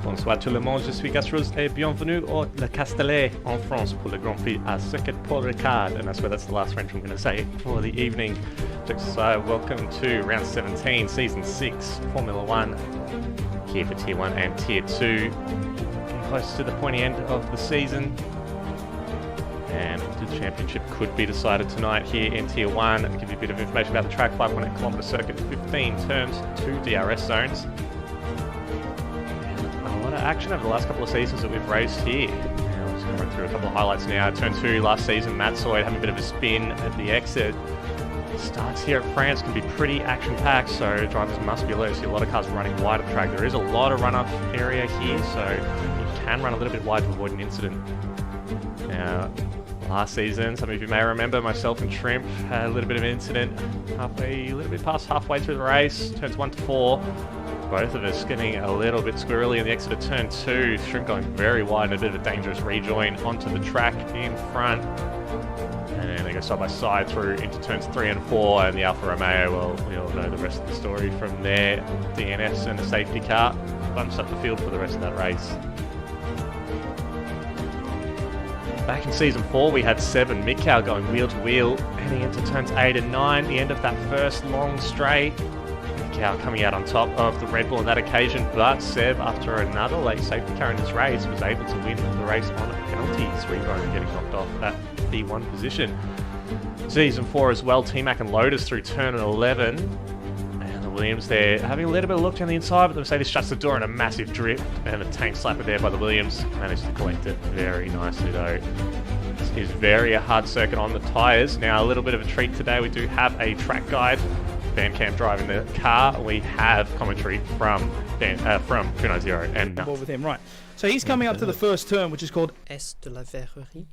Bonsoir tout le monde, je suis Gastros et bienvenue au Le Castellet en France pour le Grand Prix à Circuit Paul Ricard, and I swear that's the last French I'm going to say for the evening. So welcome to round 17, season 6, Formula 1, here for Tier 1 and Tier 2. Getting close to the pointy end of the season, and the championship could be decided tonight here in Tier 1. I'll give you a bit of information about the track. 5.8 kilometre circuit, 15 turns, 2 DRS zones. A lot of action over the last couple of seasons that we've raced here. I'm just going to run through a couple of highlights now. Turn 2 last season, Matt Soyd having a bit of a spin at the exit. Starts here at France can be pretty action-packed, so drivers must be alert. See a lot of cars running wide of the track. There is a lot of runoff area here, so you can run a little bit wide to avoid an incident. Now, last season, some of you may remember, myself and Shrimp had a little bit of an incident a little bit past halfway through the race, turns 1 to 4. Both of us getting a little bit squirrely in the exit of turn 2. Shrimp going very wide and a bit of a dangerous rejoin onto the track in front. And then they go side by side through into turns 3 and 4, and the Alfa Romeo, well, we all know the rest of the story from there. DNS and a safety car bumps up the field for the rest of that race. Back in season 4, we had Seb and Mikau going wheel to wheel, heading into turns 8 and 9, the end of that first long straight. Mikau coming out on top of the Red Bull on that occasion, but Seb, after another late safety car in his race, was able to win the race on penalties, Revo getting knocked off at P1 position. Season 4 as well, T-Mac and Lotus through turn 11. And the Williams there having a little bit of a look down the inside, but the Mercedes shuts the door in a massive drift, and a tank slapper there by the Williams. Managed to collect it very nicely though. This is very a hard circuit on the tyres. Now a little bit of a treat today, we do have a track guide. Bandcamp driving the car. We have commentary from Kuno Zero and Nuts. With him, right. So he's coming up to the first turn, which is called Est de la Verrerie.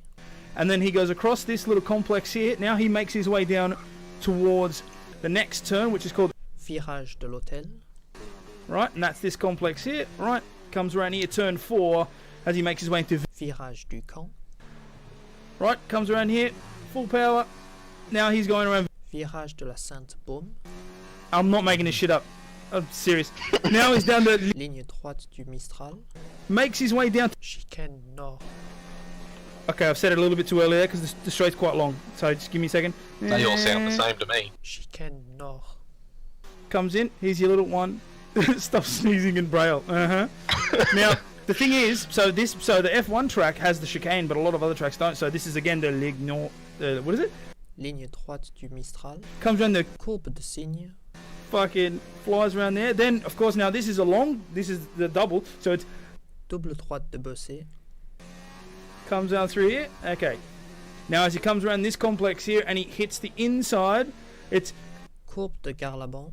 And then he goes across this little complex here. Now he makes his way down towards the next turn, which is called Virage de l'Hôtel. Right, and that's this complex here. Right, comes around here, turn 4, as he makes his way into Virage du Camp. Right, comes around here, full power. Now he's going around Virage de la Sainte-Baume. I'm not making this shit up. I'm serious. Now he's down to Ligne droite du Mistral. Makes his way down to Chicane Nord. Okay, I've said it a little bit too early there because the straight's quite long. So just give me a second. They all sound the same to me. Chicane Nord. Comes in. Here's your little one. Stop sneezing in Braille. Now the thing is, so the F1 track has the chicane, but a lot of other tracks don't. So this is again the Ligne Nord. What is it? Ligne droite du Mistral. Comes around the Courbe de Cygne. Fucking flies around there. Then, of course, now this is this is the double, so it's Double droite de Bossé. Comes down through here. Okay. Now as he comes around this complex here and he hits the inside, it's Courbe de Garlaban.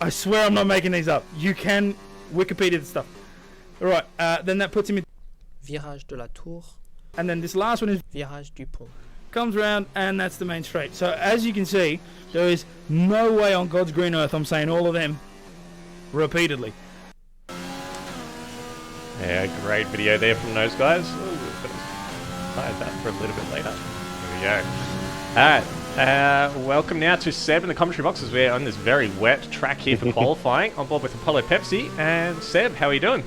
I swear I'm not making these up. You can Wikipedia the stuff. Alright, then that puts him in Virage de la Tour. And then this last one is Virage du Pont. Comes around and that's the main straight. So as you can see, there is no way on God's green earth I'm saying all of them repeatedly. Yeah, great video there from those guys. Hide that for a little bit later. There we go. Alright, welcome now to Seb in the commentary boxes. We're on this very wet track here for qualifying. On board with Apollo Pepsi. And Seb, how are you doing?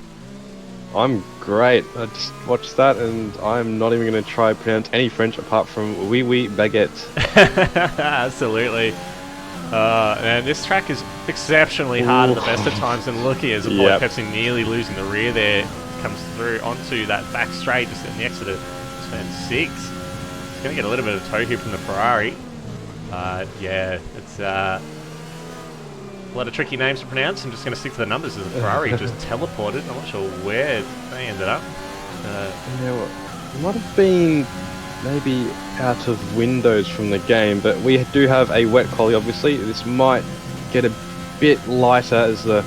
I'm great. I just watched that and I'm not even going to try to pronounce any French apart from oui oui baguette. Absolutely. And this track is exceptionally hard at the best of times, and looking as Apollo Pepsi nearly losing the rear there, comes through onto that back straight just in the exit of turn 6. It's going to get a little bit of toe here from the Ferrari. Yeah, it's a lot of tricky names to pronounce. I'm just going to stick to the numbers as the Ferrari just teleported. I'm not sure where they ended up. It might have been maybe out of windows from the game, but we do have a wet quali obviously. This might get a bit lighter as the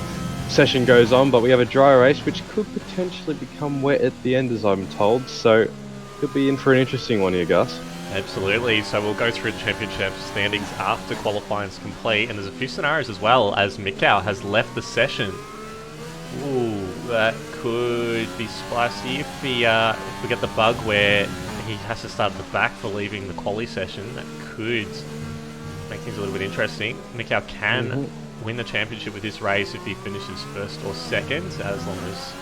session goes on, but we have a dry race which could potentially become wet at the end as I'm told, so could be in for an interesting one here, Gus. Absolutely. So we'll go through the championship standings after qualifying is complete, and there's a few scenarios as well as Mikau has left the session. Ooh, that could be spicy if we get the bug where he has to start at the back for leaving the quali session. That could make things a little bit interesting. Mikau can win the championship with this race if he finishes first or second, as long as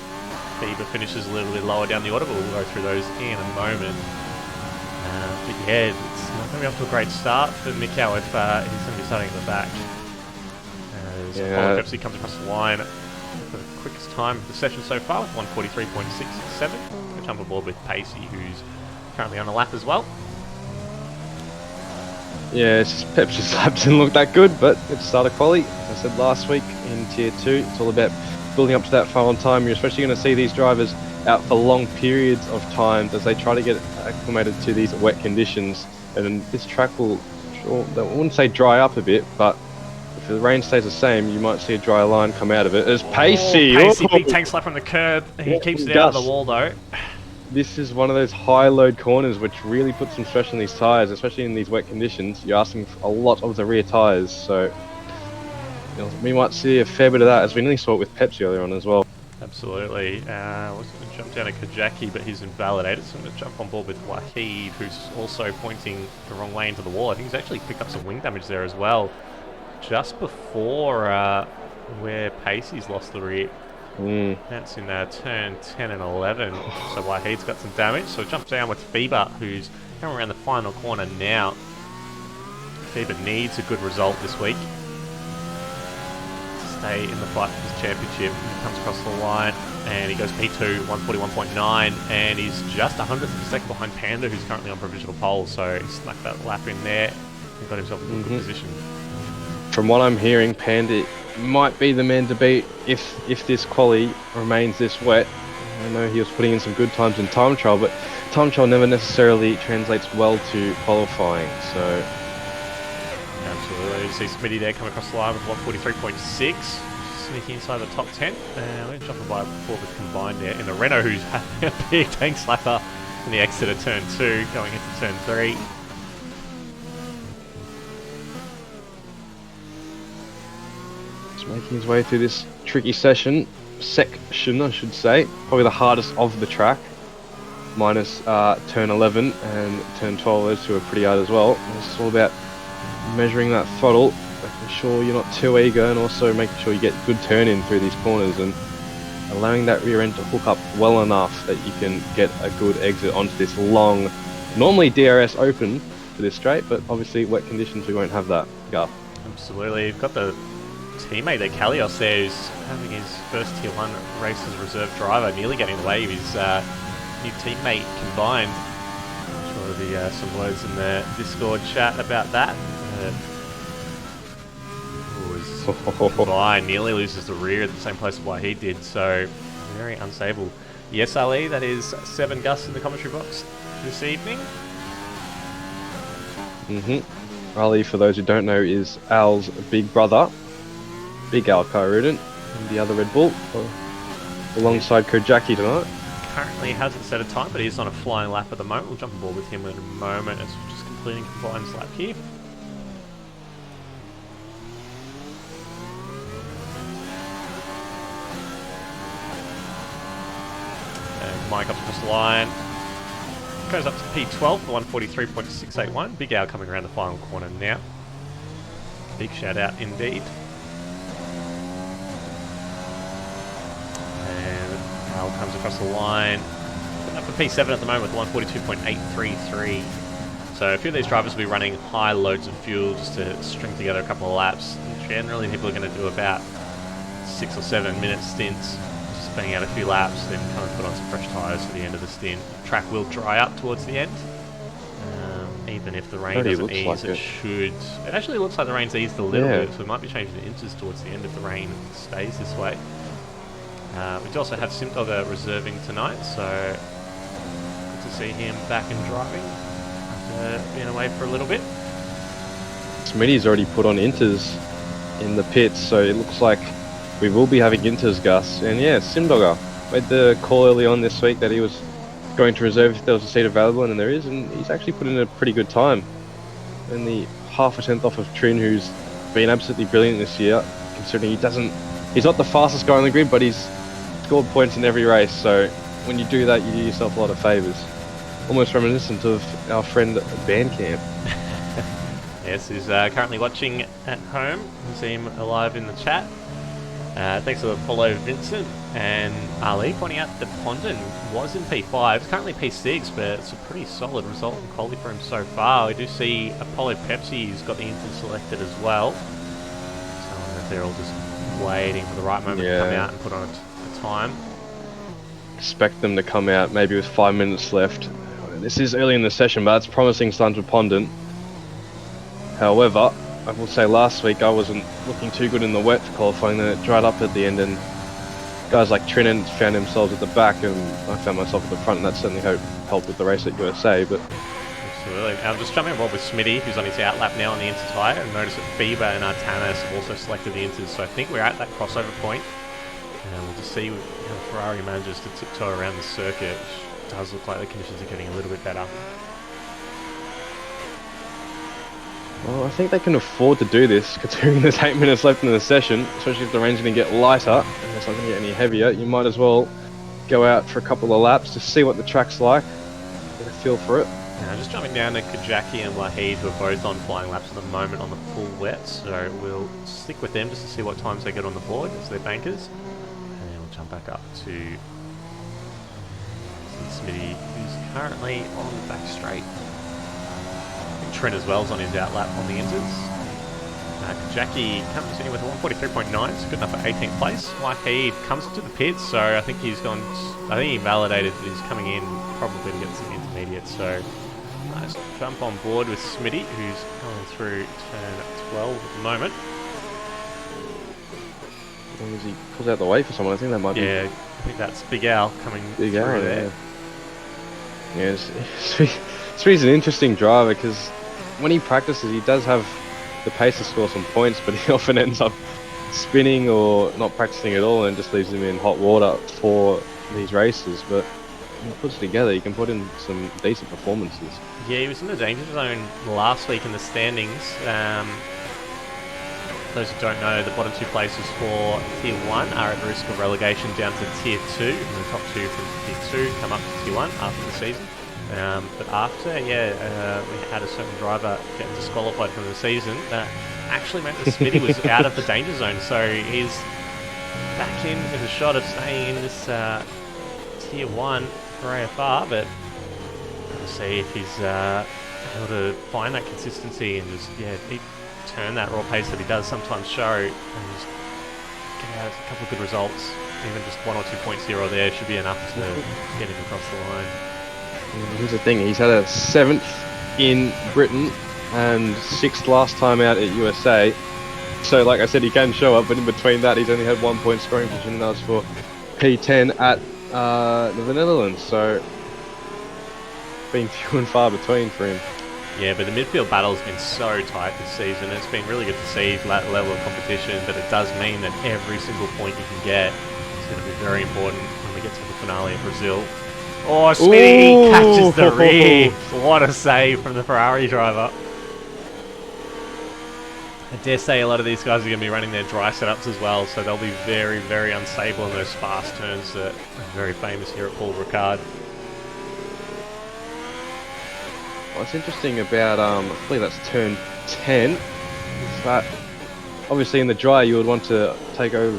Fever finishes a little bit lower down the order, but we'll go through those in a moment. But yeah, it's not going to be off to a great start for Mikau if he's going to be starting at the back. As Apollo Pepsi comes across the line for the quickest time of the session so far with 1:43.667. We'll jump aboard with Pacey, who's currently on a lap as well. Yeah, it's just Pepsi's lap didn't look that good, but it's starter quali. As I said last week in Tier 2, it's all about building up to that final time. You're especially going to see these drivers out for long periods of time as they try to get acclimated to these wet conditions. And this track will, I wouldn't say dry up a bit, but if the rain stays the same, you might see a dry line come out of it. As Pacey! Pacey, big tank slap from the curb. He keeps it out of the wall though. This is one of those high load corners which really puts some stress on these tyres, especially in these wet conditions. You're asking for a lot of the rear tyres, so we might see a fair bit of that, as we nearly saw it with Pepsi earlier on as well. Absolutely. I was going to jump down to Kajaki, but he's invalidated, so I'm going to jump on board with Wahid, who's also pointing the wrong way into the wall. I think he's actually picked up some wing damage there as well, just before where Pacey's lost the rear. That's in turn 10 and 11, so Wahid's got some damage, so jump down with Fever, who's coming around the final corner now. Fever needs a good result this week to stay in the fight for this championship. He comes across the line and he goes P2, 141.9, and he's just 100th of a second behind Panda, who's currently on provisional pole, so he snuck that lap in there and got himself in a good position. From what I'm hearing, Panda might be the man to beat if this quali remains this wet. I know he was putting in some good times in time trial, but time trial never necessarily translates well to qualifying, so... Absolutely. You see Smitty there coming across the line with 143.6, sneaking inside the top 10. And we're jumping by forward with Combined there in the Renault, who's having a big tank slapper in the exit of turn 2, going into turn 3. Making his way through this tricky section, I should say, probably the hardest of the track, minus turn 11 and turn 12. Those two are pretty hard as well. It's all about measuring that throttle, making sure you're not too eager, and also making sure you get good turn in through these corners and allowing that rear end to hook up well enough that you can get a good exit onto this long, normally DRS open for this straight, but obviously wet conditions we won't have that. Go. Absolutely. You've got the teammate there, Kalios there, who's having his first Tier 1 race as reserve driver, nearly getting away with his new teammate Combined. I'm sure there'll be some words in the Discord chat about that. Combined nearly loses the rear at the same place as why he did, so very unstable. Yes, Ali, that is 7 Gus in the commentary box this evening. Ali, for those who don't know, is Al's big brother. Big Al Kyrudin, and the other Red Bull, alongside Kojaki tonight. Currently hasn't set a time, but he's on a flying lap at the moment. We'll jump on board with him in a moment as we're just completing Combine's lap here. And Combine comes across the line. Goes up to P12 for 143.681. Big Al coming around the final corner now. Big shout out indeed. Al comes across the line. Up for P7 at the moment with 142.833. So a few of these drivers will be running high loads of fuel just to string together a couple of laps. And generally people are going to do about 6 or 7 minute stints, just banging out a few laps, then come and put on some fresh tyres for the end of the stint. The track will dry up towards the end. Even if the rain doesn't ease, like it should. It actually looks like the rain's eased a little bit, so it might be changing the inches towards the end if the rain stays this way. We do also have Simdogger reserving tonight, so good to see him back and driving after being away for a little bit. Smitty's already put on inters in the pits, so it looks like we will be having inters, Gus. And yeah, Simdogger made the call early on this week that he was going to reserve if there was a seat available, and there is, and he's actually put in a pretty good time. Only half a tenth off of Trin, who's been absolutely brilliant this year, considering he's not the fastest guy on the grid, but he's scored points in every race, so when you do that, you do yourself a lot of favours. Almost reminiscent of our friend Bandcamp. Yes, he's currently watching at home. You see him alive in the chat. Thanks to Apollo Vincent and Ali pointing out that Pondon was in P5, it's currently P6, but it's a pretty solid result in quality for him so far. We do see Apollo Pepsi who's got the engine selected as well. So they're all just waiting for the right moment to come out and put on a time. Expect them to come out maybe with 5 minutes left. This is early in the session, but it's promising signs with Pondon. However, I will say last week I wasn't looking too good in the wet for qualifying, then it dried up at the end, and guys like Trinan found themselves at the back, and I found myself at the front, and that certainly helped with the race at USA. But absolutely. I'm just jumping involved with Smitty, who's on his outlap now on the inter tyre, and notice that FIBA and Artanis have also selected the inters, so I think we're at that crossover point. And we'll just see how Ferrari manages to tiptoe around the circuit, which does look like the conditions are getting a little bit better. well, I think they can afford to do this, considering there's 8 minutes left in the session, especially if the rain's going to get lighter and it's not going to get any heavier. You might as well go out for a couple of laps to see what the track's like, get a feel for it. Now just jumping down to Kajaki and Wahid, who are both on flying laps at the moment on the full wet, so we'll stick with them just to see what times they get on the board as their bankers. And then we'll jump back up to Smitty, who's currently on the back straight. Trent as well is on his outlap on the inters. Jackie comes in with a 143.9, it's good enough for 18th place. Wahid comes to the pits, so I think he's gone. I think he validated that he's coming in probably to get some intermediates. So let's jump on board with Smitty, who's going through turn 12 at the moment. As long as he pulls out the way for someone, I think that might be. Yeah, I think that's Big Al coming through there. Yeah, Smitty's an interesting driver because when he practices, he does have the pace to score some points, but he often ends up spinning or not practicing at all, and just leaves him in hot water for these races. But when he puts it together, he can put in some decent performances. Yeah, he was in the danger zone last week in the standings. Those who don't know, the bottom two places for Tier 1 are at risk of relegation down to Tier 2, and the top two from Tier 2 come up to Tier 1 after the season. But after, we had a certain driver get disqualified from the season that actually meant that Smitty was out of the danger zone, so he's back in with a shot of staying in this Tier 1 for AFR, but we'll see if he's able to find that consistency and just, turn that raw pace that he does sometimes show and just get out a couple of good results. Even just 1 or 2 points here or there should be enough to get him across the line. Here's the thing, he's had a 7th in Britain and 6th last time out at USA. So like I said, he can show up, but in between that he's only had 1 point scoring position, and that was for P10 at the Netherlands. So been few and far between for him. Yeah, but the midfield battle has been so tight this season. It's been really good to see that level of competition, but it does mean that every single point you can get is going to be very important when we get to the finale in Brazil. Oh, Smitty catches the rear. What a save from the Ferrari driver. I dare say a lot of these guys are going to be running their dry setups as well, so they'll be very, very unstable in those fast turns that are very famous here at Paul Ricard. What's interesting about, I believe that's turn 10, is that obviously in the dry you would want to take over,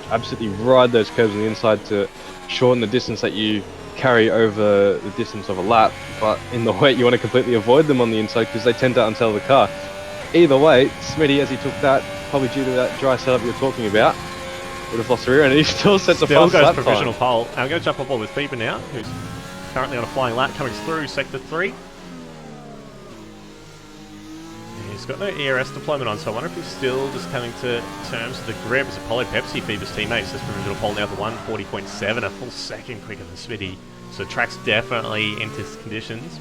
absolutely ride those curves on the inside to shorten the distance that you carry over the distance of a lap, but in the wet you want to completely avoid them on the inside because they tend to unsettle the car. Either way, Smitty, as he took that, probably due to that dry setup you're talking about, would have lost the rear end, and he still sets a fast lap time. Provisional pole. I'm going to jump on board with FIBA now, who's currently on a flying lap coming through Sector 3. He's got no ERS deployment on, so I wonder if he's still just coming to terms with the grip. As Apollo Pepsi, FIBA's teammate, says provisional pole now to 140.7, a full second quicker than Smitty. So the track's definitely in test conditions.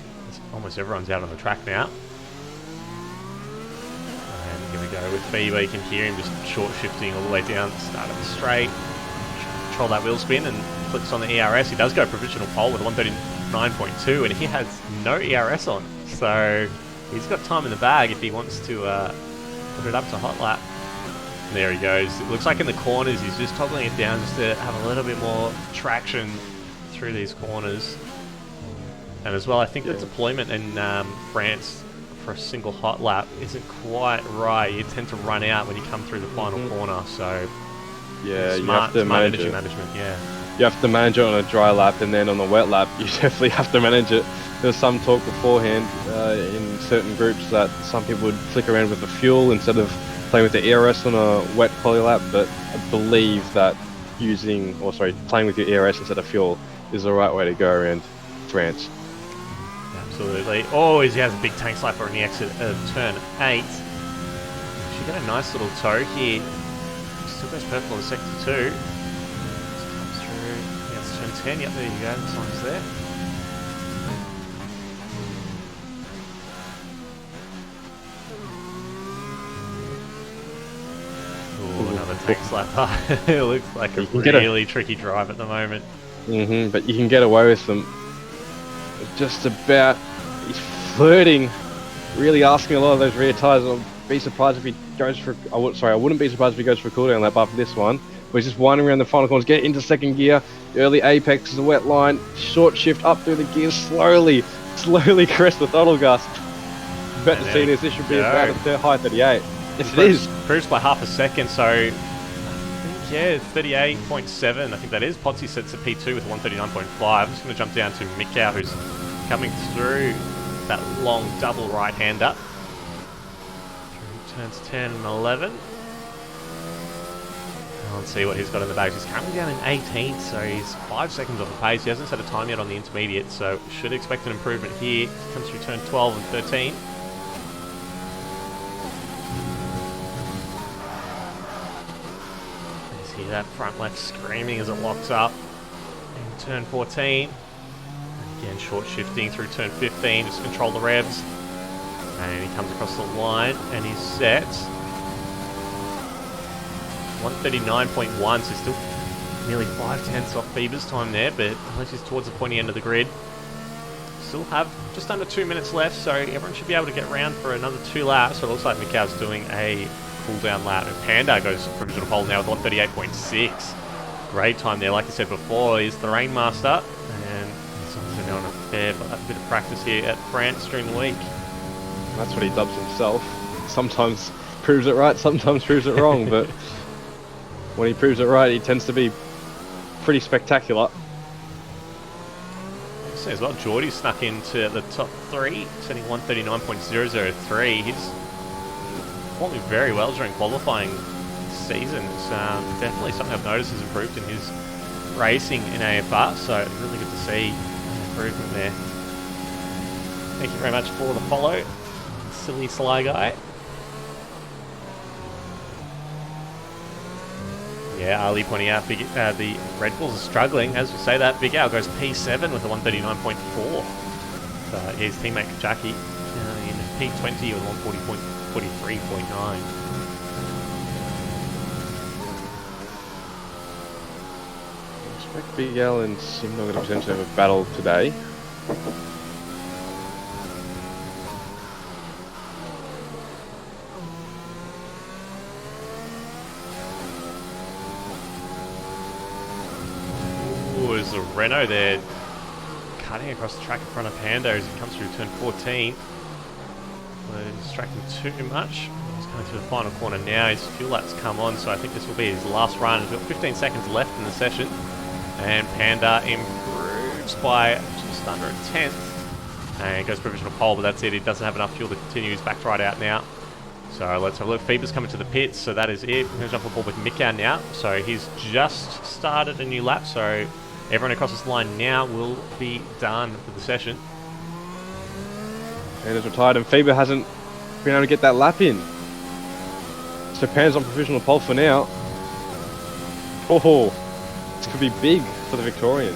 Almost everyone's out on the track now. And here we go with FIBA. You can hear him just short shifting all the way down, start of the straight, control that wheel spin and flicks on the ERS. He does go provisional pole with 139.2, and he has no ERS on. So he's got time in the bag if he wants to put it up to hot lap. And there he goes. It looks like in the corners he's just toggling it down just to have a little bit more traction through these corners. And as well, I think the deployment in France for a single hot lap isn't quite right. You tend to run out when you come through the final corner. So yeah, smart you have to manage energy it. management, yeah. you have to manage it on a dry lap, and then on the wet lap, you definitely have to manage it. There was some talk beforehand in certain groups that some people would flick around with the fuel instead of playing with the ERS on a wet quali lap, but I believe that playing with your ERS instead of fuel is the right way to go around France. Absolutely. Oh, he has a big tank slapper on the exit of turn 8. She got a nice little toe here. Still goes purple on the sector 2. Just comes through. Yeah, it's turn 10. Yep, there you go. The sign's there. Ooh, another tank slapper. It looks like a really tricky drive at the moment. But you can get away with them. Just about. He's flirting, really asking a lot of those rear tyres. I'll be surprised if he goes for. I wouldn't be surprised if he goes for a cooldown lap after this one. But he's just winding around the final corners, get into second gear. Early apex is a wet line. Short shift up through the gears slowly caress the throttle gus. Bet to see this. This should be about a high 38. Yes, it is. Proves by half a second, so yeah, 38.7. I think that is. Potsy sets a P2 with 139.5. I'm just going to jump down to Mikau, who's coming through that long double right-hander. Through turns 10 and 11. Let's see what he's got in the bags. He's currently down in 18th, so he's 5 seconds off the pace. He hasn't set a time yet on the intermediate, so should expect an improvement here. He comes through turn 12 and 13. See that front left screaming as it locks up in turn 14. Again, short shifting through turn 15, just control the revs. And he comes across the line and he's set 139.1, so still nearly 5/10 off Bieber's time there, but at least he's towards the pointy end of the grid. Still have just under 2 minutes left, so everyone should be able to get around for another 2 laps. So it looks like Mikau's doing a cool-down lap. And Panda goes to provisional pole now with 138.6. Great time there, like I said before. He's the Rainmaster, and he's obviously been on a fair bit of practice here at France during the week. That's what he dubs himself. Sometimes proves it right, sometimes proves it wrong, but when he proves it right, he tends to be pretty spectacular. So as well, Geordie snuck into the top 3, setting 139.003. He's performing very well during qualifying season. It's definitely something I've noticed has improved in his racing in AFR, so really good to see an improvement there. Thank you very much for the follow, silly sly guy. Yeah, Ali pointing out the Red Bulls are struggling. As we say that, Big Al goes P7 with a 139.4. His teammate Kajaki in P20 with 140.43.9. I expect Big Al and Simno are going to potentially have a battle today. There's a Renault there cutting across the track in front of Panda as he comes through turn 14. He's distracting too much. He's coming through the final corner now. His fuel lap's come on, so I think this will be his last run. He's got 15 seconds left in the session. And Panda improves by just under a tenth. And goes provisional pole, but that's it. He doesn't have enough fuel to continue. He's backed right out now. So let's have a look. Feber's coming to the pits, so that is it. We're going to jump on board with Mikau now. So he's just started a new lap, so everyone across this line now will be done with the session. Panda's retired and Faber hasn't been able to get that lap in. So Panda's on provisional pole for now. Oh, this could be big for the Victorian.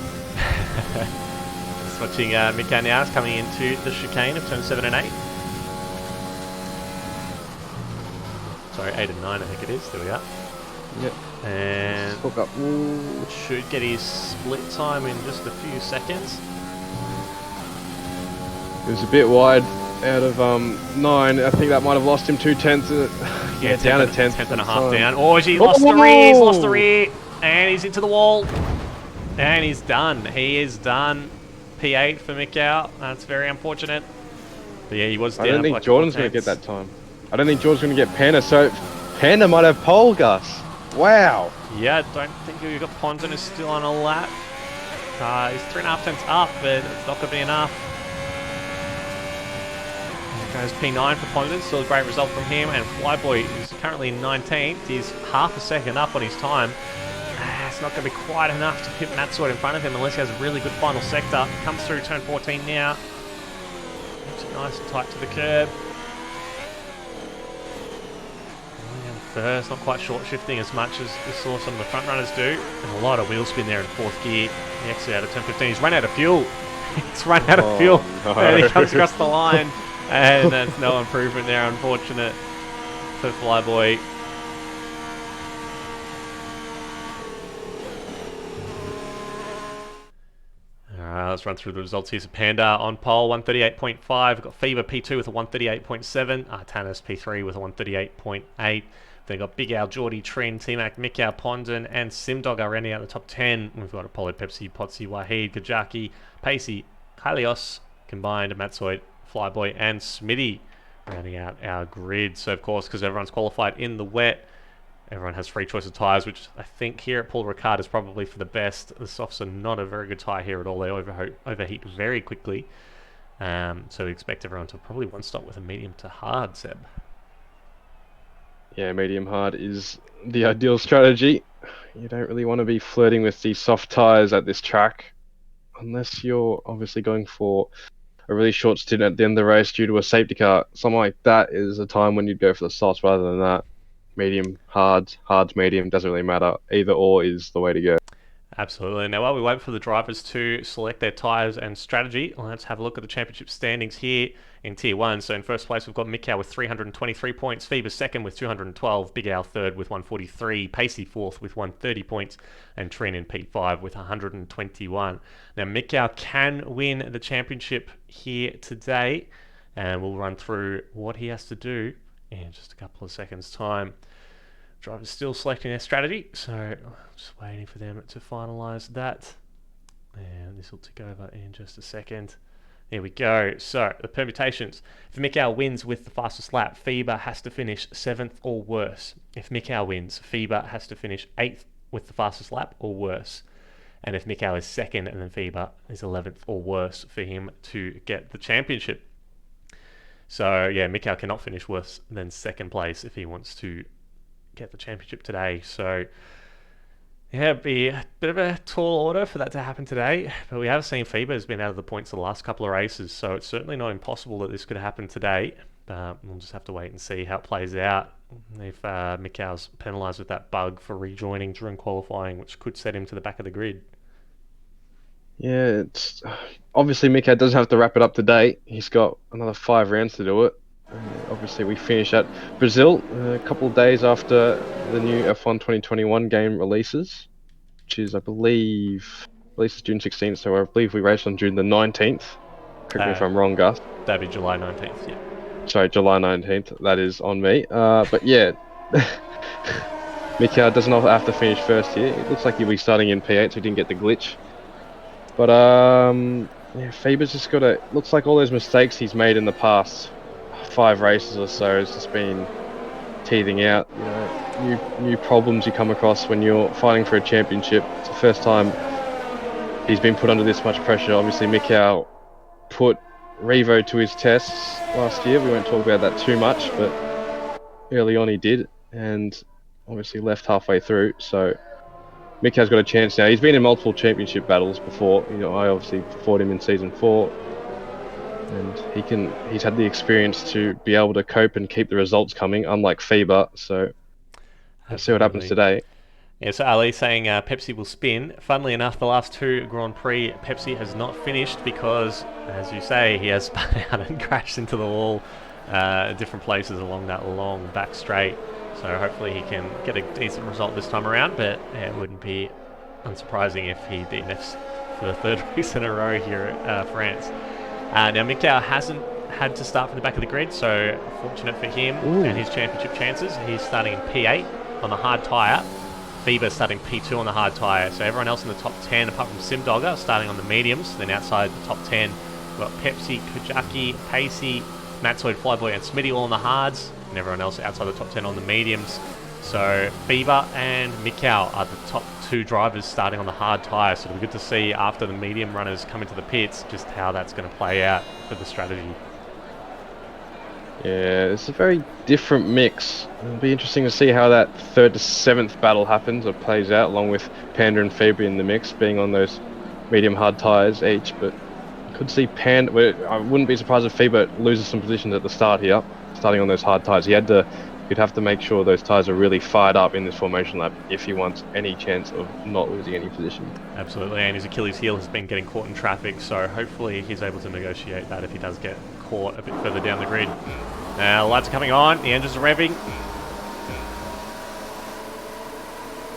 Switching Mikau now is coming into the chicane of turn 7 and 8. Sorry, 8 and 9 I think it is. There we are. Yep. And hook up. Should get his split time in just a few seconds. It was a bit wide out of 9. I think that might have lost him 2 tenths. Yeah, down a tenth. Tenth and a half down. Oh, he lost the rear. He's lost the rear. And he's into the wall. And he's done. He is done. P8 for Mikau. That's very unfortunate. But yeah, he was down. I don't think Jordan's going to get that time. I don't think Jordan's going to get Panda. So Panda might have pole, Gus. Wow. Yeah, I don't think we've got Ponton is still on a lap. He's 3.5 tenths up, but it's not going to be enough. There goes P9 for Ponton, still a great result from him, and Flyboy is currently in 19th. He's half a second up on his time. It's not going to be quite enough to put Matsoid in front of him unless he has a really good final sector. Comes through turn 14 now. Keeps it nice and tight to the curb. First, not quite short shifting as much as we saw some of the front runners do. And a lot of wheel spin there in fourth gear. The exit out of turn 15. He's run out of fuel. He's run out of fuel. No. And he comes across the line. And that's no improvement there, unfortunate for Flyboy. Let's run through the results here. So Panda on pole, 138.5. We've got Fever P2 with a 138.7. Tanis P3 with a 138.8. Then got Big Al, Geordie, Trin, T-Mac, Mikau, Pondon, and Simdog are rounding out the top 10. We've got Apollo, Pepsi, Potsy, Wahid, Gajaki, Pacey, Kylios, combined, Matsoid, Flyboy, and Smitty rounding out our grid. So, of course, because everyone's qualified in the wet, everyone has free choice of tyres, which I think here at Paul Ricard is probably for the best. The softs are not a very good tyre here at all. They overheat very quickly. So we expect everyone to probably one stop with a medium to hard, Seb. Yeah, medium hard is the ideal strategy. You don't really want to be flirting with these soft tyres at this track, unless you're obviously going for a really short stint at the end of the race due to a safety car. Something like that is a time when you'd go for the softs rather than that. Medium, hard, medium, doesn't really matter. Either or is the way to go. Absolutely. Now, while we wait for the drivers to select their tyres and strategy, let's have a look at the championship standings here in Tier 1. So in first place, we've got Mikau with 323 points, Fever second with 212, Big Al third with 143, Pacey fourth with 130 points, and Trin in P5 with 121. Now, Mikau can win the championship here today, and we'll run through what he has to do in just a couple of seconds' time. Drivers still selecting their strategy, so just waiting for them to finalise that. And this will tick over in just a second. There we go. So, the permutations. If Mikau wins with the fastest lap, Feber has to finish 7th or worse. If Mikau wins, Feber has to finish 8th with the fastest lap or worse. And if Mikau is 2nd and then Feber is 11th or worse for him to get the championship. So, yeah, Mikau cannot finish worse than 2nd place if he wants to get the championship today. So yeah, it'd be a bit of a tall order for that to happen today, but we have seen Feber has been out of the points the last couple of races, so it's certainly not impossible that this could happen today. We'll just have to wait and see how it plays out. If Mikau's penalised with that bug for rejoining during qualifying, which could set him to the back of the grid. Yeah, it's obviously Mikau doesn't have to wrap it up today. He's got another 5 rounds to do it. Obviously, we finish at Brazil a couple of days after the new F1 2021 game releases, which is, I believe, releases June 16th, so I believe we race on June the 19th. Correct me if I'm wrong, Gus. That'd be July 19th, yeah. Sorry, July 19th, that is on me. But yeah, Mikau doesn't have to finish first here. It looks like he'll be starting in P8, so he didn't get the glitch. But yeah, Feber's just got to... Looks like all those mistakes he's made in the past 5 races or so has just been teething out. You know, new problems you come across when you're fighting for a championship. It's the first time he's been put under this much pressure. Obviously, Mikau put Revo to his tests last year. We won't talk about that too much, but early on he did, and obviously left halfway through. So Mikau's got a chance now. He's been in multiple championship battles before. You know, I obviously fought him in season 4. And he's had the experience to be able to cope and keep the results coming, unlike Feber. So let's see what happens today. Yeah, so Ali saying Pepsi will spin. Funnily enough, the last 2 Grand Prix, Pepsi has not finished because, as you say, he has spun out and crashed into the wall at different places along that long back straight. So hopefully he can get a decent result this time around, but it wouldn't be unsurprising if he DNFs for the 3rd race in a row here at France. Now, Mikau hasn't had to start from the back of the grid, so fortunate for him and his championship chances. He's starting in P8 on the hard tyre. Fever starting P2 on the hard tyre. So everyone else in the top 10, apart from Simdogger, starting on the mediums. Then outside the top 10, we've got Pepsi, Kojaki, Pacey, Matsoid, Flyboy, and Smitty all on the hards. And everyone else outside the top 10 on the mediums. So Fever and Mikau are the top 2 drivers starting on the hard tyre. So it'll be good to see after the medium runners come into the pits just how that's going to play out for the strategy. Yeah, it's a very different mix. It'll be interesting to see how that 3rd to 7th battle happens or plays out, along with Panda and Phoebe in the mix, being on those medium hard tyres each. But I could see Panda. Well, I wouldn't be surprised if Phoebe loses some positions at the start here, starting on those hard tyres. He'd have to make sure those tyres are really fired up in this formation lap if he wants any chance of not losing any position. Absolutely, and his Achilles heel has been getting caught in traffic, so hopefully he's able to negotiate that if he does get caught a bit further down the grid. Now, lights are coming on, the engines are revving.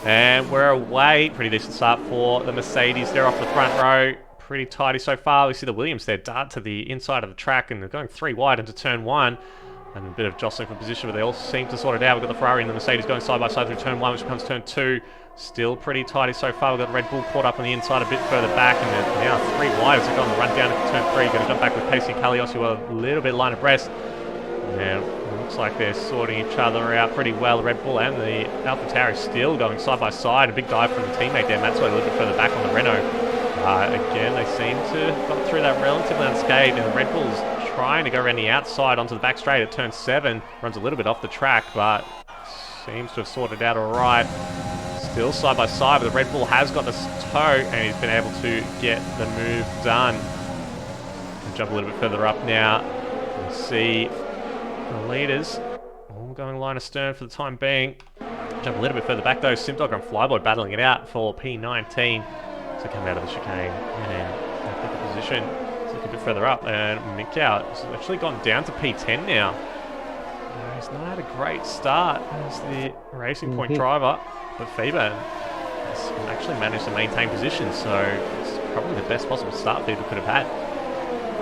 And we're away. Pretty decent start for the Mercedes. They're off the front row. Pretty tidy so far. We see the Williams there dart to the inside of the track, and they're going 3 wide into turn 1. And a bit of jostling for position, but they all seem to sort it out. We've got the Ferrari and the Mercedes going side by side through turn 1, which becomes turn 2. Still pretty tidy so far. We've got Red Bull caught up on the inside a bit further back, and they're now 3 wide as they go on the run down into turn 3. Going to jump back with Pacey and Kalios, who are a little bit line abreast. Now, it looks like they're sorting each other out pretty well. Red Bull and the AlphaTauri still going side by side. A big dive from the teammate there, Matsuo, a little bit further back on the Renault. Again, they seem to have got through that relatively unscathed, and the Red Bull's trying to go around the outside onto the back straight at turn 7. Runs a little bit off the track, but seems to have sorted out all right. Still side by side, but the Red Bull has got the toe, and he's been able to get the move done. Jump a little bit further up now. We'll see the leaders all going line astern for the time being. Jump a little bit further back though. Simdog and Flyboy battling it out for P19 to come out of the chicane and pick a position. Let's look a bit further up, and Mikau has actually gone down to P10 now. He's not had a great start as the Racing Point driver, but Fever has actually managed to maintain position, so it's probably the best possible start Fever could have had.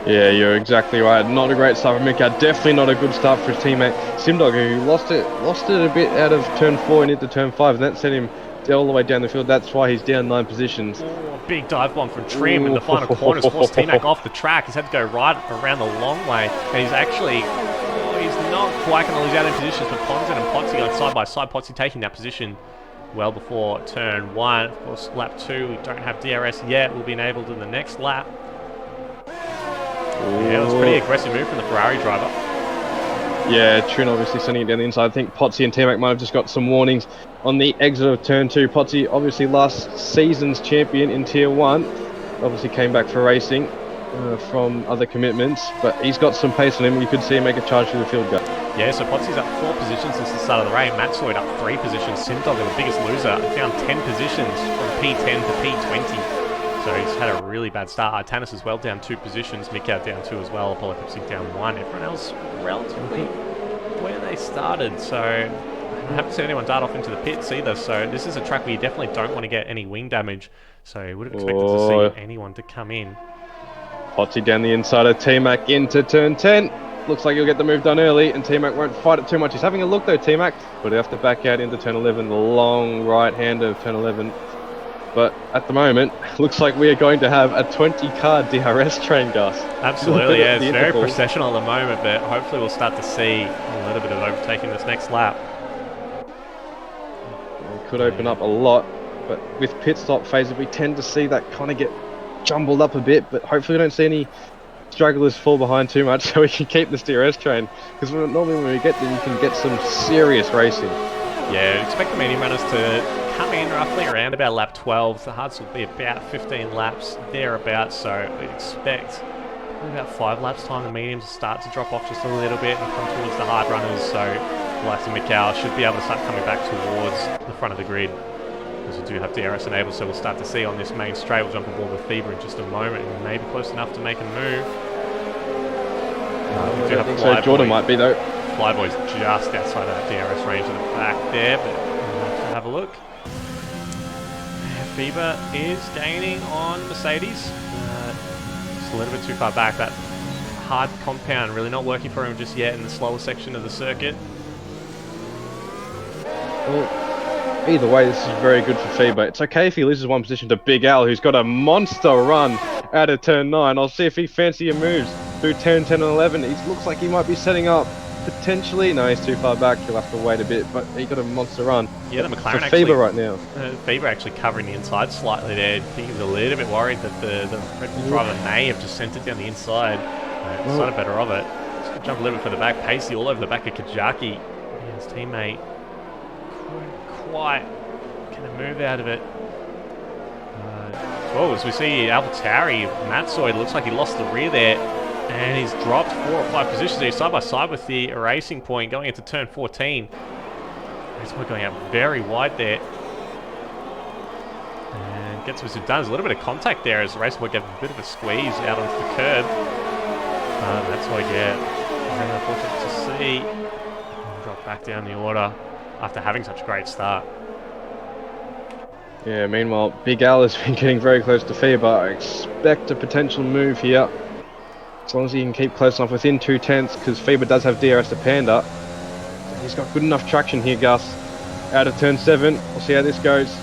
Yeah, you're exactly right. Not a great start for Mikau. Definitely not a good start for his teammate Simdog, who lost it a bit out of turn 4 and into turn 5, and that sent him all the way down the field. That's why he's down 9 positions. Oh, big dive bomb from Trim in the final corners, forced T-Mac off the track. He's had to go right around the long way, and he's actually, he's not quite going to lose out in positions, but Ponzin and Potsy going side by side. Potsy taking that position well before turn 1. Of course, lap 2, we don't have DRS yet. We'll be enabled in the next lap. Yeah, it was a pretty aggressive move from the Ferrari driver. Yeah, Trin obviously sending it down the inside. I think Potsy and T-Mac might have just got some warnings on the exit of turn 2. Potsy, obviously last season's champion in Tier 1. Obviously came back for racing from other commitments, but he's got some pace on him. You could see him make a charge through the field gap. Yeah, so Potsy's up 4 positions since the start of the race. Matsoid up 3 positions. Simdog, the biggest loser, down 10 positions from P10 to P20. So he's had a really bad start. Artanis as well down 2 positions. Mikau down 2 as well. Apollo Pipsy down 1. Everyone else relatively where they started. So I haven't seen anyone dart off into the pits either. So this is a track where you definitely don't want to get any wing damage. So you would have expected to see anyone to come in. Potsy down the inside of T-Mac into turn 10. Looks like he'll get the move done early, and T-Mac won't fight it too much. He's having a look though, T-Mac, but he'll have to back out into turn 11, the long right hand of turn 11. But at the moment, looks like we are going to have a 20-car DRS train, Gus. Absolutely, yeah. It's very processional at the moment, but hopefully we'll start to see a little bit of overtaking this next lap. It could open up a lot, but with pit stop phases, we tend to see that kind of get jumbled up a bit, but hopefully we don't see any stragglers fall behind too much so we can keep this DRS train, because normally when we get there, you can get some serious racing. Yeah, expect the medium runners to come in roughly around about lap 12. The hards will be about 15 laps thereabouts, so we expect probably about 5 laps time the mediums will start to drop off just a little bit and come towards the hard runners, so the likes of Mikau should be able to start coming back towards the front of the grid, because we do have DRS enabled, so we'll start to see on this main straight. We'll jump aboard with Fever in just a moment, and maybe close enough to make a move. We do have Flyboy. So Jordan might be though. Flyboy's just outside of that DRS range at the back there, but we'll have to have a look. Fever is gaining on Mercedes. Just a little bit too far back. That hard compound really not working for him just yet in the slower section of the circuit. Well, either way, this is very good for Fever. It's okay if he loses 1 position to Big Al, who's got a monster run out of turn 9. I'll see if he fancy moves through turn 10 and 11. He looks like he might be setting up potentially. No, he's too far back. He'll have to wait a bit, but he got a monster run. Yeah, the McLaren For actually... Faber right now. Faber actually covering the inside slightly there. I think he was a little bit worried that the Red Bull driver may have just sent it down the inside. Decided better of it. Just jump a little bit for the back. Pacey all over the back of Kajaki. His teammate couldn't quite get a move out of it. Well, as we see AlphaTauri, Matsoid looks like he lost the rear there. And he's dropped 4 or 5 positions. He's side by side with the racing point going into turn 14. Racing going out very wide there. And gets what done. There's a little bit of contact there as the racing point gave a bit of a squeeze out onto the curb. That's what I get. Very unfortunate to see. And drop back down the order after having such a great start. Yeah, meanwhile, Big Al has been getting very close to Faber. I expect a potential move here. As long as he can keep close enough within 2 tenths, because Faber does have DRS to Panda. He's got good enough traction here, Gus. Out of turn 7, we'll see how this goes.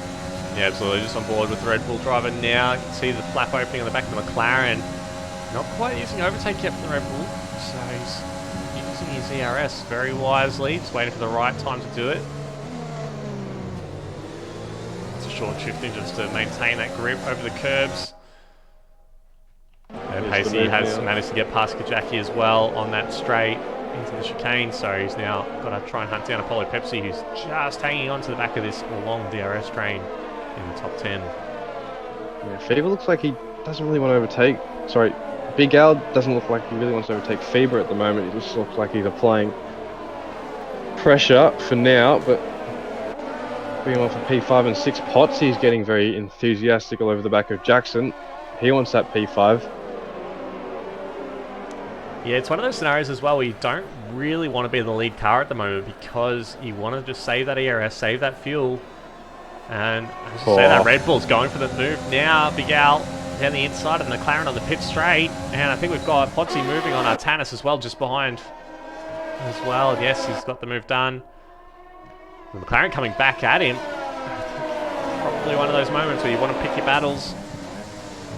Yeah, absolutely. Just on board with the Red Bull driver now. You can see the flap opening on the back of the McLaren. Not quite using overtake yet from the Red Bull, so he's using his ERS very wisely. Just waiting for the right time to do it. It's a short shifting just to maintain that grip over the curbs. And Pacey has managed to get past Kajaki as well on that straight into the chicane, so he's now got to try and hunt down Apollo Pepsi, who's just hanging on to the back of this long DRS train in the top 10. Yeah, Faber looks like he doesn't really want to overtake. Sorry, Big Al doesn't look like he really wants to overtake Faber at the moment. He just looks like he's applying pressure for now, but being on for P5 and 6 pots, he's getting very enthusiastic all over the back of Jackson. He wants that P5. Yeah, it's one of those scenarios as well where you don't really want to be the lead car at the moment because you want to just save that ERS, save that fuel. And as I say, that Red Bull's going for the move now. Big Al down the inside and the McLaren on the pit straight. And I think we've got Potsy moving on Artanis as well, just behind as well. Yes, he's got the move done. The McLaren coming back at him. Probably one of those moments where you want to pick your battles.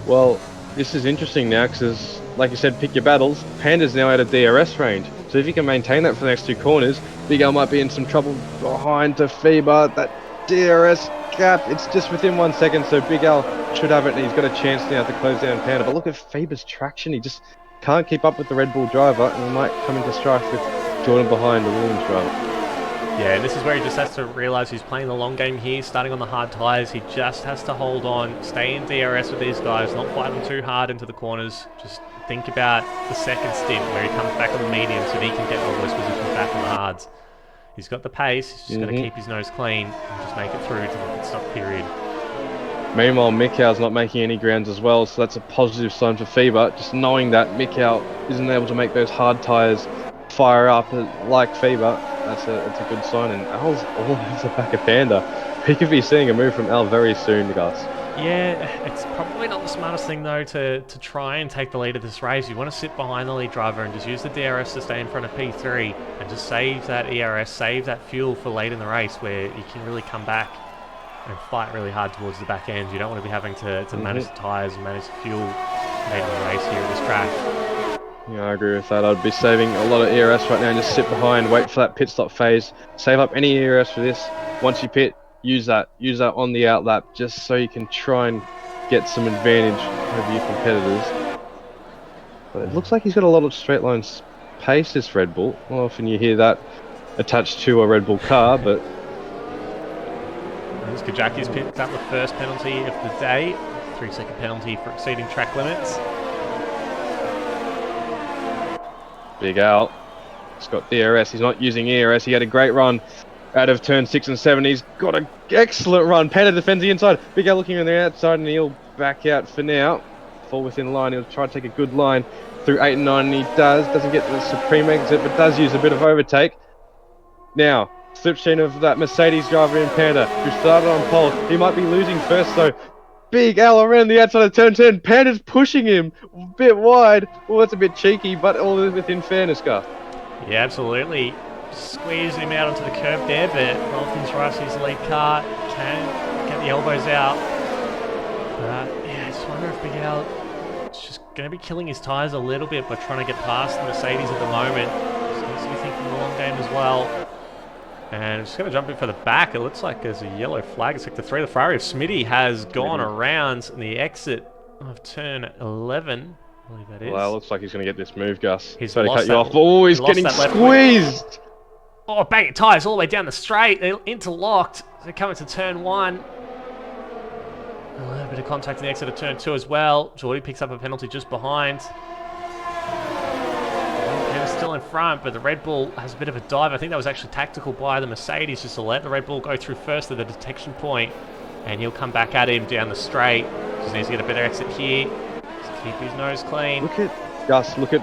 Well, this is interesting now because, like you said, pick your battles. Panda's now out of DRS range. So if you can maintain that for the next 2 corners, Big Al might be in some trouble behind to Faber. That DRS gap, it's just within 1 second, so Big Al should have it, and he's got a chance now to close down Panda. But look at Faber's traction. He just can't keep up with the Red Bull driver, and he might come into strife with Jordan behind the Williams driver. Yeah, and this is where he just has to realise he's playing the long game here, starting on the hard tyres. He just has to hold on, stay in DRS with these guys, not fight them too hard into the corners. Just think about the second stint where he comes back on the mediums so he can get all those positions back on the hards. He's got the pace, he's just got to keep his nose clean and just make it through to the pit stop period. Meanwhile, Mikau's not making any grounds as well, so that's a positive sign for Faber. Just knowing that Mikau isn't able to make those hard tyres fire up like Faber, that's a good sign. And Al's all over the back of Panda. He could be seeing a move from Al very soon, Gus. Yeah, it's probably not the smartest thing though to try and take the lead of this race. You want to sit behind the lead driver and just use the DRS to stay in front of P3 and just save that ERS, save that fuel for late in the race where you can really come back and fight really hard towards the back end. You don't want to be having to manage the tyres and manage the fuel late in the race here at this track. Yeah, I agree with that. I'd be saving a lot of ERS right now and just sit behind, wait for that pit stop phase, save up any ERS for this. Once you pit, use that on the outlap just so you can try and get some advantage over your competitors. But it looks like he's got a lot of straight line pace, this Red Bull. Not often you hear that attached to a Red Bull car, but Kajaki's picked up the first penalty of the day, 3-second penalty for exceeding track limits. Big Al, he's got DRS, he's not using ERS. He had a great run out of turn 6 and 7. He's got an excellent run. Panda defends the inside. Big Al looking on the outside, and he'll back out for now. Fall within line. He'll try to take a good line through 8 and 9, and he doesn't get the supreme exit, but does use a bit of overtake. Now, slipstream of that Mercedes driver in Panda, who started on pole. He might be losing first, though. Big Al around the outside of turn 10. Panda's pushing him a bit wide. Well, that's a bit cheeky, but all within fairness, Gus. Yeah, absolutely. Squeeze him out onto the curb there, but Rolfing's right, his lead car can get the elbows out. But yeah, I just wonder if Big Al is just going to be killing his tyres a little bit by trying to get past the Mercedes at the moment. He needs to be thinking the long game as well. And I'm just going to jump in for the back. It looks like there's a yellow flag. It's like the 3 of the Ferrari of Smitty has gone around the exit of turn 11. I believe that is. Well, it looks like he's going to get this move, Gus. He's Sorry to lost cut you that- off. Oh, he's he lost getting that left squeezed. Oh, bang, it ties all the way down the straight. They're interlocked. They're coming to turn 1. A little bit of contact in the exit of turn 2 as well. Geordie picks up a penalty just behind. They're still in front, but the Red Bull has a bit of a dive. I think that was actually tactical by the Mercedes just to let the Red Bull go through first at the detection point, and he'll come back at him down the straight. Just needs to get a better exit here. Just keep his nose clean. Look at Gus. Look at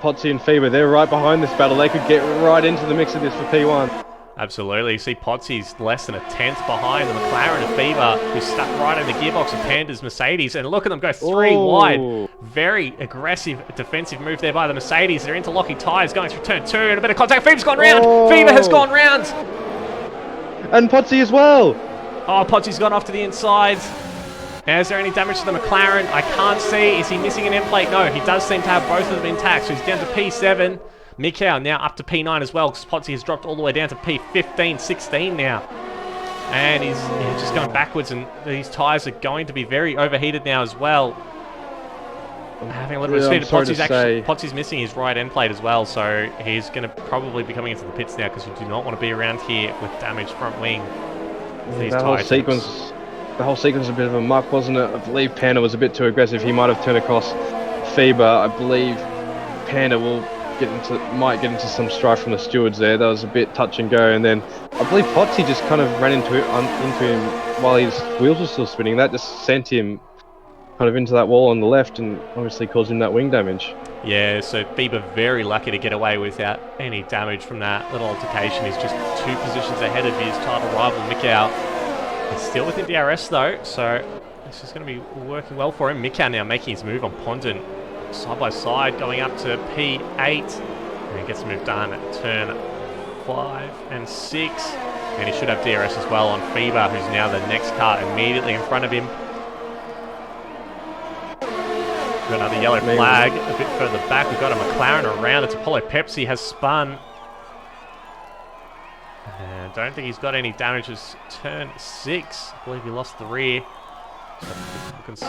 Potsy and Fever. They're right behind this battle. They could get right into the mix of this for P1. Absolutely. You see Potsy's less than a tenth behind the McLaren of Fever, who's stuck right in the gearbox of Panda's Mercedes. And look at them go 3 wide. Very aggressive defensive move there by the Mercedes. They're interlocking tyres going through turn 2 and a bit of contact. Fever's gone round. Fever has gone round. And Potsy as well. Oh, Potsy's gone off to the inside. Now, is there any damage to the McLaren? I can't see. Is he missing an end plate? No, he does seem to have both of them intact. So he's down to P7. Mikau now up to P9 as well, because Potsy has dropped all the way down to P15, 16 now. And he's just going backwards, and these tyres are going to be very overheated now as well. Having a little bit of speed. Potsy's missing his right end plate as well, so he's going to probably be coming into the pits now, because you do not want to be around here with damaged front wing. The whole sequence was a bit of a muck, wasn't it? I believe Panda was a bit too aggressive. He might have turned across Feber. I believe Panda might get into some strife from the stewards there. That was a bit touch and go, and then I believe Potsy just kind of ran into him while his wheels were still spinning. That just sent him kind of into that wall on the left, and obviously caused him that wing damage. Yeah, so Feber very lucky to get away without any damage from that little altercation. He's just 2 positions ahead of his title rival Mikau. He's still within DRS though, so this is going to be working well for him. Mikau now making his move on Pondon. Side by side, going up to P8, and he gets the move done at turn 5 and 6, and he should have DRS as well on Fever, who's now the next car immediately in front of him. Got another yellow flag a bit further back. We've got a McLaren around. It's Apollo Pepsi has spun. And don't think he's got any damage. It's turn 6. I believe he lost the rear. So you can see.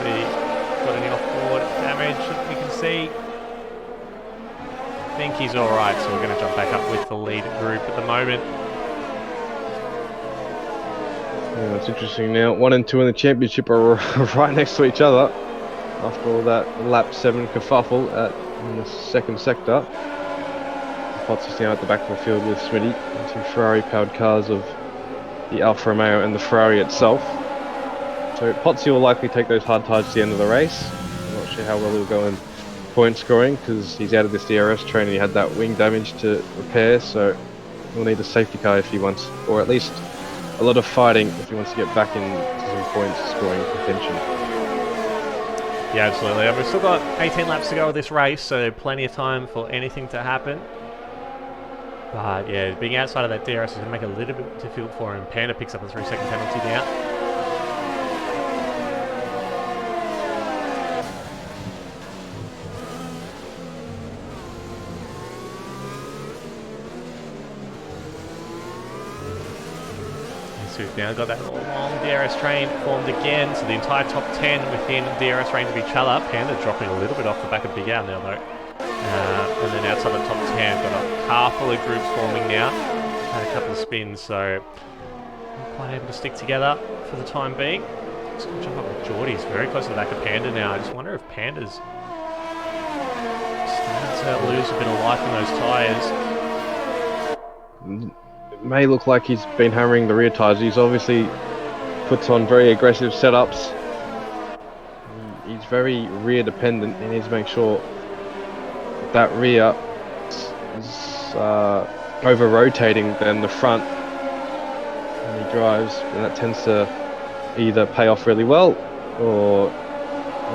Got any off-board damage that we can see? I think he's alright, so we're going to jump back up with the lead group at the moment. Yeah, that's interesting now. 1 and 2 in the championship are right next to each other after all that lap 7 kerfuffle in the second sector. Potts is now at the back of the field with Smitty, 2 Ferrari-powered cars of the Alfa Romeo and the Ferrari itself. So Potsy will likely take those hard tyres to the end of the race. I'm not sure how well he'll go in point scoring, because he's out of this DRS train and he had that wing damage to repair, so he'll need a safety car if he wants, or at least a lot of fighting if he wants to get back into some points scoring contention. Yeah, absolutely. We've still got 18 laps to go of this race, so plenty of time for anything to happen. But yeah, being outside of that DRS is going to make it a little bit difficult for him. Panda picks up a 3-second penalty now. So we've now got that long DRS train formed again, so the entire top 10 within DRS range of each other. Panda dropping a little bit off the back of Big Al now though. And then outside the top 10, got a car full of groups forming now. Had a couple of spins, so not quite able to stick together for the time being. Just going to jump up with Geordie. He's very close to the back of Panda now. I just wonder if Panda's starting to lose a bit of life in those tyres. It may look like he's been hammering the rear tyres. He's obviously puts on very aggressive setups. He's very rear dependent. He needs to make sure that rear is over rotating than the front when he drives, and that tends to either pay off really well or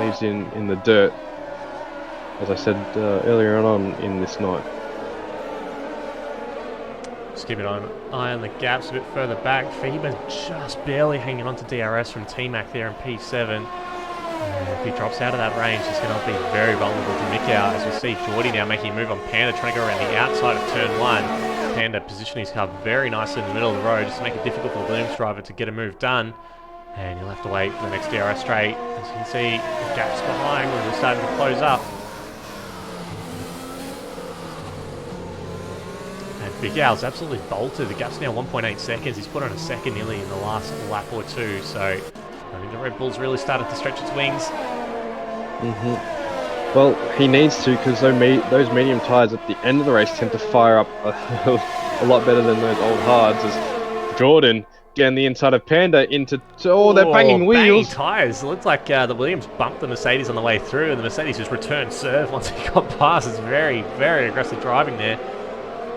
leaves in the dirt, as I said earlier on in this night. Just keep an eye on the gaps a bit further back. Feber just barely hanging on to DRS from T-Mac there in P7. If he drops out of that range, he's going to be very vulnerable to Mikau, as we see Geordie now making a move on Panda, trying to go around the outside of turn 1. Panda positioning his car very nicely in the middle of the road just to make it difficult for the Williams driver to get a move done. And he'll have to wait for the next DRS straight. As you can see, the gap's behind when we're starting to close up. And Big Al's absolutely bolted. The gap's now 1.8 seconds. He's put on a second nearly in the last lap or two. So I think the Red Bull's really started to stretch its wings. Well, he needs to, because those medium tyres at the end of the race tend to fire up a lot better than those old hards. As Jordan down the inside of Panda into... Oh, they're banging wheels. Banging tyres. It looked like the Williams bumped the Mercedes on the way through, and the Mercedes just returned serve once he got past. It's very, very aggressive driving there.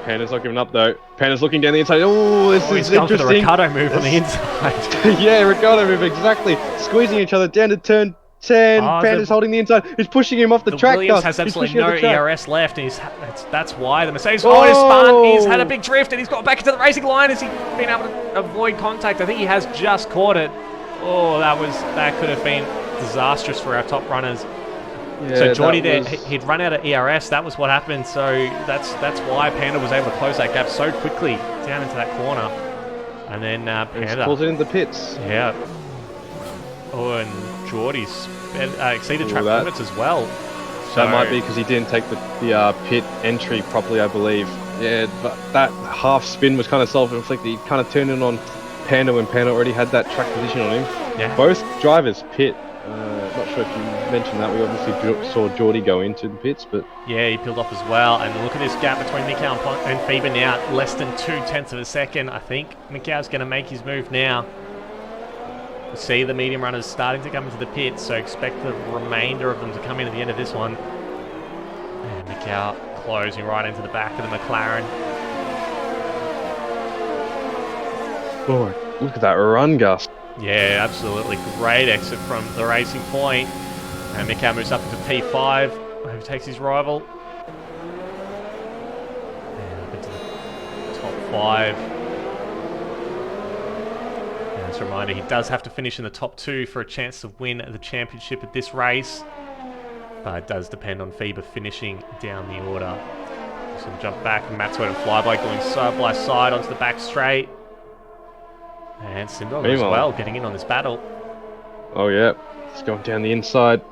Panda's not giving up, though. Panda's looking down the inside. Oh, this is He's gone for interesting. the Ricardo move on the inside. Yeah, Ricardo move, exactly. Squeezing each other down to turn 10. Panda's holding the inside. He's pushing him off the track. Williams has absolutely no ERS left, and that's why the Mercedes... Oh, he's spun. He's had a big drift, and he's got back into the racing line. Has he been able to avoid contact? I think he has just caught it. Oh, that could have been disastrous for our top runners. Yeah, so Geordie there, he'd run out of ERS. That was what happened. So that's why Panda was able to close that gap so quickly down into that corner. And then Panda pulls it into the pits. Yeah. Oh, and Geordie's exceeded track limits as well. So that might be because he didn't take the pit entry properly, I believe. Yeah, but that half spin was kind of self-inflicted. He kind of turned in on Panda when Panda already had that track position on him. Yeah. Both drivers pit. Not sure if you mentioned that. We obviously saw Geordie go into the pits, but... Yeah, he peeled off as well. And look at this gap between Mikau and Fieber now. Less than 0.2 of a second. I think Mikau's going to make his move now. We see the medium runners starting to come into the pits, so expect the remainder of them to come in at the end of this one. And Mikau closing right into the back of the McLaren. Oh, look at that run, Gus. Yeah, absolutely great exit from the racing point. And Mikau moves up into P5, overtakes his rival. And up into the top 5. And as a reminder, he does have to finish in the top 2 for a chance to win the championship at this race. But it does depend on Fieber finishing down the order. So we'll jump back, and Matt's and Flyby going side by side onto the back straight. And Simdog as well, getting in on this battle. Oh yeah, he's going down the inside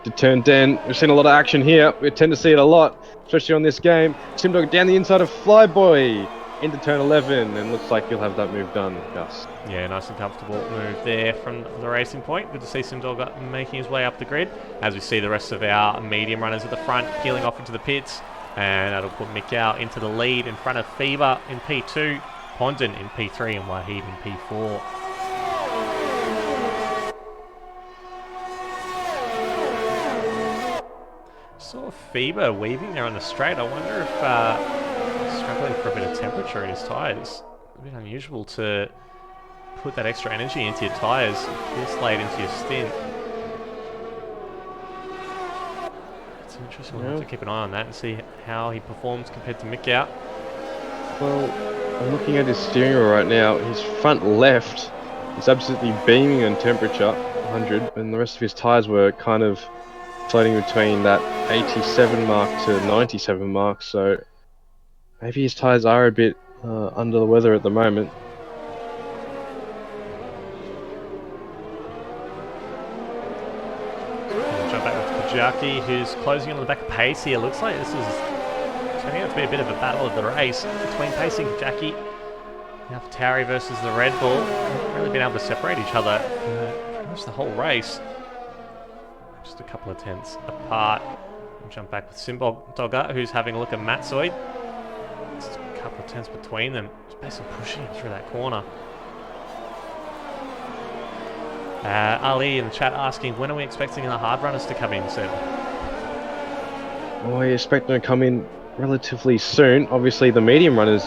to turn 10. We've seen a lot of action here. We tend to see it a lot, especially on this game. Simdog down the inside of Flyboy into turn 11, and looks like he'll have that move done, Gus. Yeah, nice and comfortable move there from the racing point. Good to see Simdog making his way up the grid. As we see the rest of our medium runners at the front peeling off into the pits. And that'll put Mikau into the lead in front of Fieber in P2. Pondon in P3 and Wahid in P4. Saw Fieber weaving there on the straight. I wonder if he's struggling for a bit of temperature in his tyres. A bit unusual to put that extra energy into your tyres this late into your stint. It's interesting. We'll have to keep an eye on that and see how he performs compared to Mikau. Well, I'm looking at his steering wheel right now. His front left is absolutely beaming on temperature, 100, and the rest of his tyres were kind of floating between that 87 mark to 97 mark, so maybe his tyres are a bit under the weather at the moment. We'll jump back with Kajaki, who's closing on the back of Pace here. Looks like this is turning out to be a bit of a battle of the race between Pace and Jackie. Now for Tauri versus the Red Bull. They've really been able to separate each other pretty much the whole race. Just a couple of tenths apart. We'll jump back with Simdog, who's having a look at Matsoid. Just a couple of tenths between them. Just basically pushing him through that corner. Ali in the chat asking, when are we expecting the hard runners to come in, Seb? Well, I expect them to come in relatively soon. Obviously, the medium runners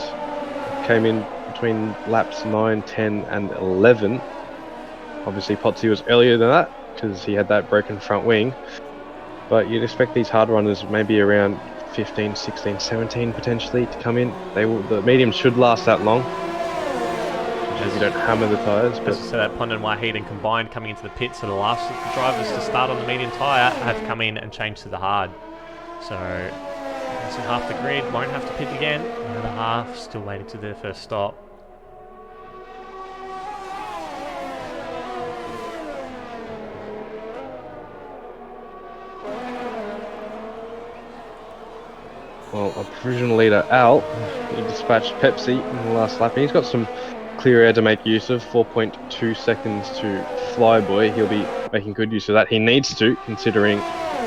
came in between laps 9, 10 and 11. Obviously, Potsy was earlier than that because he had that broken front wing. But you'd expect these hard runners maybe around 15, 16, 17 potentially to come in. The mediums should last that long. As you don't hammer the tyres. As I said, that Pond and Wahid and combined coming into the pits, so the last of the drivers to start on the medium tyre have come in and changed to the hard. So Passing half the grid, won't have to pit again. The other half still waiting to their first stop. Well, a provisional leader, Al, he dispatched Pepsi in the last lap. He's got some clear air to make use of, 4.2 seconds to Flyboy. He'll be making good use of that. He needs to, considering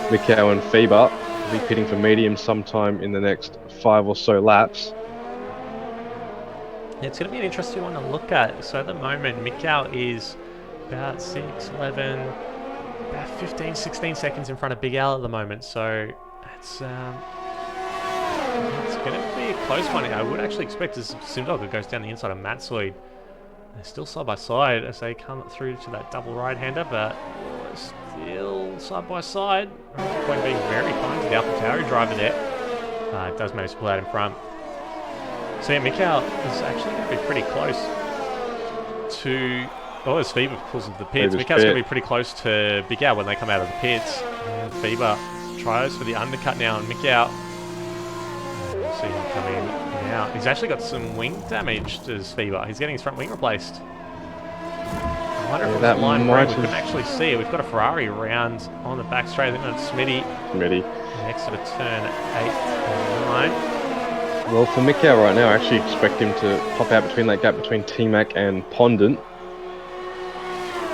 Mikau and Feber will be pitting for medium sometime in the next 5 or so laps. Yeah, it's going to be an interesting one to look at. So at the moment, Mikau is about 6, 11, about 15, 16 seconds in front of Big Al at the moment. So it's going to be a close one. I would actually expect as Simdog goes down the inside of Matsoid. They're still side by side as they come through to that double right-hander, but still side by side. Point being very kind to the AlphaTauri driver there. It does manage to pull out in front. So yeah, Mikau is actually going to be pretty close to... Oh, as Fever pulls into the pits, Mikau's going to be pretty close to Big Al when they come out of the pits. And Fever tries for the undercut now on Mikau. See him come in now. He's actually got some wing damage to his Fever. He's getting his front wing replaced. I wonder if it was a line break. We couldn't actually see it. We've got a Ferrari around on the back straight. I think that's Smitty. Next to the turn 8 and 9. Well, for Mikau right now, I actually expect him to pop out between that gap between T-Mac and Pondant.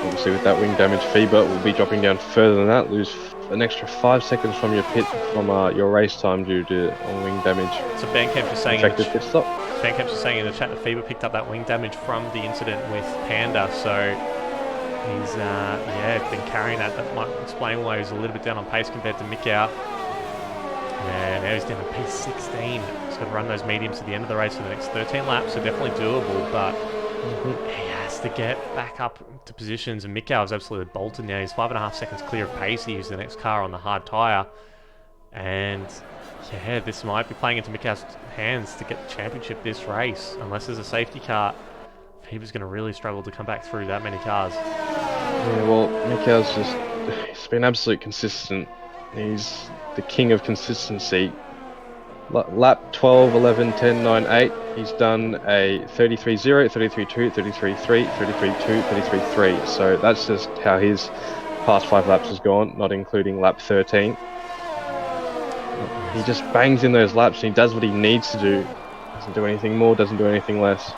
Obviously, with that wing damage, Fever will be dropping down further than that, lose an extra 5 seconds from your pit from your race time due to wing damage. So Bandcamp is saying pit stop. Bandcamp's just saying in the chat that Fever picked up that wing damage from the incident with Panda, so he's been carrying that. That might explain why he's a little bit down on pace compared to Mikau. And now he's down to pace 16. He's got to run those mediums to the end of the race for the next 13 laps, so definitely doable, but he has to get back up to positions, and Mikau is absolutely bolted now. He's 5.5 seconds clear of pace. He used the next car on the hard tyre, and yeah, this might be playing into Mikau's hands to get the championship this race. Unless there's a safety car, Fever's going to really struggle to come back through that many cars. Yeah, well, Mikau's he's been absolutely consistent. He's the king of consistency. Lap 12, 11, 10, 9, 8, he's done a 33.0, 33.2, 33.3, 33.2, 33.3. So that's just how his past 5 laps has gone, not including lap 13. He just bangs in those laps and he does what he needs to do. Doesn't do anything more, doesn't do anything less.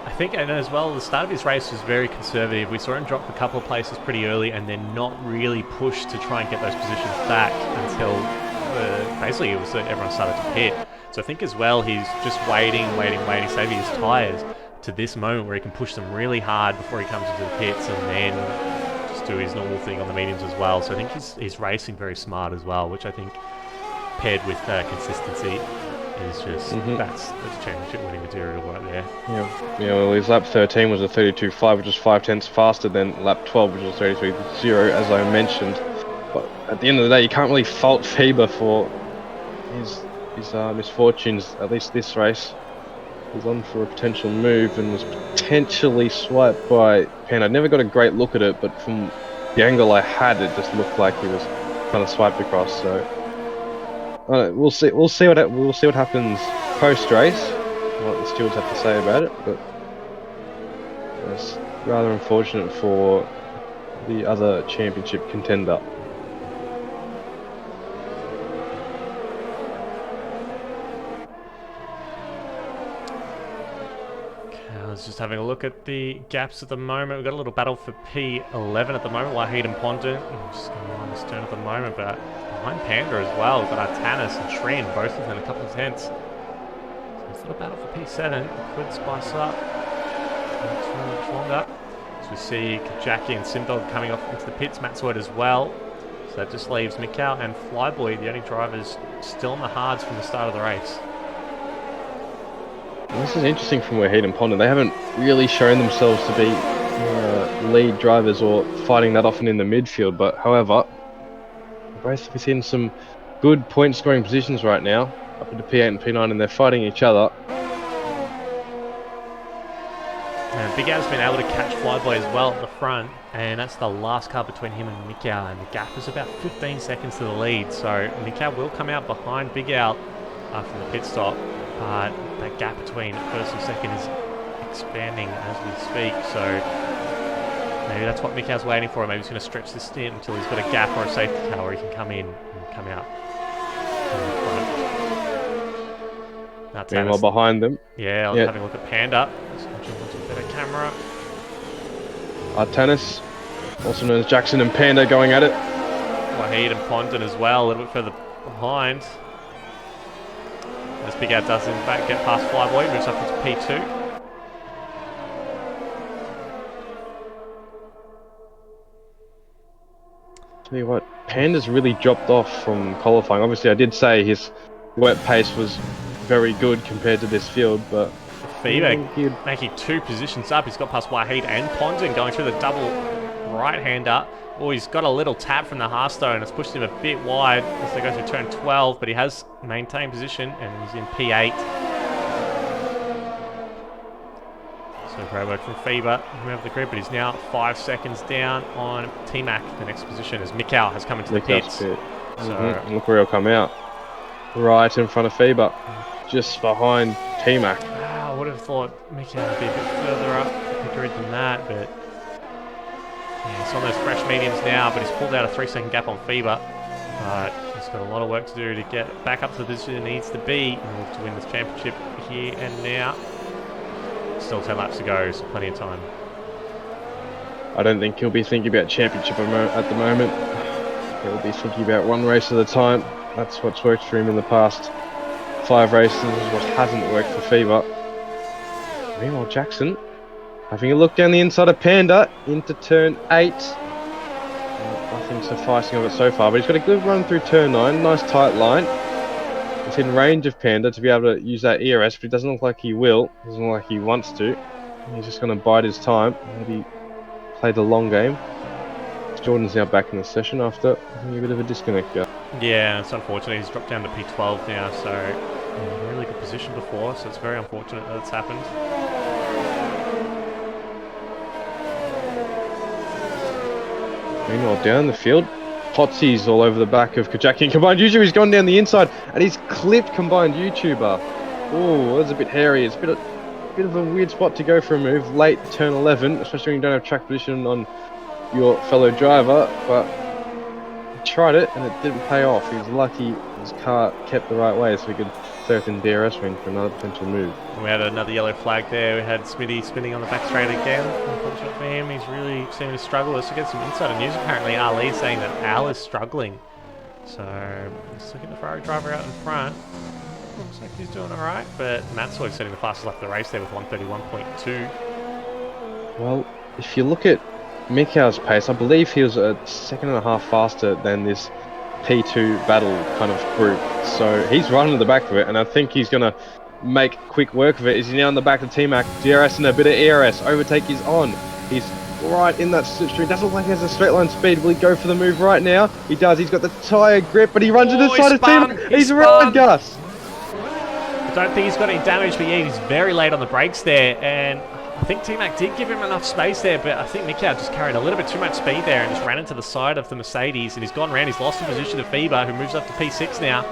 I think, and as well, the start of his race was very conservative. We saw him drop a couple of places pretty early and then not really push to try and get those positions back until basically it was that everyone started to pit. So I think as well he's just waiting, saving his tyres to this moment where he can push them really hard before he comes into the pits and then just do his normal thing on the mediums as well. So I think he's racing very smart as well, which I think paired with consistency is just that's championship winning material right there. Yeah, well, his lap 13 was a 32.5, which is 0.5 faster than lap 12, which was 33.0, as I mentioned. But at the end of the day, you can't really fault Feber for his misfortunes, at least this race. He's on for a potential move and was potentially swiped by Pan. I never got a great look at it, but from the angle I had, it just looked like he was kind of swiped across. So we'll see what happens post race, what the stewards have to say about it. But it's rather unfortunate for the other championship contender. Just having a look at the gaps at the moment. We've got a little battle for P11 at the moment. Wahid and Pondant just going on this turn at the moment, but behind Panda as well. We've got Artanis and Trin, both within a couple of tenths. So it's a little battle for P7. It could spice up. Not too much longer. So we see Jackie and Simdog coming off into the pits. Matt Sword as well. So that just leaves Mikau and Flyboy, the only drivers still on the hards from the start of the race. This is interesting from Wahid and Pondant. They haven't really shown themselves to be lead drivers or fighting that often in the midfield, but however, both within some good point scoring positions right now, up into P8 and P9, and they're fighting each other. And And Big Al's been able to catch Flyboy as well at the front, and that's the last car between him and Mikau, and the gap is about 15 seconds to the lead. So Mikau will come out behind Big Al after the pit stop, but that gap between first and second is expanding as we speak. So maybe that's what Mikau's waiting for. Maybe he's going to stretch this stint until he's got a gap or a safety car where he can come in and come out. That's Meanwhile, behind them, yeah, I was having a look at Panda. Let's watch a better camera. Artanis, also known as Jackson and Panda, going at it. Wahid and Pondon as well, a little bit further behind. As Big Al does in fact get past Flyboy, moves up into P2. Tell you what, Panda's really dropped off from qualifying. Obviously, I did say his wet pace was very good compared to this field, but Feedback making 2 positions up. He's got past Wahid and Pondon going through the double right-hander. Oh, he's got a little tap from the Hearthstone. It's pushed him a bit wide as they go through turn 12, but he has maintained position and he's in P8. So great work from Fever. Move up the grid, but he's now 5 seconds down on T-Mac, the next position, as Mikau has come into the pits. So look where he'll come out. Right in front of Fever. Just behind T-Mac. Wow, I would have thought Mikau would be a bit further up the grid than that, but yeah, he's on those fresh mediums now, but he's pulled out a 3-second gap on Fever. But he's got a lot of work to do to get back up to the position he needs to be in order to win this championship here and now. Still 10 laps to go, so plenty of time. I don't think he'll be thinking about championship at the moment. He'll be thinking about one race at a time. That's what's worked for him in the past 5 races, what hasn't worked for Fever. Meanwhile, Jackson having a look down the inside of Panda into turn 8. Nothing sufficing of it so far, but he's got a good run through turn 9. Nice tight line. Within range of Panda to be able to use that ERS, but it doesn't look like he will. Doesn't look like he wants to. He's just going to bide his time. Maybe play the long game. Jordan's now back in the session after having a bit of a disconnect there. Yeah, it's unfortunate. He's dropped down to P12 now, so really good position before, so it's very unfortunate that it's happened. Meanwhile, down the field, Potsy's all over the back of Kajaki and Combined YouTuber. He's gone down the inside and he's clipped Combined YouTuber. Oh, that's a bit hairy. It's a bit of a weird spot to go for a move late turn 11, especially when you don't have track position on your fellow driver, but he tried it and it didn't pay off. He was lucky his car kept the right way so he could clear within DRS range for another potential move. And we had another yellow flag there. We had Smitty spinning on the back straight again. Unfortunate for him, he's really seeming to struggle. Let's get some insider news. Apparently Ali saying that Al is struggling. So let's look at the Ferrari driver out in front. Looks like he's doing alright, but Matsoy setting the fastest lap of the race there with 131.2. Well, if you look at Mikau's pace, I believe he was a second and a half faster than this P2 battle kind of group. So he's running the back of it, and I think he's going to make quick work of it. Is he now on the back of T-Mac? DRS and a bit of ERS. Overtake is on. He's right in that slipstream. Doesn't look like he has a straight line speed. Will he go for the move right now? He does. He's got the tyre grip, but he runs to the side of T-Mac. He's around Gus. I don't think he's got any damage, but yeah, he's very late on the brakes there, and I think T-Mac did give him enough space there, but I think Mikau just carried a little bit too much speed there and just ran into the side of the Mercedes, and he's gone around. He's lost the position to Fever, who moves up to P6 now.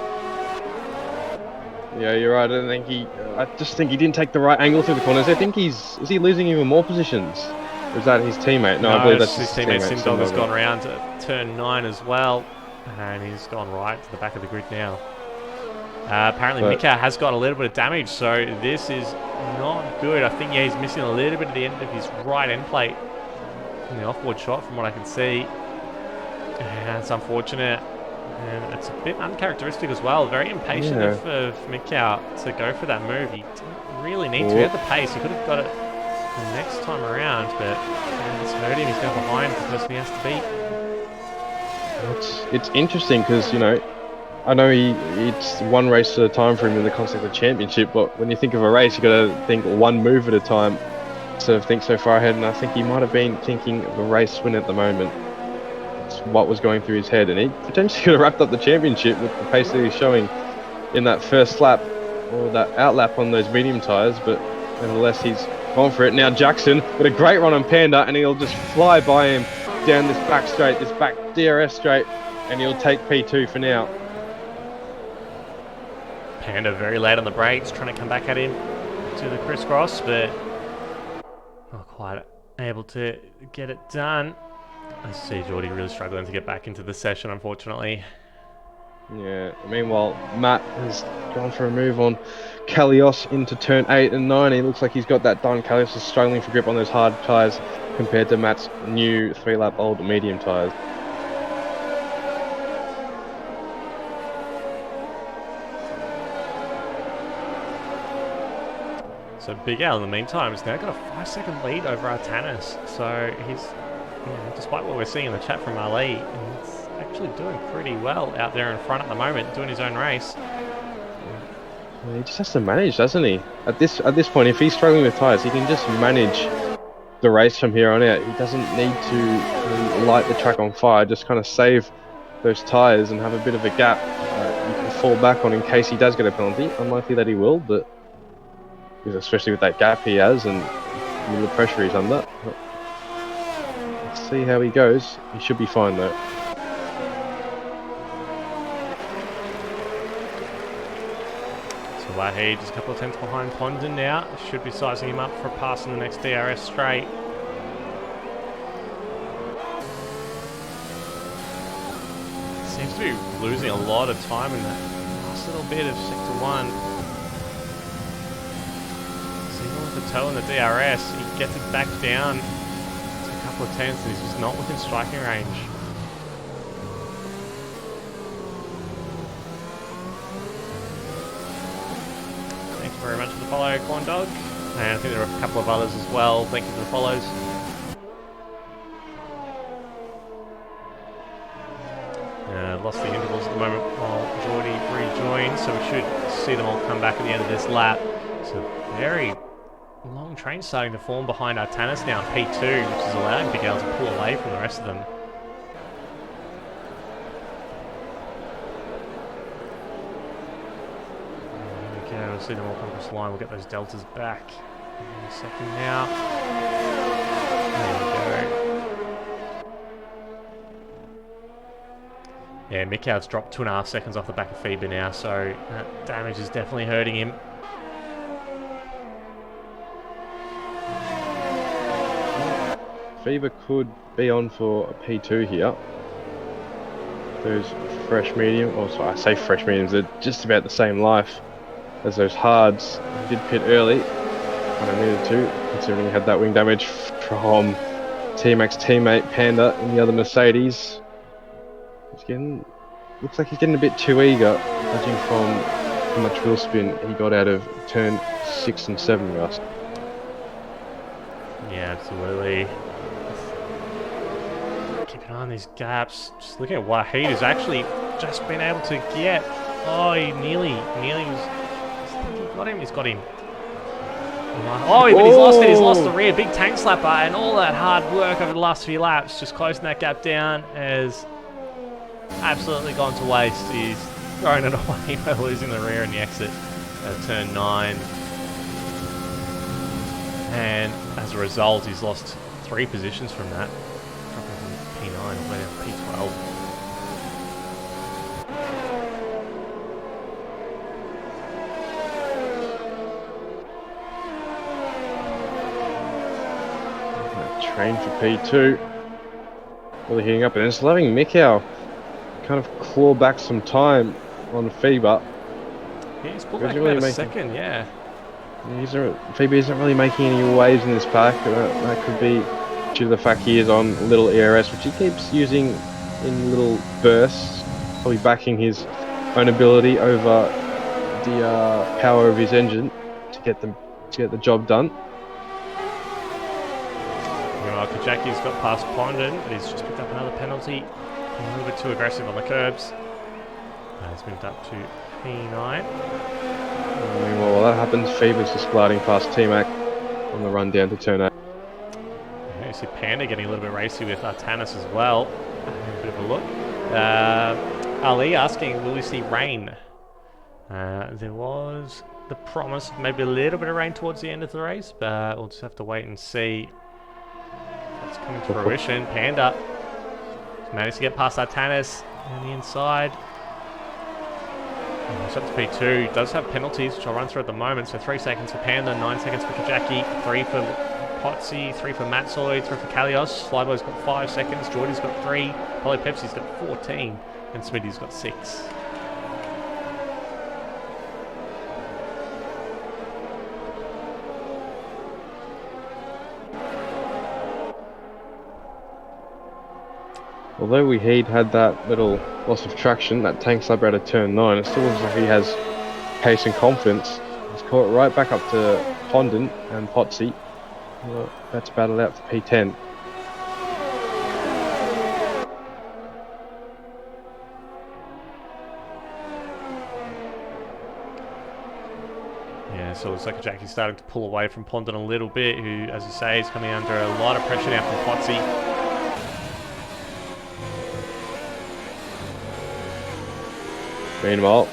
Yeah, you're right. I just think he didn't take the right angle through the corners. I think is he losing even more positions? Or is that his teammate? No, I believe that's his teammate. Sindog has gone around to turn 9 as well, and he's gone right to the back of the grid now. Apparently Mikau has got a little bit of damage, so this is not good. I think, yeah, he's missing a little bit of the end of his right end plate in the offboard shot from what I can see. And it's unfortunate. And it's a bit uncharacteristic as well. Very impatient of Mikau to go for that move. He didn't really need to. He had the pace. He could have got it the next time around, but it's hurt him. He's now behind the person he has to beat. It's interesting because, you know, I know it's one race at a time for him in the concept of championship, but when you think of a race, you got to think one move at a time to think so far ahead, and I think he might have been thinking of a race win at the moment. It's what was going through his head, and he potentially could have wrapped up the championship with the pace that he's showing in that first lap, or that out lap on those medium tyres, but nevertheless he's gone for it. Now Jackson with a great run on Panda, and he'll just fly by him down this back straight, this back DRS straight, and he'll take P2 for now. Panda very late on the brakes, trying to come back at him to the crisscross, but not quite able to get it done. I see Geordie really struggling to get back into the session, unfortunately. Yeah, meanwhile, Matt has gone for a move on Kalios into turn 8 and 9. He looks like he's got that done. Kalios is struggling for grip on those hard tyres compared to Matt's new 3-lap-old medium tyres. So Big Al, in the meantime, has now got a 5-second lead over Artanis. So he's, despite what we're seeing in the chat from Ali, he's actually doing pretty well out there in front at the moment, doing his own race. He just has to manage, doesn't he? At this point, if he's struggling with tyres, he can just manage the race from here on out. He doesn't need to light the track on fire. Just kind of save those tyres and have a bit of a gap you can fall back on in case he does get a penalty. Unlikely that he will, but especially with that gap he has and the pressure he's under. Let's see how he goes. He should be fine though. So Wahid just a couple of tenths behind Condon now. Should be sizing him up for a pass in the next DRS straight. Seems to be losing a lot of time in that last little bit of sector 1. The toe in the DRS, he gets it back down to a couple of tenths and he's just not within striking range. Thank you very much for the follow, Corn Dog. And I think there are a couple of others as well. Thank you for the follows. Lost the intervals at the moment while Geordie rejoins, so we should see them all come back at the end of this lap. So very long train starting to form behind Artanis now in P2, which is allowing Big Al to pull away from the rest of them. There we go, we'll see them all come across the line. We'll get those deltas back in a second now. There we go. Yeah, Mikhail's dropped 2.5 seconds off the back of Feber now, so that damage is definitely hurting him. Fever could be on for a P2 here. Those fresh medium, or sorry, I say fresh mediums, they're just about the same life as those hards. He did pit early when I needed to, considering he had that wing damage from T-Mac's teammate Panda in the other Mercedes. Looks like he's getting a bit too eager, judging from how much wheel spin he got out of turn 6 and 7, Gus. Yeah, absolutely. Keep an eye on these gaps. Just looking at Wahid, who's actually just been able to get. Oh, he nearly was. I think he got him. He's got him. Oh, but he's lost it. He's lost the rear. Big tank slapper, and all that hard work over the last few laps, just closing that gap down, has absolutely gone to waste. He's thrown it away by losing the rear in the exit at turn 9. And as a result, he's lost 3 positions from that. Dropping from P9 all the way down to P12. Train for P2. Really heating up, and it's letting Mikau kind of claw back some time on Feber. Yeah, he's pulled back about a second, yeah. Feber isn't really making any waves in this pack. That could be due to the fact he is on little ERS, which he keeps using in little bursts, probably backing his own ability over the power of his engine to get the job done. Kajaki's got past Pondon, but he's just picked up another penalty. A little bit too aggressive on the curbs. He's moved up to P9. Well, while that happens, Fever's just gliding past T-Mac on the run down to turn 8. Yeah, you see Panda getting a little bit racy with Artanis as well. A bit of a look. Ali asking, will we see rain? There was the promise of maybe a little bit of rain towards the end of the race, but we'll just have to wait and see if that's coming to fruition. Panda managed to get past Artanis on the inside. It's up to P2. Does have penalties, which I'll run through at the moment. So 3 seconds for Panda, 9 seconds for Kajaki, 3 for Potsy, 3 for Matsoy, 3 for Kalios. Flyboy's got 5 seconds, Geordie's got 3, Polypepsi's got 14, and Smitty's got 6. Although he'd had that little loss of traction, that tank slap out of turn 9, it still looks like he has pace and confidence. He's caught it right back up to Fondant and Potsy. Well, that's battled out for P10. Yeah, so it looks like Jackie's starting to pull away from Pondon a little bit, who, as you say, is coming under a lot of pressure now from Potsy. Meanwhile,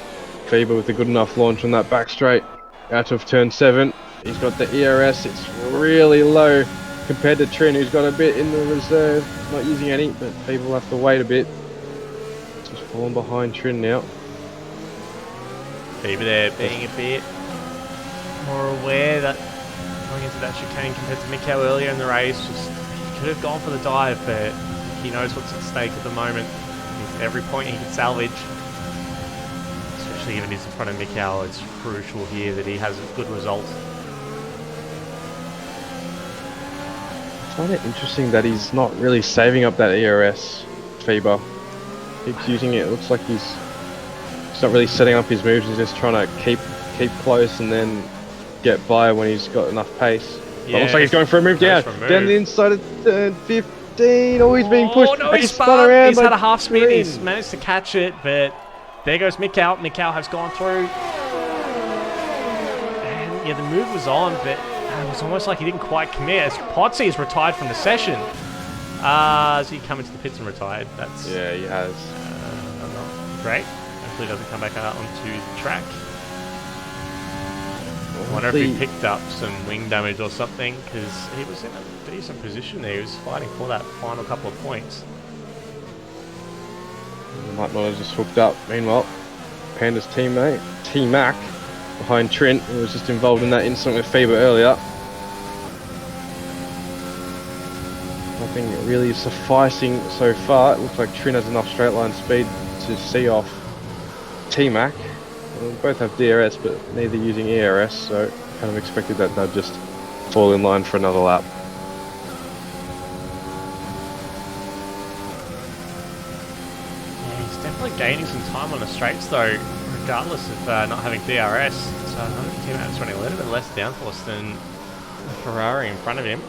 Fever with a good enough launch on that back straight out of turn 7. He's got the ERS, it's really low compared to Trin, who's got a bit in the reserve. Not using any, but Fever will have to wait a bit. Just falling behind Trin now. Fever there being a bit more aware that going into that chicane compared to Mikko earlier in the race, just he could have gone for the dive, but he knows what's at stake at the moment. He's every point he can salvage. Even if he's in front of Mikau, it's crucial here that he has a good result. I find it interesting that he's not really saving up that ERS, Fever. Keeps using it, it looks like he's not really setting up his moves, he's just trying to keep close and then get by when he's got enough pace. Yeah, looks like he's going for a move down the inside of turn 15. Oh, he's being pushed. No, he's spun around. He's had a half spin, he's managed to catch it, but there goes Mikau. Mikau has gone through. And yeah, the move was on, but it was almost like he didn't quite commit. As Potsy is retired from the session. Has he come into the pits and retired? That's yeah, he has. Not great. Hopefully he doesn't come back out onto the track. I wonder if he picked up some wing damage or something, because he was in a decent position there. He was fighting for that final couple of points. Might not have just hooked up. Meanwhile, Panda's teammate, T-Mac, behind Trent, who was just involved in that incident with Fever earlier. Nothing really sufficing so far. It looks like Trent has enough straight line speed to see off T-Mac. Well, both have DRS, but neither using ERS, so kind of expected that they'd just fall in line for another lap. Gaining some time on the straights though, regardless of not having DRS. So another teammate's running a little bit less downforce than the Ferrari in front of him.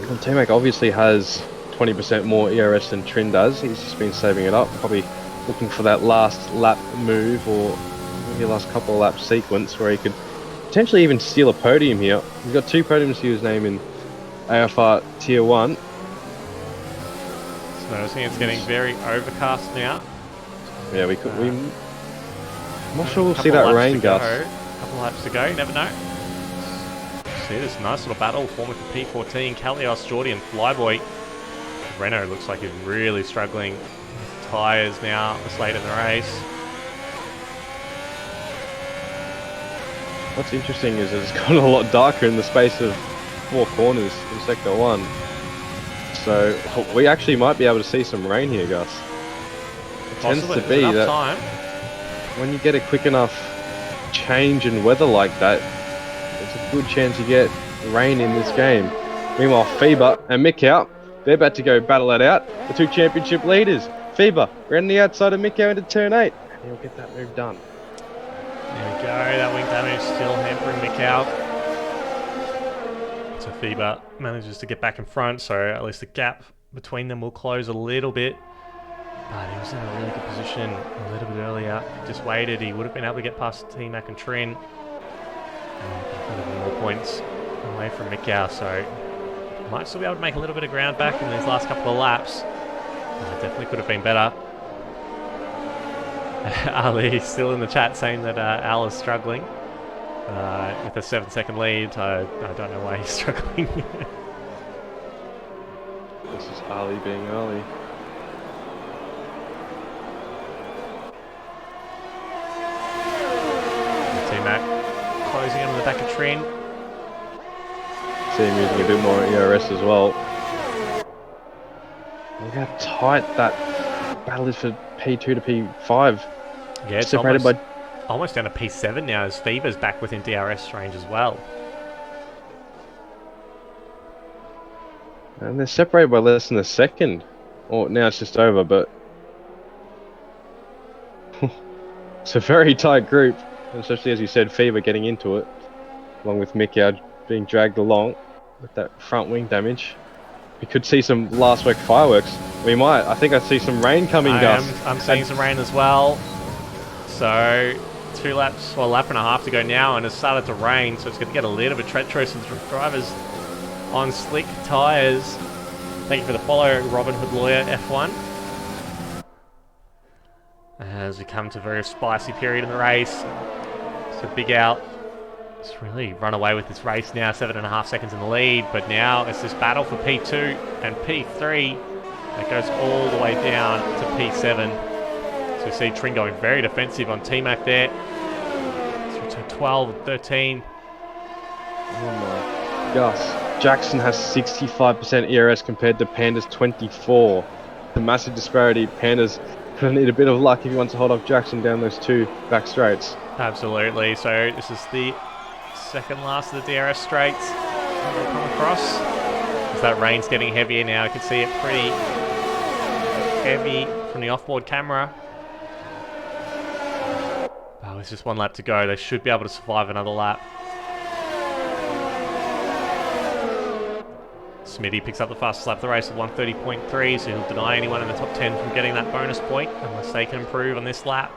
Well, T-Mac obviously has 20% more ERS than Trin does. He's just been saving it up, probably looking for that last lap move or maybe last couple of lap sequence where he could potentially even steal a podium here. He's got 2 podiums to his name in AFR Tier 1. So noticing it's getting very overcast now. Yeah, we could. I'm not sure we'll see that rain, Gus. A couple laps to go, you never know. See this nice little battle forming for P14, Kalios, Geordie and Flyboy. Renault looks like he's really struggling with tyres now this late in the race. What's interesting is it's gotten a lot darker in the space of 4 corners in Sector 1. So we actually might be able to see some rain here, Gus. It tends to be that when you get a quick enough change in weather like that, there's a good chance you get rain in this game. Meanwhile, Fever and Mikau, they're about to go battle it out. The 2 championship leaders. Fever around the outside of Mikau into turn 8. And he'll get that move done. There we go, that wing damage still hampering Mikau. So Fever manages to get back in front, so at least the gap between them will close a little bit. But he was in a really good position a little bit earlier. Just waited, he would have been able to get past T-Mac and Trin. And more points away from Mikau, so might still be able to make a little bit of ground back in these last couple of laps. Definitely could have been better. Ali still in the chat saying that Al is struggling with a 7-second lead. I don't know why he's struggling. This is Ali being Ali. T-Mac closing in on the back of Trin. See him using a bit more ERS as well. Look how tight that battle is for P2 to P5. Yeah, it's separated almost down to P7 now as Fever's back within DRS range as well. And they're separated by less than a second. Or now it's just over, but it's a very tight group, especially as you said, Fever getting into it, along with Mickey being dragged along with that front wing damage. We could see some last week fireworks. We might. I think I see some rain coming, Gus. I'm seeing some rain as well. So 2 laps, well, a lap and a half to go now, and it's started to rain, so it's going to get a little bit treacherous. And the drivers on slick tyres. Thank you for the follow, Robin Hood Lawyer F1. As we come to a very spicy period in the race, so Big Al has really run away with this race now, 7.5 seconds in the lead, but now it's this battle for P2 and P3 that goes all the way down to P7. So we see Trin going very defensive on T-Mac there. Through to 12 and 13. Oh my Gus. Jackson has 65% ERS compared to Panda's 24. The massive disparity. Panda's gonna need a bit of luck if he wants to hold off Jackson down those 2 back straights. Absolutely. So this is the second last of the DRS straights we'll come across. As that rain's getting heavier now, you can see it pretty heavy from the offboard camera. Oh, there's just 1 lap to go. They should be able to survive another lap. Smitty picks up the fastest lap of the race at 1:30.3, so he'll deny anyone in the top 10 from getting that bonus point unless they can improve on this lap.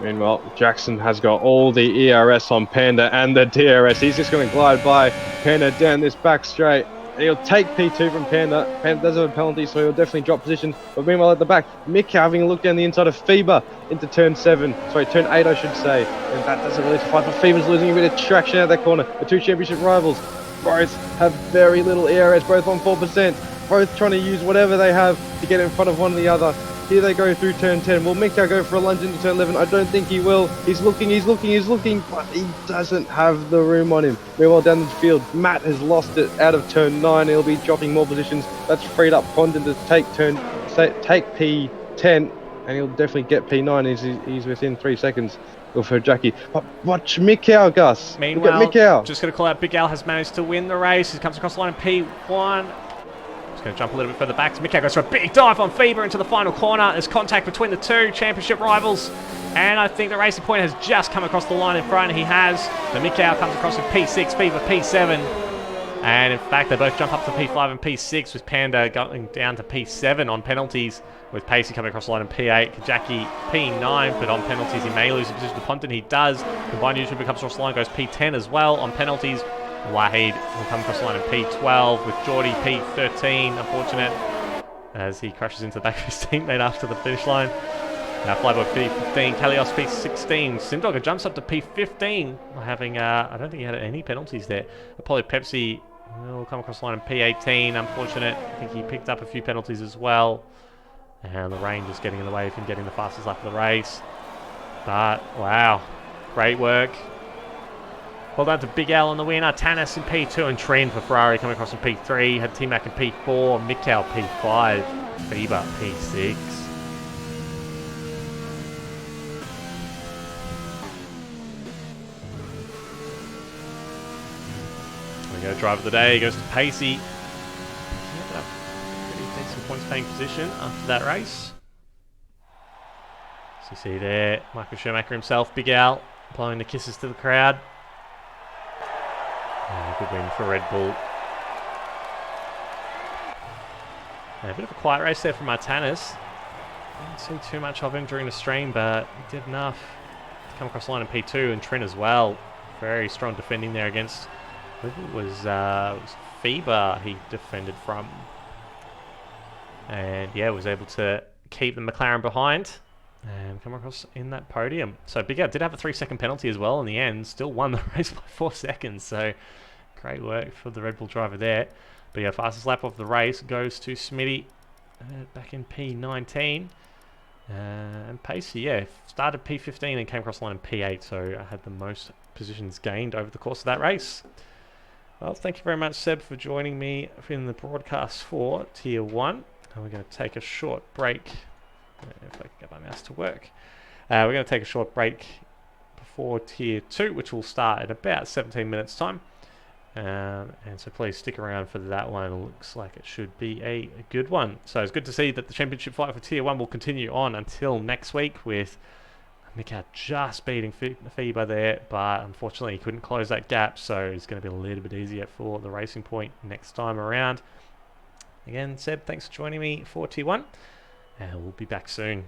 Meanwhile, Jackson has got all the ERS on Panda and the DRS. He's just going to glide by Panda down this back straight. He'll take P2 from Panda. Panda does have a penalty, so he'll definitely drop position. But meanwhile, at the back, Mick having a look down the inside of Fever into turn 7. Sorry, turn 8, I should say. And that doesn't really suffice, but Fever's losing a bit of traction out of that corner. The 2 championship rivals both have very little ERS, both on 4%. Both trying to use whatever they have to get in front of one or the other. Here they go through turn 10. Will Mick go for a lunge into turn 11? I don't think he will. He's looking, but he doesn't have the room on him. Meanwhile, down the field, Matt has lost it out of turn 9. He'll be dropping more positions. That's freed up Condon to take P10, and he'll definitely get P9. He's within 3 seconds for Jackie. But watch Mick out, Gus. Meanwhile, look at Mick out. Just going to call out Big Al has managed to win the race. He comes across the line in P1. Going to jump a little bit further back. Mikau goes for a big dive on Fever into the final corner. There's contact between the 2 championship rivals. And I think the Racing Point has just come across the line in front. He has. The Mikau comes across with P6, Fever P7. And in fact, they both jump up to P5 and P6 with Panda going down to P7 on penalties. With Pacey coming across the line in P8. Kajaki P9, but on penalties he may lose the position to Ponton. He does. Combined usually comes across the line, goes P10 as well on penalties. Wahid will come across the line in P12 with Geordie P13, unfortunate, as he crashes into the back of his teammate after the finish line. Now Flyboy P15, Kalios P16, Simdogger jumps up to P15, having, I don't think he had any penalties there. Apollo Pepsi will come across the line in P18, unfortunate, I think he picked up a few penalties as well. And the rain just getting in the way of him getting the fastest lap of the race. But, wow, great work. Well done to Big Al on the winner. Tanis in P2 and Trin for Ferrari coming across in P3. Had T-Mac in P4, Mikau P5, Fever P6. There we go, driver of the day goes to Pacey. He ended up pretty decent points paying position after that race. So you see there, Michael Schumacher himself, Big Al, blowing the kisses to the crowd. Good win for Red Bull. A bit of a quiet race there from Martanis. Didn't see too much of him during the stream, but he did enough to come across the line in P2, and Trent as well. Very strong defending there against I believe it was FIBA he defended from. And yeah, was able to keep the McLaren behind and come across in that podium. So Big Out did have a 3-second penalty as well in the end, still won the race by 4 seconds. So great work for the Red Bull driver there. But yeah, fastest lap of the race goes to Smitty back in P19. And Pacey, yeah, started P15 and came across the line in P8, so I had the most positions gained over the course of that race. Well, thank you very much, Seb, for joining me in the broadcast for Tier 1. And we're going to take a short break. If I can get my mouse to work. We're going to take a short break before Tier 2, which will start in about 17 minutes' time. And so please stick around for that one. It looks like it should be a good one. So it's good to see that the championship fight for Tier 1 will continue on until next week, with Mika just beating FIBA there, but unfortunately he couldn't close that gap, so it's going to be a little bit easier for the Racing Point next time around. Again, Seb, thanks for joining me for Tier 1, and we'll be back soon.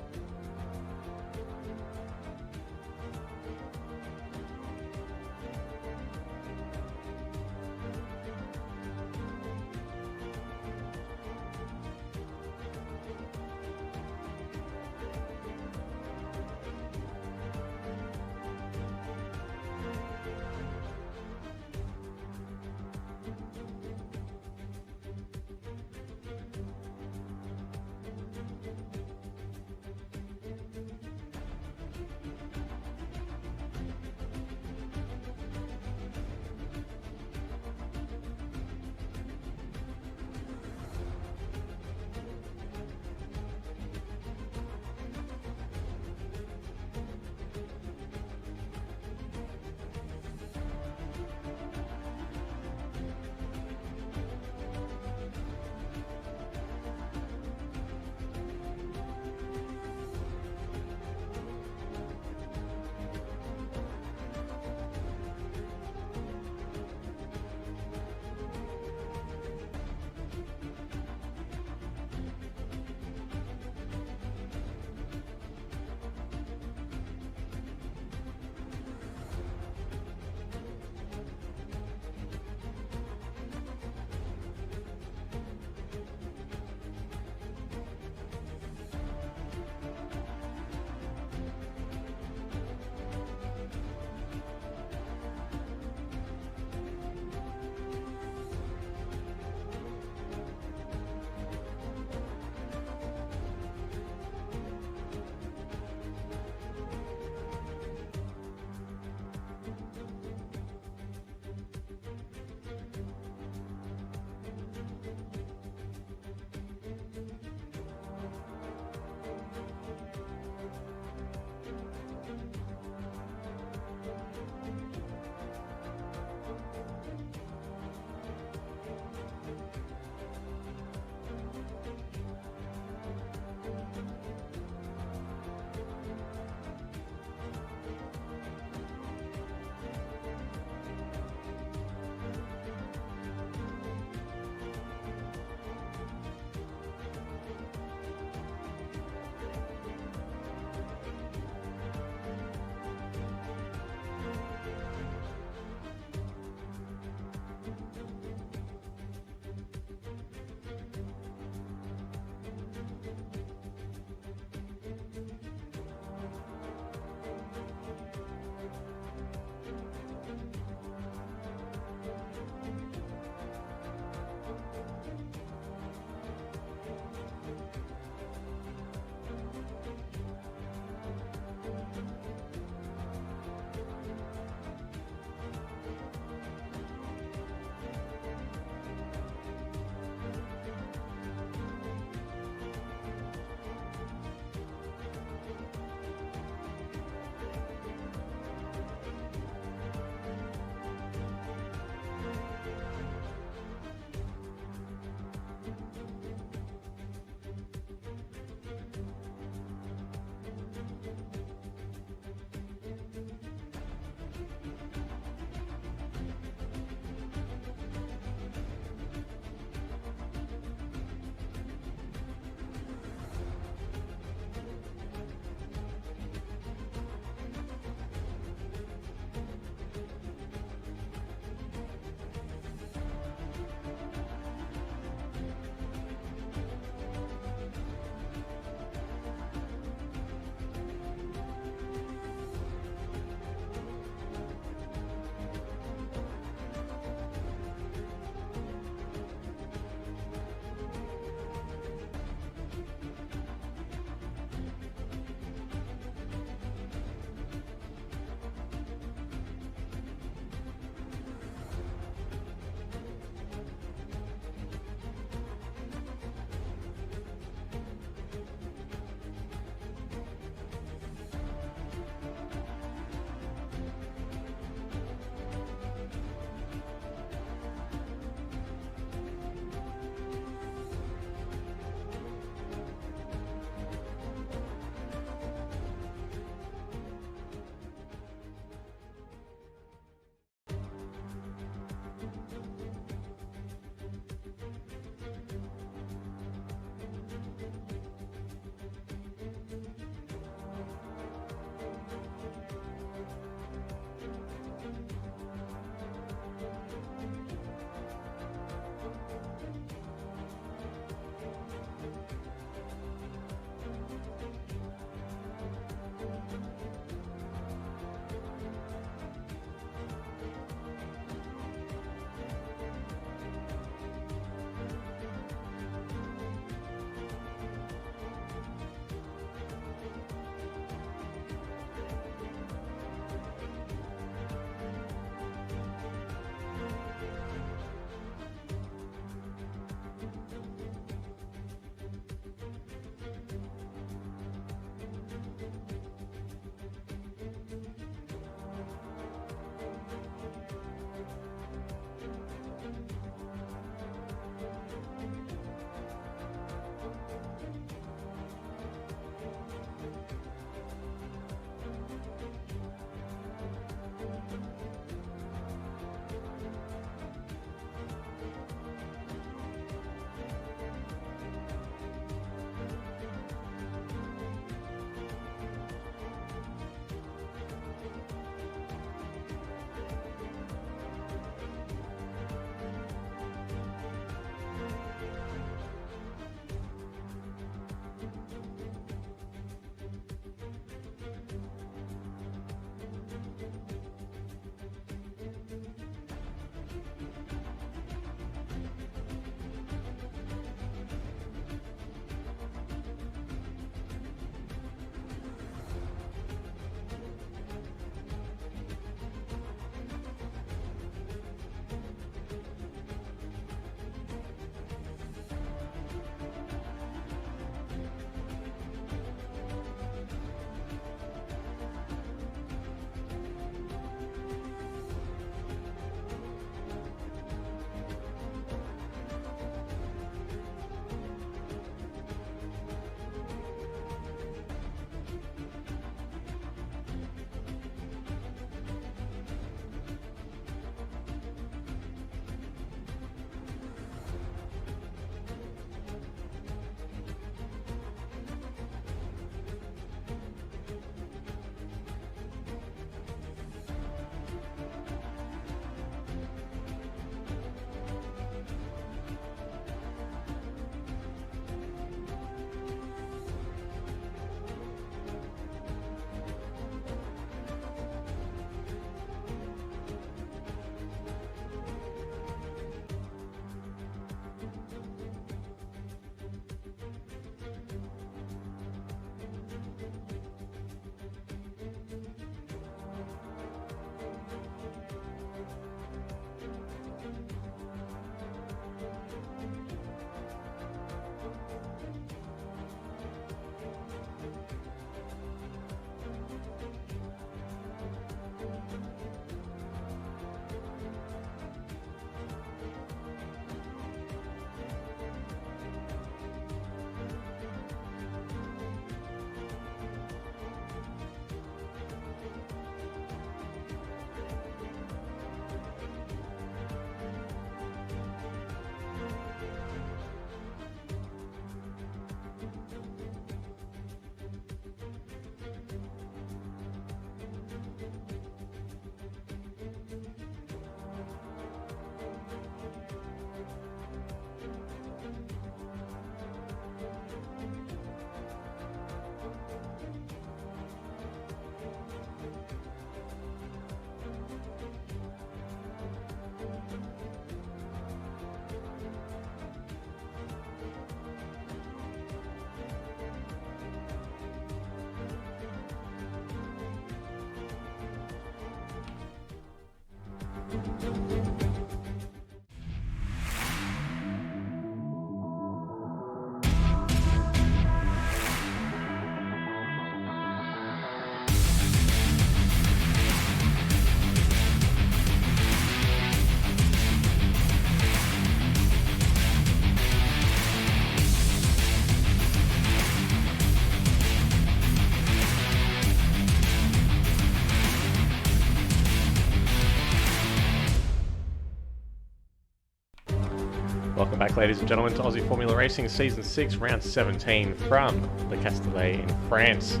Welcome back, ladies and gentlemen, to Aussie Formula Racing Season 6, Round 17 from the Castellet in France.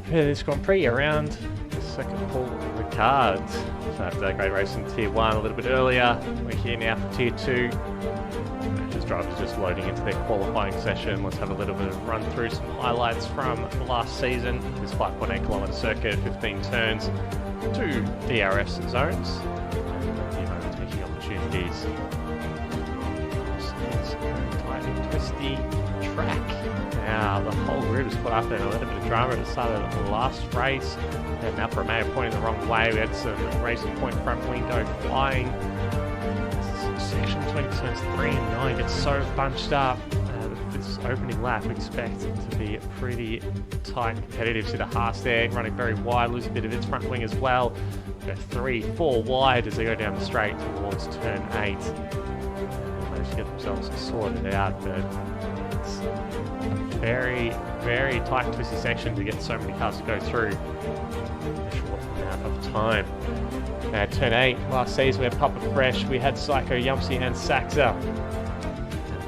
For this Grand Prix around the second Paul Ricard. So after that great race in Tier 1 a little bit earlier, we're here now for Tier 2. Just drivers just loading into their qualifying session. Let's have a little bit of run through some highlights from last season. This 5.8 kilometre circuit, 15 turns, 2 DRS zones, and overtaking opportunities. Tight and twisty track. Now the whole grid was put up there, a little bit of drama at the start of the last race, and Alfa Romeo pointing the wrong way. We had some racing point front window flying. This section between turns 3 and 9 gets so bunched up. This opening lap we expect to be pretty tight and competitive. See the Haas there running very wide, lose a bit of its front wing as well. Go 3, 4 wide as they go down the straight towards turn 8. To get themselves sorted out, but it's a very, very tight twisty section to get so many cars to go through in a short amount of time. At turn 8, last season we had Papa Fresh, we had Psycho, Yumpsy and Saxa.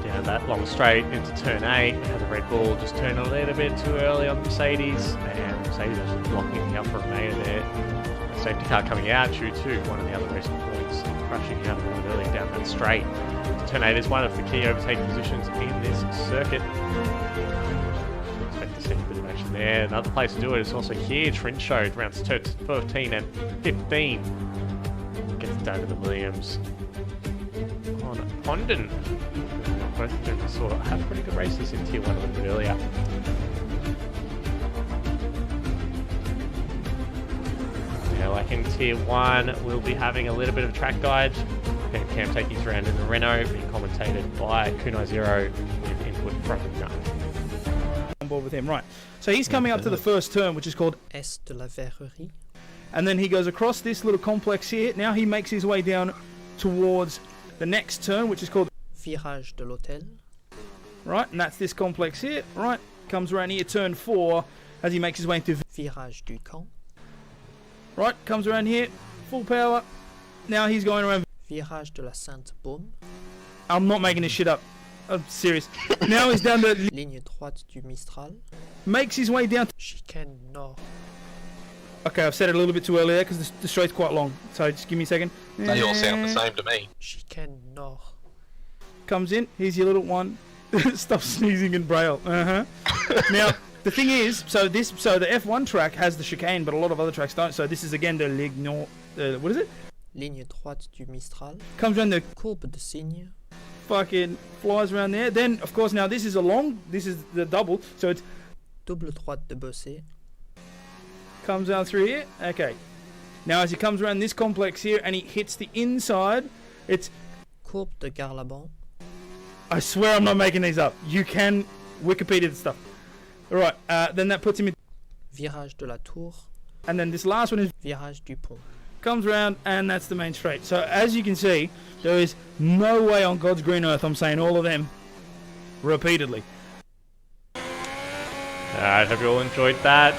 Down that long straight into turn 8, we had the Red Bull just turn a little bit too early on the Mercedes, and Mercedes actually blocking the Alfa Romeo there. The safety car coming out due to one of the other racing points, crashing out a little bit early down that straight. Turn 8 is one of the key overtaking positions in this circuit. Expect to see a bit of action there. Another place to do it is also here, Trinchot, rounds 13 and 15. Gets down to the Williams on Pondon. Both of them sort of have pretty good races in Tier 1 a little bit earlier. Now, like in Tier 1, we'll be having a little bit of a track guide. Cam take you around in the Renault, being commentated by Kunai Zero with input from Nut. On board with him, right. So he's coming up to the first turn, which is called Est de la Verrerie. and then he goes across this little complex here. Now he makes his way down towards the next turn, which is called Virage de l'Hôtel. right, and that's this complex here, right. Comes around here, turn 4, as he makes his way into Virage du Camp. right, comes around here, full power. Now he's going around. Virage de la Sainte-Baume. I'm not making this shit up. I'm serious. Now he's down to Ligne droite du Mistral. makes his way down. Chicane Nord. Okay, I've said it a little bit too early there because the straight's quite long. So just give me a second. They all sound the same to me. Chicane Nord. Comes in. Here's your little one. Stop sneezing in Braille. Now the thing is, so the F1 track has the chicane, but a lot of other tracks don't. So this is again the Ligue Nord. What is it? Ligne droite du Mistral. Comes around the Courbe de Cygne. fucking flies around there. Then of course now this is the double. So it's Double droite de Bessé. comes down through here. Okay. Now as he comes around this complex here and he hits the inside, it's. Courbe de Garlaban. I swear I'm not making these up. You can Wikipedia the stuff. Alright, then that puts him in. Virage de la Tour. And then this last one is Virage du Pont. comes around and that's the main straight. So as you can see, there is no way on God's green earth I'm saying all of them repeatedly. Alright, hope you all enjoyed that.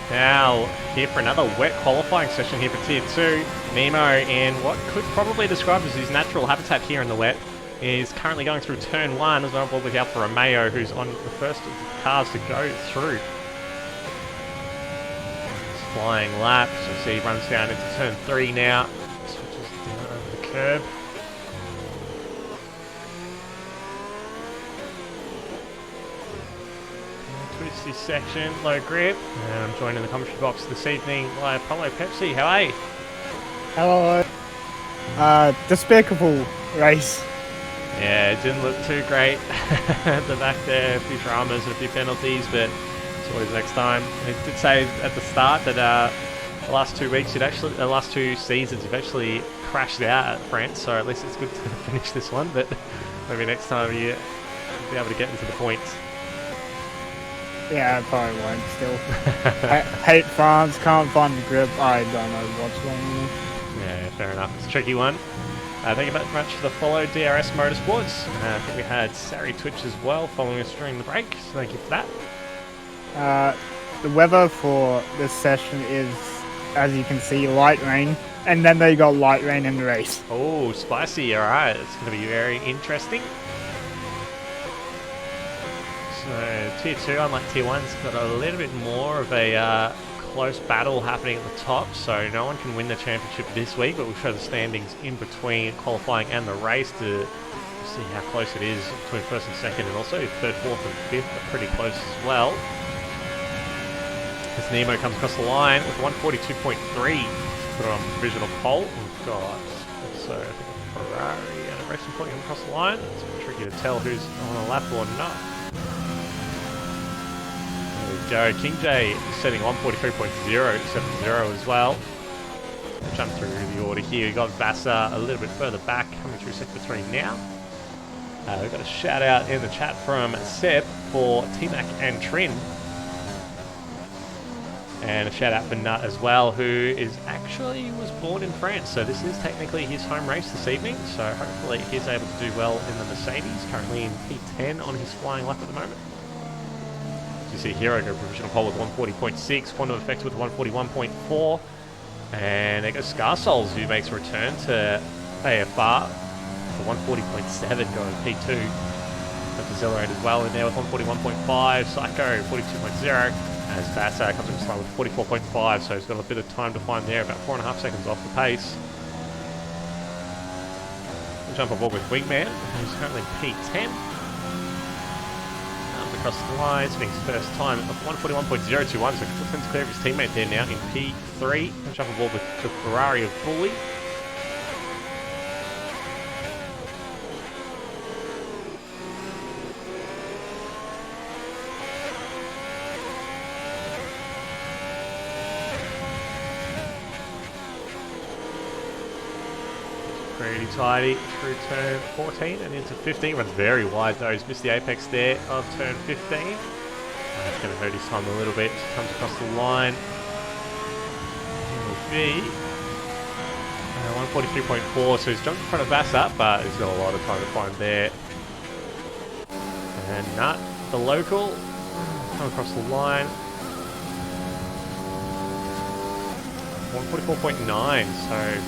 Now, here for another wet qualifying session here for Tier 2. Nemo, in what could probably describe as his natural habitat here in the wet, is currently going through turn 1 as well with the Alfa Romeo, who's on the first of the cars to go through. Flying lap, so see he runs down into turn 3 now, switches down over the curb. Twisty section, low grip, and I'm joined in the commentary box this evening by Apollo Pepsi. How are you? Hello. Despicable race. Yeah, it didn't look too great at the back there, a few dramas and a few penalties, but it's always next time. They did say at the start that The last 2 weeks, the last 2 seasons, you've actually crashed out at France, so at least it's good to finish this one, but maybe next time you'll be able to get into the points. Yeah, I probably won't still. I hate France, can't find the grip. I don't know what's wrong with me. Yeah, fair enough. It's a tricky one. Thank you very much for the follow, DRS Motorsports. I think we had Sari Twitch as well following us during the break, so thank you for that. The weather for this session is, as you can see, light rain. And then they got light rain in the race. Oh, spicy, alright. It's going to be very interesting. So, Tier 2, unlike Tier 1's got a little bit more of a close battle happening at the top, so no one can win the championship this week, but we'll show the standings in between qualifying and the race to see how close it is between first and second, and also third, fourth and fifth are pretty close as well. As Nemo comes across the line with 142.3 put on provisional pole. We've got also I think a Ferrari and a racing point coming across the line. It's a bit tricky to tell who's on a lap or not. There we go. King J setting 143.070 as well. We'll jump through the order here. We've got Vassar a little bit further back coming through sector 3 now. We've got a shout out in the chat from Seb for T-Mac and Trin. And a shout out for Nut as well, who was born in France, so this is technically his home race this evening, so hopefully he's able to do well in the Mercedes, currently in P10 on his flying lap at the moment. As you see Hero go provisional pole with 140.6, Quantum Effects with 141.4, and there goes Scarsouls, who makes a return to AFR for 140.7 going P2. Got Accelerate as well in there with 141.5, Psycho 42.0. As Vassar comes in slow with 44.5, so he's got a bit of time to find there, about 4.5 seconds off the pace. We'll jump on board with Wingman, who's currently P10. Comes across the line, spinning his first time of 141.021, so Clifton's clear of his teammate there now in P3. We'll jump on board with the Ferrari of Bully. Pretty tidy through turn 14 and into 15. Runs very wide though. He's missed the apex there of turn 15. He's going to hurt his time a little bit. Comes across the line. It will be 143.4. So he's jumped in front of Vassar, but he's got a lot of time to find there. And Nut, the local, come across the line. 144.9. So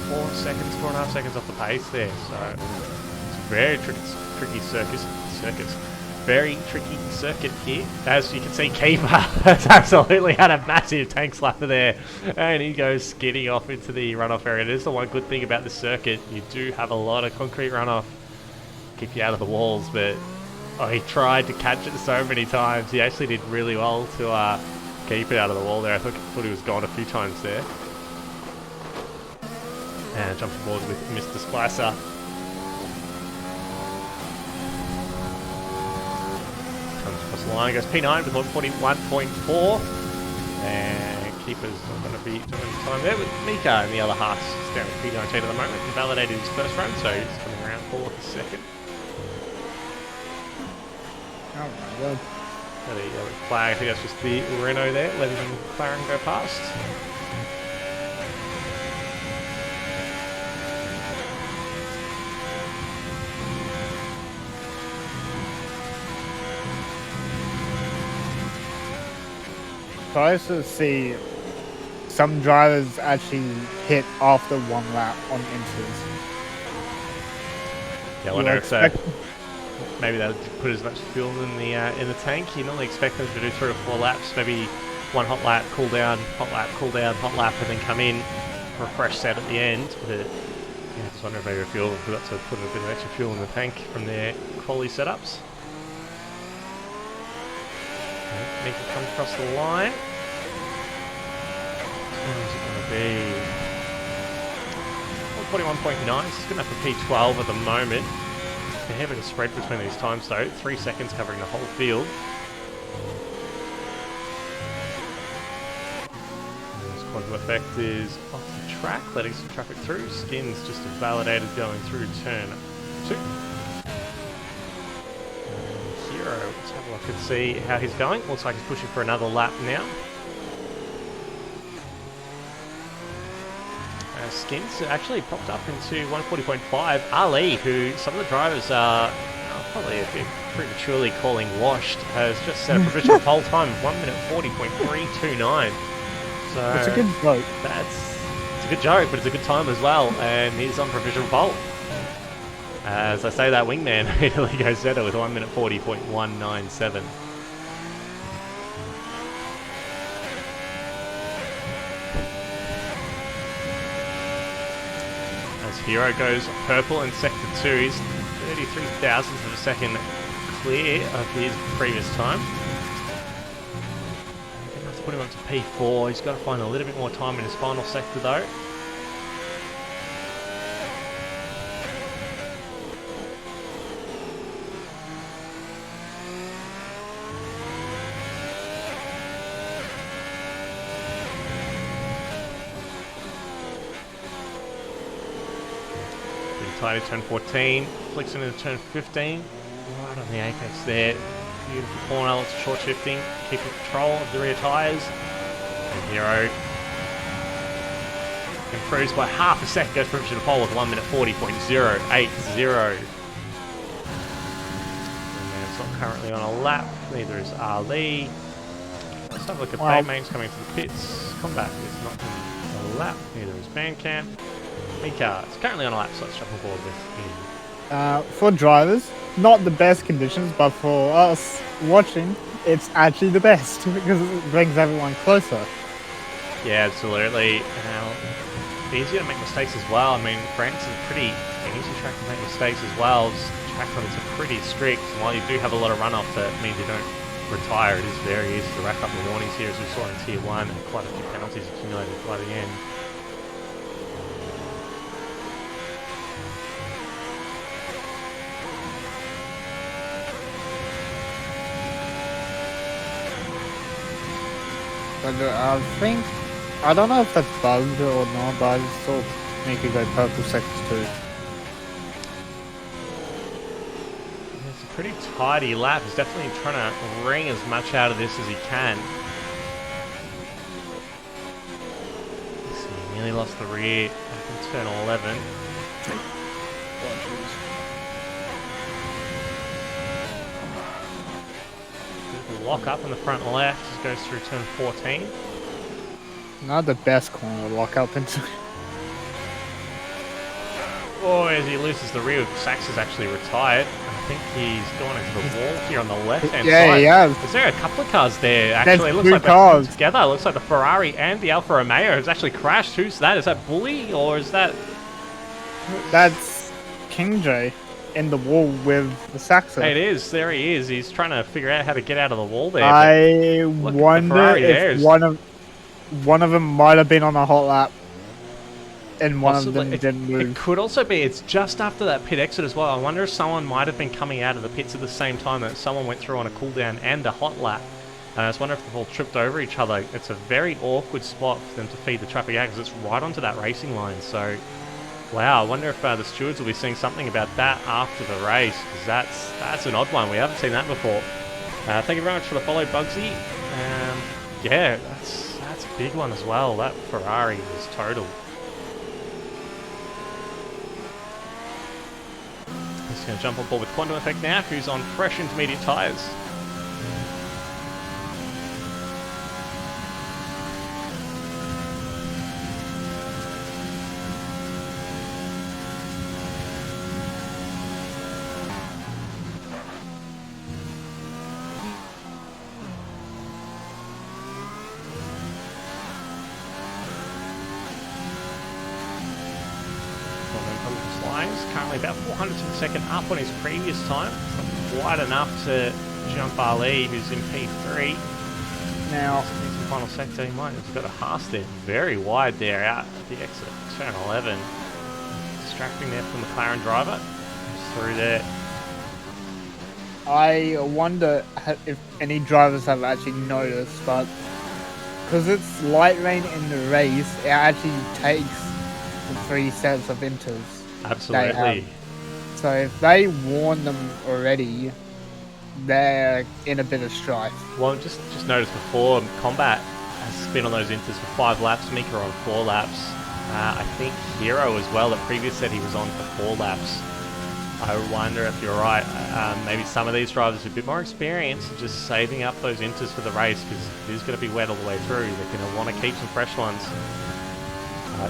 4.5 seconds off the pace there, so it's a very tricky circuit. Very tricky circuit here. As you can see, Keeper has absolutely had a massive tank slapper there, and he goes skidding off into the runoff area. It is the one good thing about this circuit. You do have a lot of concrete runoff, keep you out of the walls, but he tried to catch it so many times. He actually did really well to keep it out of the wall there. I thought he was gone a few times there. And jumps aboard with Mr. Splicer. Comes across the line, goes P9 with 141.4. And Keeper's not going to be doing time there with Mika in the other half. He's down with P19 at the moment. He validated his first run, so he's coming around for the second. Oh my god. There you go with flag. I think that's just the Renault there, letting the McLaren go past. Surprised to see some drivers actually hit after one lap on inters. Yeah, I wonder if maybe they'll put as much fuel in the tank. You normally expect them to do 3 or 4 laps, maybe one hot lap, cool down, hot lap, cool down, hot lap, and then come in for a fresh set at the end. But yeah, just wonder if maybe forgot to put a bit of extra fuel in the tank from their quality setups. Mika comes across the line. What is it going to be? 141.9. It's good enough for P12 at the moment. A hair bit of spread between these times though. 3 seconds covering the whole field. There's Quantum Effect is off the track, letting some traffic through. Skins just validated going through turn 2. Hero, let's have a look and see how he's going. Looks like he's pushing for another lap now. Skins actually popped up into 140.5. Ali, who some of the drivers are probably a bit prematurely calling washed, has just set a provisional pole time of 1 minute 40.329. So It's a good joke. it's a good joke, but it's a good time as well, and he's on provisional pole. As I say that, wingman immediately goes better with 1 minute 40.197. As Hero goes purple in sector 2, he's 33 thousandths of a second clear of his previous time. Gonna have to put him up to P4. He's got to find a little bit more time in his final sector though. Tight at turn 14, flicks into turn 15, right on the apex there. Beautiful corner, lots of short shifting, keeping control of the rear tyres. And Hero improves by half a second, goes for to the pole with 1 minute 40.080. It's not currently on a lap, neither is Ali. Let's have a look at Paymane's coming to the pits. Combat is not on a lap, neither is Bandcamp. Mika, it's currently on a lap, so let's jump aboard this in. For drivers, not the best conditions, but for us watching, it's actually the best because it brings everyone closer. Yeah, absolutely. Easier to make mistakes as well. I mean, France is a pretty easy track to make mistakes as well. Track limits are pretty strict, and while you do have a lot of runoff, that means you don't retire. It is very easy to rack up the warnings here, as we saw in Tier 1, and quite a few penalties accumulated by the end. But I don't know if that's bugged or not, but I just thought make it go purple sectors too. It's a pretty tidy lap. He's definitely trying to wring as much out of this as he can. Let's see, he nearly lost the rear back in turn 11. Lock up in the front left, just goes through turn 14. Not the best corner to lock up into. Oh, as he loses the rear, Sachs is actually retired. I think he's gone into the wall here on the left-hand side. Yeah. Is there a couple of cars there, actually? It looks two like cars they're together. It looks like the Ferrari and the Alfa Romeo has actually crashed. Who's that? Is that Bully, or is that... That's King J in the wall with the Saxon. It is. There he is. He's trying to figure out how to get out of the wall there. I wonder if one of them might have been on a hot lap and one of them didn't move. It could also be it's just after that pit exit as well. I wonder if someone might have been coming out of the pits at the same time that someone went through on a cooldown and a hot lap. And I just wonder if they've all tripped over each other. It's a very awkward spot for them to feed the traffic out because it's right onto that racing line. So, wow, I wonder if the stewards will be seeing something about that after the race, because that's an odd one. We haven't seen that before. Thank you very much for the follow, Bugsy. Yeah, that's a big one as well. That Ferrari is total. Just going to jump on board with Quantum Effect now, who's on fresh intermediate tyres. Currently about 400 to the second up on his previous time. Not quite enough to jump Ali, who's in P3. Now, in final sector, he might have got a Haas there. Very wide there out at the exit, turn 11. Distracting there from the McLaren driver. Just through there. I wonder if any drivers have actually noticed, but because it's light rain in the race, it actually takes the 3 sets of inters. Absolutely. So if they warn them already, they're in a bit of strife. Well, just noticed before, Combat has been on those inters for 5 laps, Mika on 4 laps. I think Hero as well, the previous set he was on for 4 laps. I wonder if you're right, maybe some of these drivers with a bit more experience are just saving up those inters for the race, because it is going to be wet all the way through. They're going to want to keep some fresh ones.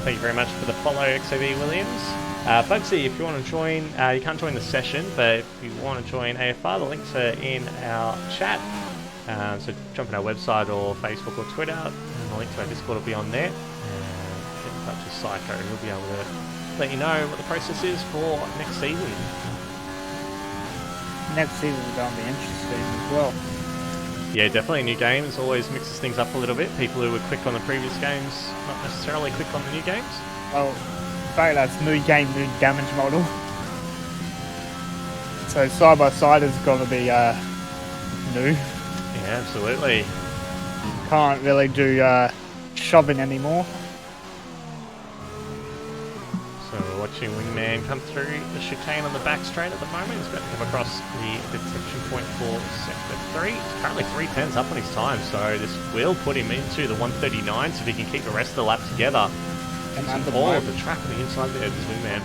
Thank you very much for the follow, XAV Williams. Folksy, if you want to join, you can't join the session, but if you want to join AFR, the links are in our chat. So jump on our website or Facebook or Twitter, and the link to our Discord will be on there. Get in touch with Psycho, he'll be able to let you know what the process is for next season. Next season is going to be interesting as well. Yeah, definitely new games always mixes things up a little bit. People who were quick on the previous games, not necessarily quick on the new games. Well, in fact, that's new game, new damage model. So side by side is going to be new. Yeah, absolutely. Can't really do shoving anymore. So we're watching Wingman come through the chicane on the back straight at the moment. He's about to come across the detection point for sector 3. He's currently 3/10 up on his time, so this will put him into the 139, so if he can keep the rest of the lap together. And at the All moment, of the track on the inside there, this Wingman.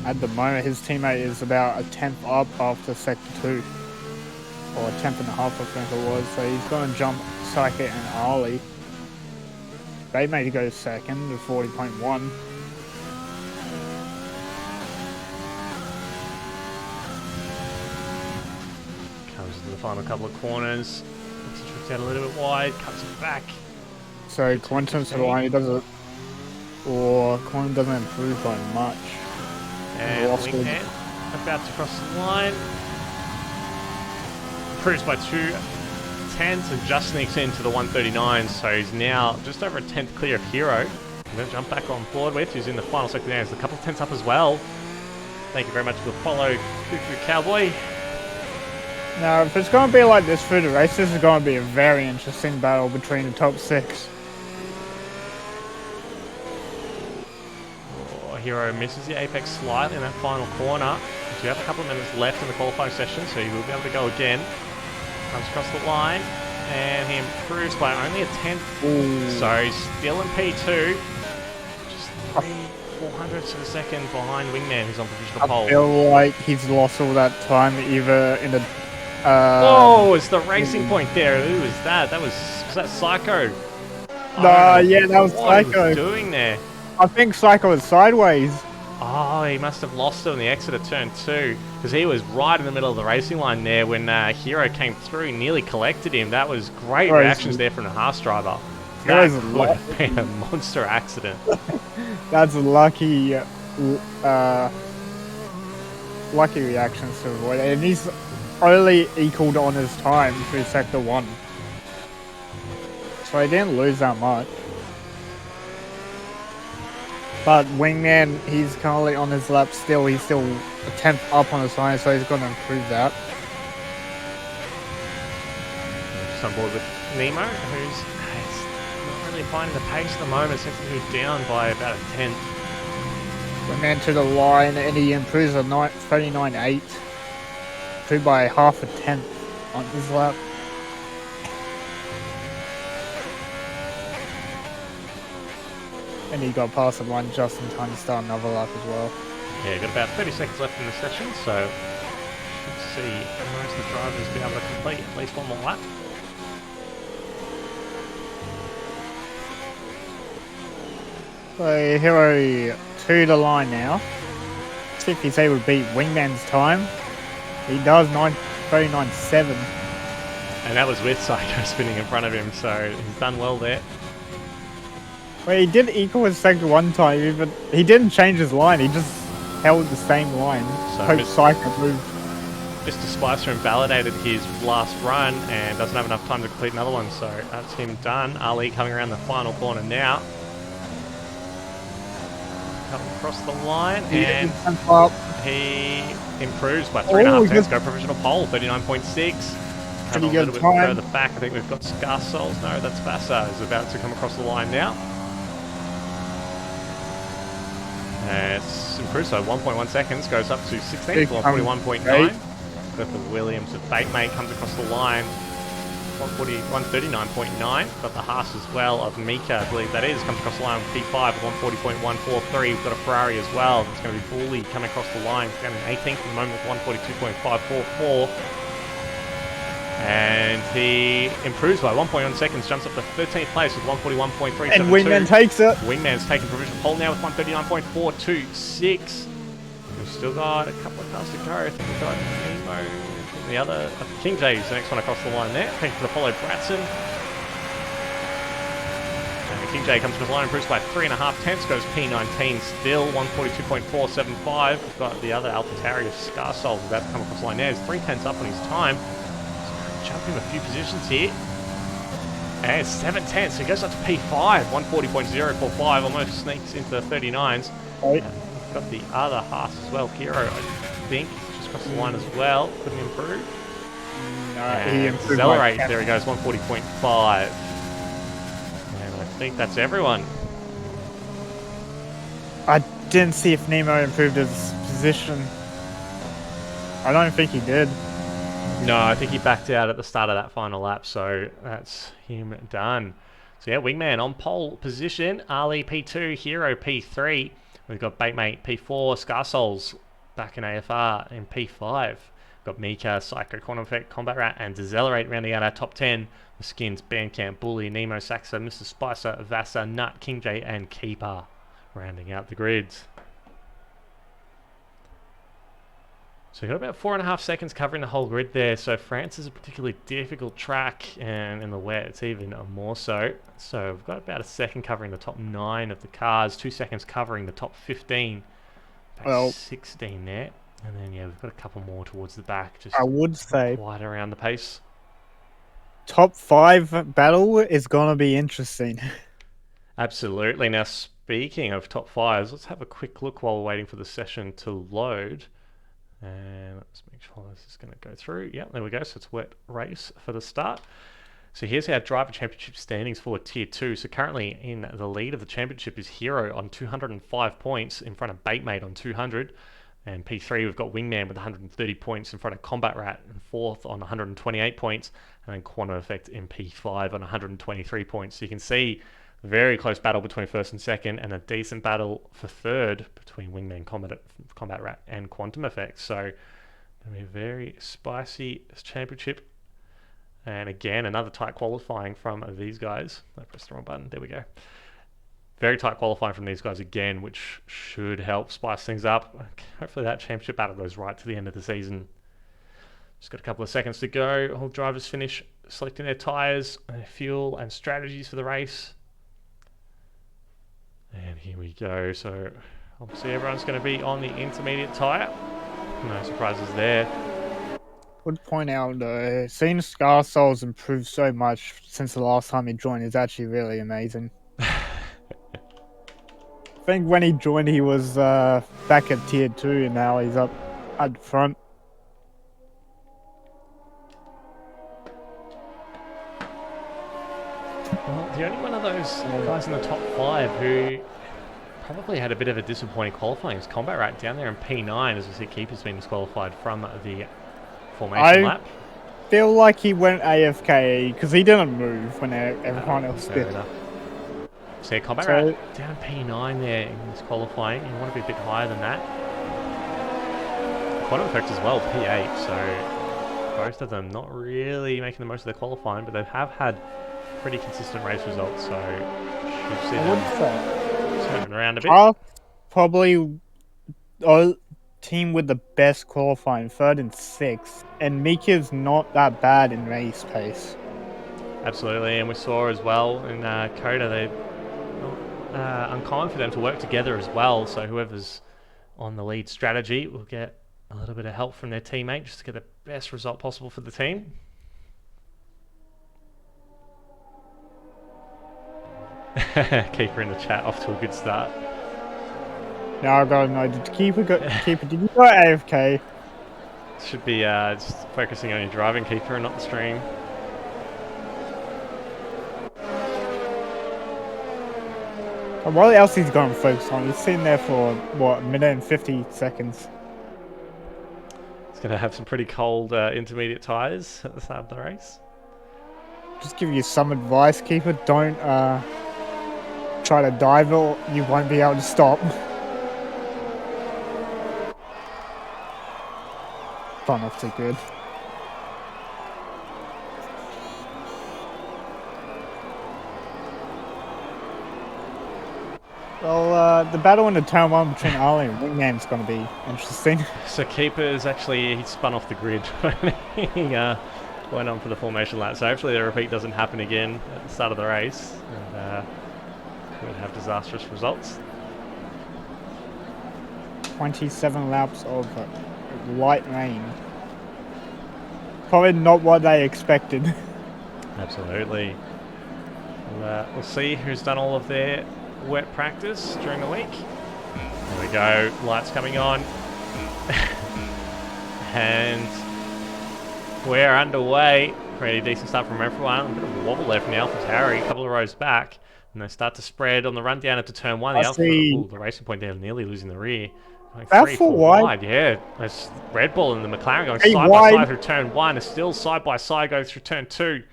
at the moment, his teammate is about a 10th up after sector 2. Or a 10th and a half, I think it was. So he's going to jump Psychic and Ali. They made to go second to 40.1. Comes to the final couple of corners. Looks to drift out a little bit wide, cuts it back. So Quantum to the line, he doesn't, or Quantum doesn't improve by much. And Lost Wingman about to cross the line. Improves by 2 tenths and just sneaks into the 139, so he's now just over a tenth clear of Hero. I'm going to jump back on board with, who's in the final sector now. He's a couple of tenths up as well. Thank you very much for the follow, Cuckoo Cowboy. Now, if it's going to be like this through the race, this is going to be a very interesting battle between the top 6. Oh, Hero misses the apex slightly in that final corner. We have a couple of minutes left in the qualifying session, so he will be able to go again. Comes across the line, and he improves by only a tenth. So he's still in P2. Just 400ths of a second behind Wingman, who's on provisional I pole. feel like he's lost all that time either in the... Oh, it's the racing point there. Who was that? Was that Psycho? Yeah, that was what Psycho. He was doing there. I think Psycho was sideways. Oh, he must have lost it on the exit of turn 2, because he was right in the middle of the racing line there when Hero came through, nearly collected him. That was great reactions there from the Haas driver. That would have been a monster accident. That's lucky, lucky reactions to avoid it. And he's only equaled on his time through sector 1. So he didn't lose that much. But Wingman, he's currently on his lap still. He's still a 10th up on his line, so he's going to improve that. Just on board with Nemo, who's not really finding the pace at the moment. Seems to move down by about a tenth. Wingman to the line, and he improves a 39.8. Improved by half a tenth on his lap. And he got past the line just in time to start another lap as well. Yeah, got about 30 seconds left in the session, so should see most of the drivers be able to complete at least one more lap. So Hero to the line now. See if he's able to beat Wingman's time. He does 9:39.7. And that was with Psycho spinning in front of him, so he's done well there. Well, he did equal his sector 1 time, but he didn't change his line. He just held the same line. So Hope Psycho moved. Mr. Spicer invalidated his last run and doesn't have enough time to complete another one, so that's him done. Ali coming around the final corner now. Coming across the line, and he improves by 3.5 seconds. Go provisional pole, 39.6. have a Pretty little good bit time. further back. I think we've got Scarsols. No, that's Vasa is about to come across the line now. It's improved, so 1.1 seconds goes up to 16th, 141.9. Got the Williams of Batemate comes across the line. 139.9. Got the Haas as well of Mika, I believe that is, comes across the line with P5 at 140.143. We've got a Ferrari as well. It's going to be Bully coming across the line. It's down in 18th at the moment with 142.544. And he improves by 1.1 seconds, jumps up to 13th place with 141.372. And Wingman takes it. Wingman's taking provisional pole now with 139.426. We've still got a couple of cars to go. I think we've got Nemo, the other, King J is the next one across the line there. Thank you for the follow, Bratson. And King J comes to the line, improves by 3.5 tenths, goes P19 still, 142.475. We've got the other AlphaTauri of Scarsol about to come across the line now. He's 3 tenths up on his time. Jumping a few positions here. And 7 tenths, so he goes up to P5, 140.045, almost sneaks into the 39s. Right. We've got the other Haas as well, Hero, I think, just across the line as well. Couldn't improve. No, he improved. Accelerate, there he goes, 140.5. And I think that's everyone. I didn't see if Nemo improved his position. I don't think he did. No, I think he backed out at the start of that final lap, so that's him done. So yeah, Wingman on pole position, Ali P2, Hero P3. We've got Batemate P4, Scarsols back in AFR in P5. We've got Mika, Psycho, Quantum Effect, Combat Rat, and Decelerate rounding out our top 10. The Skins, Bandcamp, Bully, Nemo, Saxa, Mr. Spicer, Vasa, Nut, King J, and Keeper rounding out the grids. So you've got about 4.5 seconds covering the whole grid there. So France is a particularly difficult track, and in the wet it's even more so. So we've got about a second covering the top 9 of the cars, 2 seconds covering the top 15. About 16 there. And then yeah, we've got a couple more towards the back. Just I would say quite around the pace. top 5 battle is gonna be interesting. Absolutely. Now speaking of top 5s, let's have a quick look while we're waiting for the session to load. And let's make sure this is going to go through. Yeah, there we go. So it's wet race for the start. So here's our driver championship standings for tier 2. So currently in the lead of the championship is Hero on 205 points in front of Batemate on 200. And P3 we've got Wingman with 130 points in front of Combat Rat and 4th on 128 points. And then Quantum Effect in P5 on 123 points. So you can see very close battle between first and second, and a decent battle for third between Wingman, Combat Rat, and Quantum Effect. So, going to be a very spicy championship. And again, another tight qualifying from these guys. I pressed the wrong button. There we go. Very tight qualifying from these guys again, which should help spice things up. Hopefully that championship battle goes right to the end of the season. Just got a couple of seconds to go. All drivers finish selecting their tyres, fuel, and strategies for the race. And here we go. So obviously everyone's going to be on the intermediate tyre. No surprises there. Would point out though, seeing Scarsouls improve so much since the last time he joined is actually really amazing. I think when he joined he was back at tier 2 and now he's up at the front. Well, the only one of those guys in the top 5 who probably had a bit of a disappointing qualifying is Combat Rat down there in P9, as we see Keeper's been disqualified from the formation lap. I feel like he went AFK because he didn't move when everyone else did. Enough. So Combat Rat down in P9 there in this qualifying. You want to be a bit higher than that. Quantum Effect as well, P8. So both of them not really making the most of their qualifying, but they have had pretty consistent race results. So should see them moving around a bit. Probably a team with the best qualifying, 3rd and 6th, and Mika's not that bad in race pace. Absolutely, and we saw as well in Coda, they uncommon for them to work together as well. So whoever's on the lead strategy will get a little bit of help from their teammate just to get the best result possible for the team. Keeper in the chat, off to a good start. Now I gotta know, did you go AFK? Should be just focusing on your driving, keeper, and not the stream. And what else he's going to focus on? He's sitting there for, what, a minute and 50 seconds. He's going to have some pretty cold intermediate tyres at the start of the race. Just give you some advice, keeper. Don't try to dive or you won't be able to stop. Not off too good. Well, the battle in the turn one between Ali and Wingman's going to be interesting. So keeper's actually, he spun off the grid when he went on for the formation lap. So hopefully the repeat doesn't happen again at the start of the race. And could have disastrous results. 27 laps of light rain. Probably not what they expected. Absolutely. We'll see who's done all of their wet practice during the week. There we go, lights coming on. And we're underway. Pretty decent start from everyone. A bit of a wobble there from the Alpha Tauri, a couple of rows back. And they start to spread on the run down into turn one. The Alpha, the Racing Point there nearly losing the rear. Going About 3, 4 4 wide. Yeah. There's Red Bull and the McLaren going 8 side wide. by side through turn one. They're still side by side going through turn two.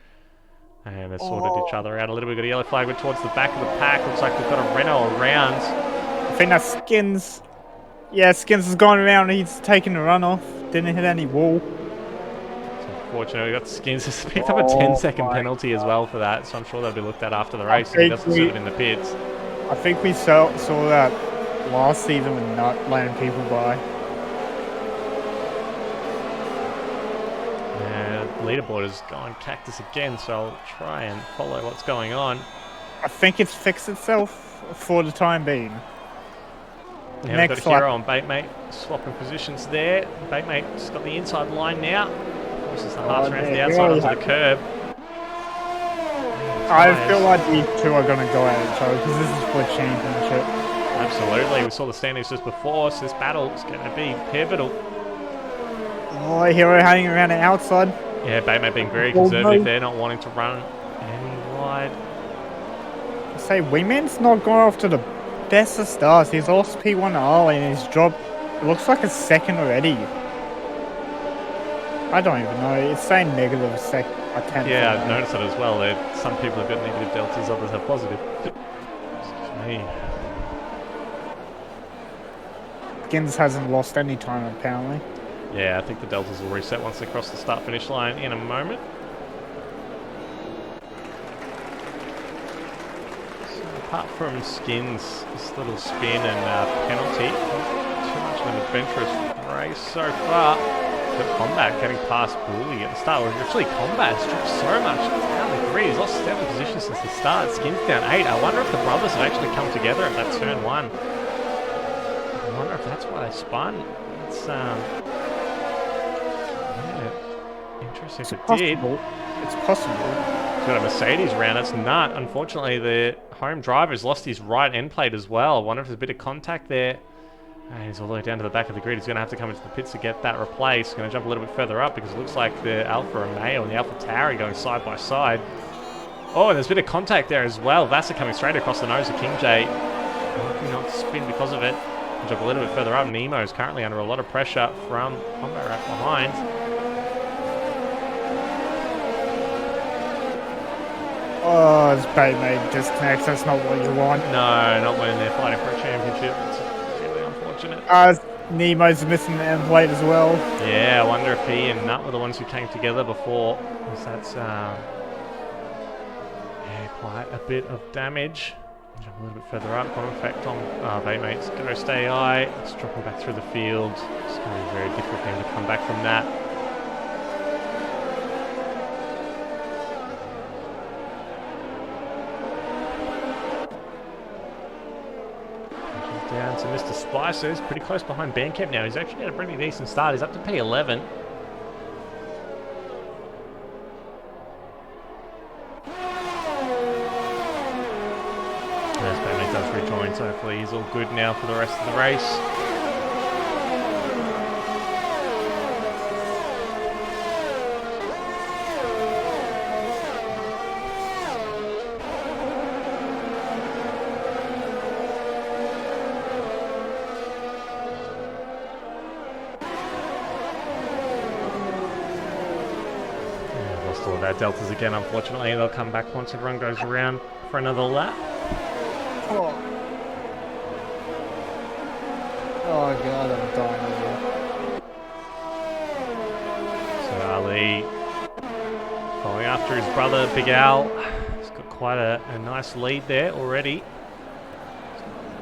And they've sorted each other out a little bit. Got a yellow flag, but towards the back of the pack. Looks like we've got a Renault around. I think that's Skins. Yeah, Skins has gone around. He's taken the run off. Didn't hit any wall. Unfortunately, we got Skins has picked up a 10-second penalty as well for that, so I'm sure they'll be looked at after the race if he doesn't sit it in the pits. I think we saw that last season with not letting people by. Leaderboard has gone cactus again, so I'll try and follow what's going on. I think it's fixed itself for the time being. Yeah, we've got a hero on Baitmate, swapping positions there. Baitmate's got the inside line now. Forces the hearts around to the outside onto the curb. I feel like these two are going to go at each other because this is for championship. Absolutely, we saw the standings just before, so this battle is going to be pivotal. Oh, hero hanging around the outside. Yeah, Baitmate being very conservative there, not wanting to run any wide. I say Wingman's not going off to the best of starts. He's lost P1 early and he's dropped, it looks like a second already. I don't even know, it's saying negative second. Yeah, I've noticed that as well. Some people have got negative deltas, others have positive. Excuse me. Skins hasn't lost any time apparently. Yeah, I think the deltas will reset once they cross the start-finish line in a moment. So apart from Skins, this little spin and penalty, not too much of an adventurous race so far. But Combat getting past Bully at the start. Well, actually, Combat's dropped so much down the grid. He's lost 7 positions since the start. Skins down 8. I wonder if the brothers have actually come together at that turn 1. I wonder if that's why they spun. It's interesting if it did. It's possible. He's got a Mercedes round. That's not. Unfortunately, the home driver's lost his right end plate as well. I wonder if there's a bit of contact there. And he's all the way down to the back of the grid. He's going to have to come into the pits to get that replaced. Going to jump a little bit further up because it looks like the Alpha Romeo and the Alpha Tauri going side by side. Oh, and there's a bit of contact there as well. Vassar coming straight across the nose of King J. Hoping not to spin because of it. Jump a little bit further up. Nemo is currently under a lot of pressure from Combat right behind. Oh, this Baitmate disconnects. That's not what you want. No, not when they're fighting for a championship. It's really unfortunate. Nemo's missing the end plate as well. Yeah, I wonder if he and Nut were the ones who came together before. Because that's quite a bit of damage. Jump a little bit further up. Got an effect on Baitmate's Ghost AI. It's dropping back through the field. It's going to be very difficult for him to come back from that. Down to Mr. Spicer. He's pretty close behind Bandcamp now. He's actually had a pretty decent start. He's up to P11. As Bandmate does rejoin, so hopefully he's all good now for the rest of the race. deltas again, unfortunately. They'll come back once everyone goes around for another lap. Oh, oh god, I'm dying over So Ali following after his brother, Big Al. He's got quite a nice lead there already.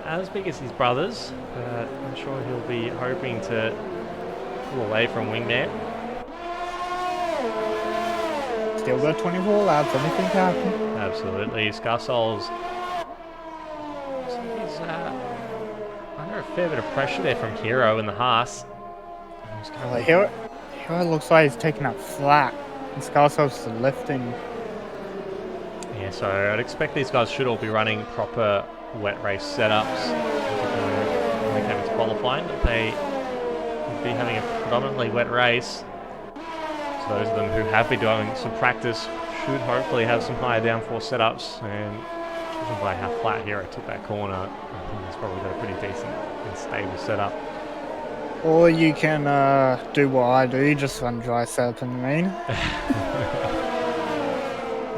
Not as big as his brothers, but I'm sure he'll be hoping to pull away from Wingman. Still got 24 laps, anything can happen. Absolutely. Scarsoul's he's under a fair bit of pressure there from Hero in the Haas. He's Well, currently- here it looks like he's taking up flat. And Scarsoul's lifting. Yeah, so I'd expect these guys should all be running proper wet race setups when they came into qualifying, but they would be having a predominantly wet race. So those of them who have been doing some practice should hopefully have some higher downforce setups, and judging by how flat Hero took that corner, I think he's probably got a pretty decent and stable setup. Or you can do what I do, just run dry setup in the main.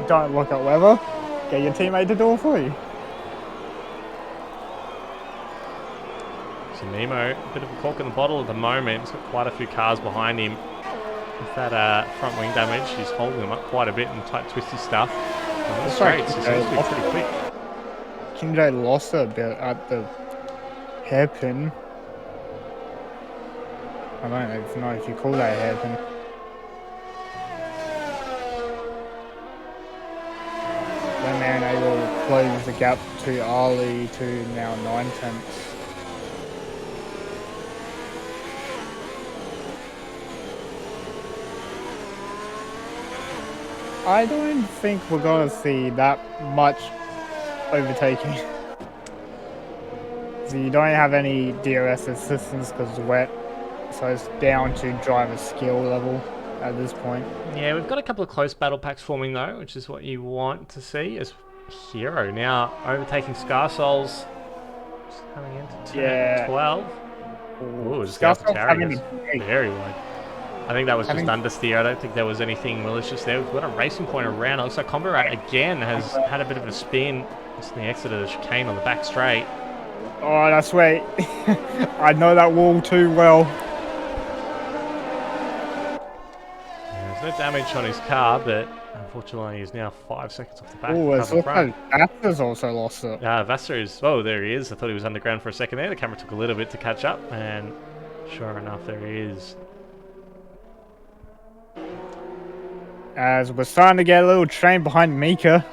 Don't look at weather. Get your teammate to do it for you. So Nemo, a bit of a cork in the bottle at the moment. He's got quite a few cars behind him. With that front wing damage, he's holding them up quite a bit in tight twisty stuff. On the That's right, straights, he seems to be pretty quick. Kinjay lost a bit at the hairpin. I don't even know if you call that a hairpin. When they're able to close the gap to Ali to now 9/10. I don't think we're gonna see that much overtaking. So you don't have any DRS assistance because it's wet, so it's down to driver skill level at this point. Yeah, we've got a couple of close battle packs forming though, which is what you want to see as Hero now overtaking Scarsouls. Just coming into turn 12. Ooh, Scarsoul's having is a break. very wide. I think that was just Having- understeer. I don't think there was anything malicious there. We've got a racing point around. It looks like Combo Rat again has had a bit of a spin. It's the exit of the chicane on the back straight. Oh, that's right. I know that wall too well. There's no damage on his car, but unfortunately he's now 5 seconds off the back. Oh, it's cover front. like Atlas also lost it. Vassar is... Oh, there he is. I thought he was underground for a second there. The camera took a little bit to catch up, and sure enough, there he is. As we're starting to get a little train behind Mika.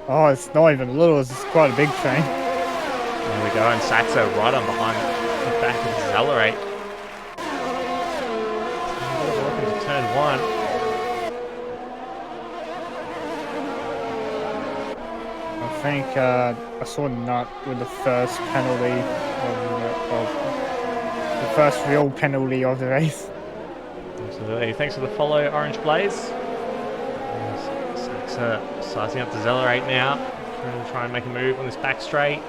Oh, it's not even little, it's quite a big train. There we go, and Saxa right on behind the back of Accelerate. Welcome to turn 1. I think I saw Nut with the first penalty of the first real penalty of the race. Absolutely. Thanks for the follow, Orange Blaze. Saxa sizing up to Accelerate now. Trying to try and make a move on this back straight.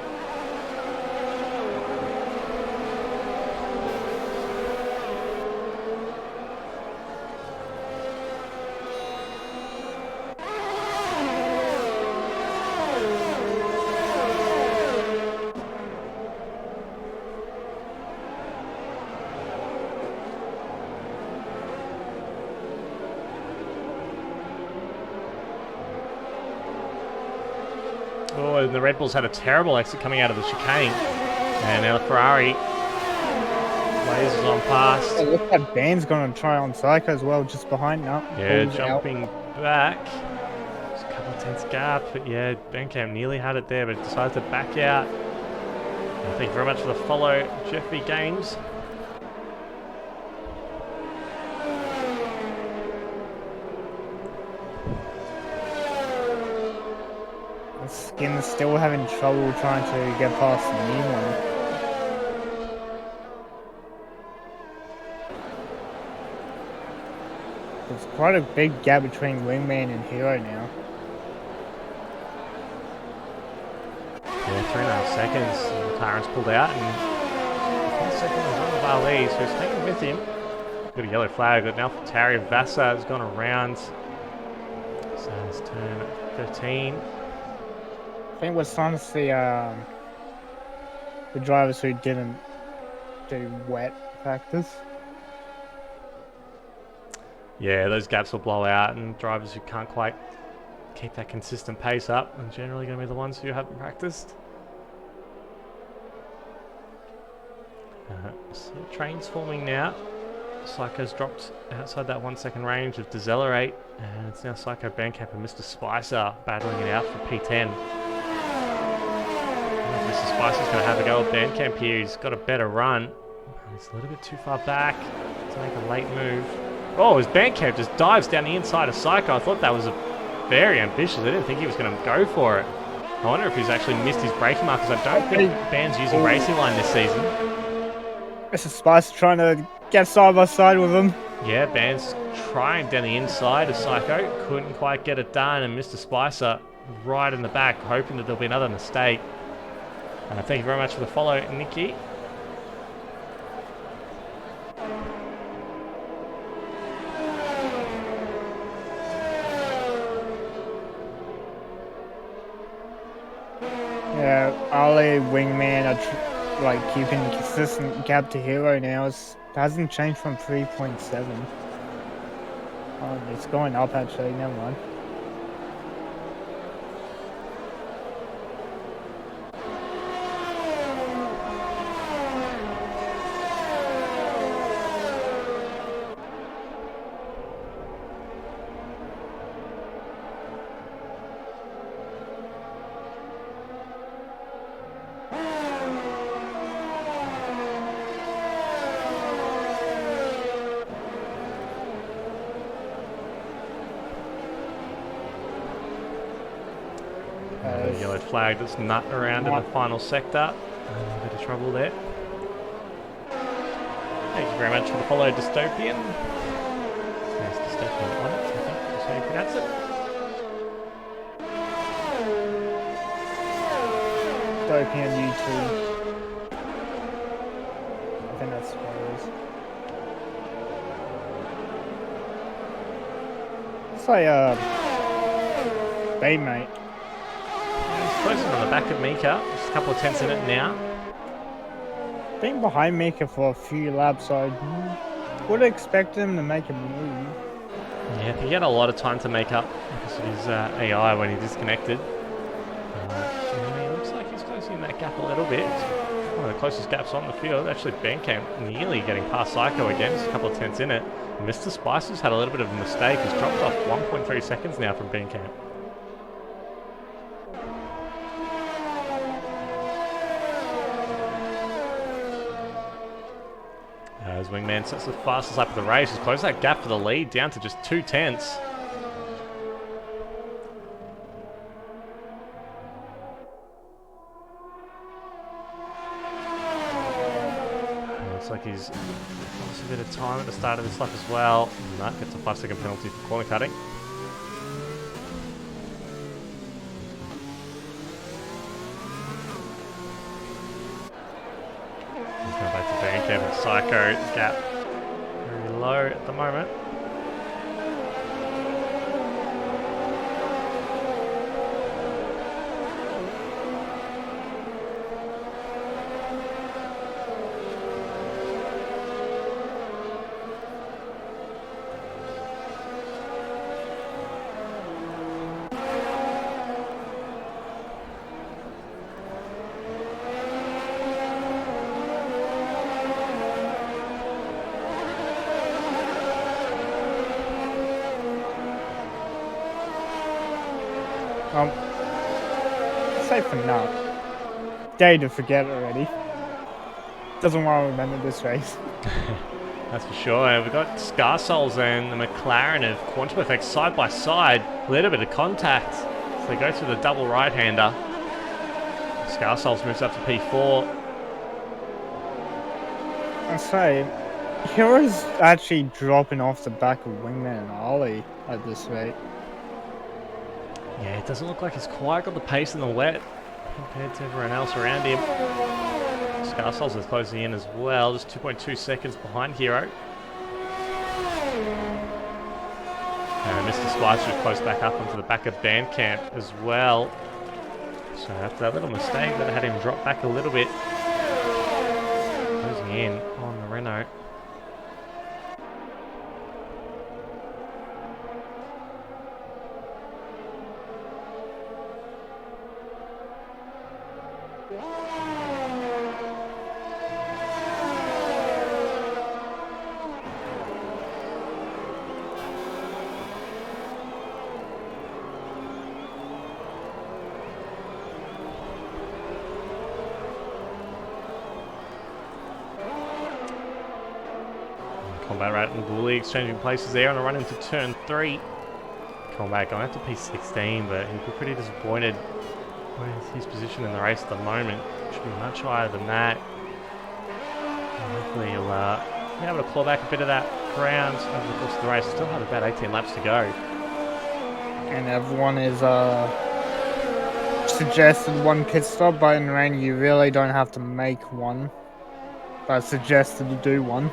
Oh, and the Red Bulls had a terrible exit coming out of the chicane. And now the Ferrari blazes on past. It looks like Ban's going to try on Psycho as well, just behind now. Yeah, Pulls out. jumping back. Just a couple of tenths gap, but yeah, Bandcamp nearly had it there, but decided to back out. And thank you very much for the follow, Jeffy Games. Skin's still having trouble trying to get past Nemo. There's quite a big gap between Wingman and Hero now. Yeah, 3.5 seconds. McLaren's pulled out, and 1 second is on the Ali, so he's taken with him. Got a yellow flag, but now for Terry Vassa has gone around. So it's turn 15. I think we're starting to see the drivers who didn't do wet practice. Yeah, those gaps will blow out, and drivers who can't quite keep that consistent pace up are generally going to be the ones who haven't practiced. So trains forming now. Psycho's dropped outside that 1 second range of Decelerate, and it's now Psycho, Bandcamp and Mr. Spicer battling it out for P10. Mr. Spicer's going to have a go at Bandcamp here. He's got a better run. He's a little bit too far back to make a late move. Oh, his Bandcamp just dives down the inside of Psycho. I thought that was very ambitious. I didn't think he was going to go for it. I wonder if he's actually missed his braking markers. I don't think Band's using Racing Line this season. Mr. Spice trying to get side by side with him. Yeah, Band's trying down the inside of Psycho. Couldn't quite get it done, and Mr. Spicer right in the back, hoping that there'll be another mistake. Thank you very much for the follow, Nikki. Yeah, Ali, Wingman are like keeping a consistent gap to Hero now. It hasn't changed from 3.7. Oh, it's going up actually, never mind. Yellow flag that's nut around in the final sector. A bit of trouble there. Thank you very much for the follow, Dystopian. Yes, Dystopian Onyx, I think that's how you pronounce it. Dystopian YouTube. I think that's what it is. It's like Baymate. Closing on the back of Mika. Just a couple of tenths in it now. Been behind Mika for a few laps, so I would expect him to make a move. Yeah, he had a lot of time to make up because of his AI when he disconnected. It looks like he's closing that gap a little bit. It's one of the closest gaps on the field. Actually, Bandcamp nearly getting past Psycho again. Just a couple of tenths in it. Mr. Spicer's had a little bit of a mistake. He's dropped off 1.3 seconds now from Bandcamp. As Wingman sets the fastest lap of the race, he's closed that gap for the lead down to just 2 tenths. Looks like he's lost a bit of time at the start of this lap as well. No, gets a 5-second penalty for corner cutting. Back to Bandcamp and Psycho. Gap very low at the moment. Say for now. Day to forget already. Doesn't want to remember this race. That's for sure. And we've got Scar Souls and the McLaren of Quantum Effect side by side. A little bit of contact. So they go through the double right-hander. Scar Souls moves up to P4. I say, Hero's actually dropping off the back of Wingman and Ollie at this rate. Yeah, it doesn't look like he's quite got the pace in the wet compared to everyone else around him. Scar Souls is closing in as well, just 2.2 seconds behind Hero. Mr. Splicer is close back up onto the back of Bandcamp as well. So after that little mistake that had him drop back a little bit, closing in on the Renault. Combat Rat and Bully exchanging places there on a run into turn 3. Combat going up to P16, but he'll be pretty disappointed with his position in the race at the moment. Should be much higher than that. And hopefully he'll be able to claw back a bit of that ground over the course of the race. Still have about 18 laps to go. And everyone is suggested one pit stop, but in rain you really don't have to make one. But suggested to do one.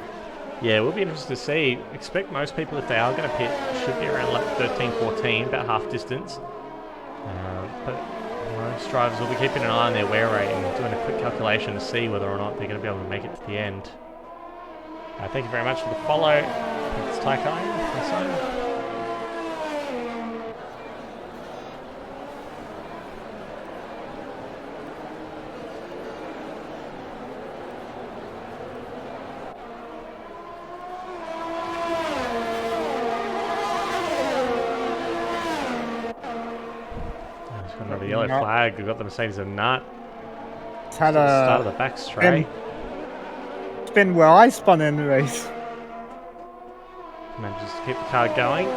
Yeah, we'll be interested to see. Expect most people, if they are going to pit, should be around lap 13, 14, about half distance. But most drivers will be keeping an eye on their wear rate and doing a quick calculation to see whether or not they're going to be able to make it to the end. Thank you very much for the follow. It's Tycoon. Another yellow flag. We've got the Mercedes and nut. It's had Start of the back straight. Spin where I spun in the race. Manages to keep the car going.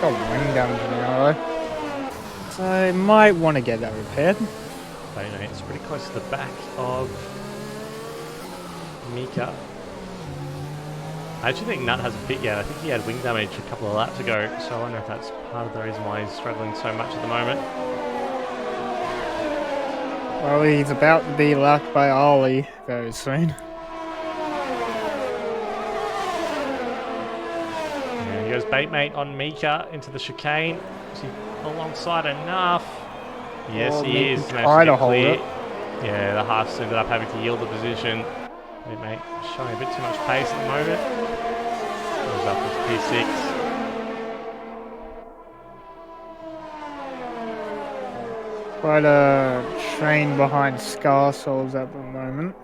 Got wing damage now though. So I might want to get that repaired. But you know, it's pretty close to the back of Mika. I actually think Nut hasn't pit yet. I think he had wing damage a couple of laps ago, so I wonder if that's part of the reason why he's struggling so much at the moment. Well, he's about to be lapped by Ollie very soon. And he goes baitmate on Mika into the chicane. Is he alongside enough? Yes, he is. Try to hold it. Yeah, the Haas ended up having to yield the position. Baitmate showing a bit too much pace at the moment. Goes up into P6. Quite a train behind Scarsouls at the moment.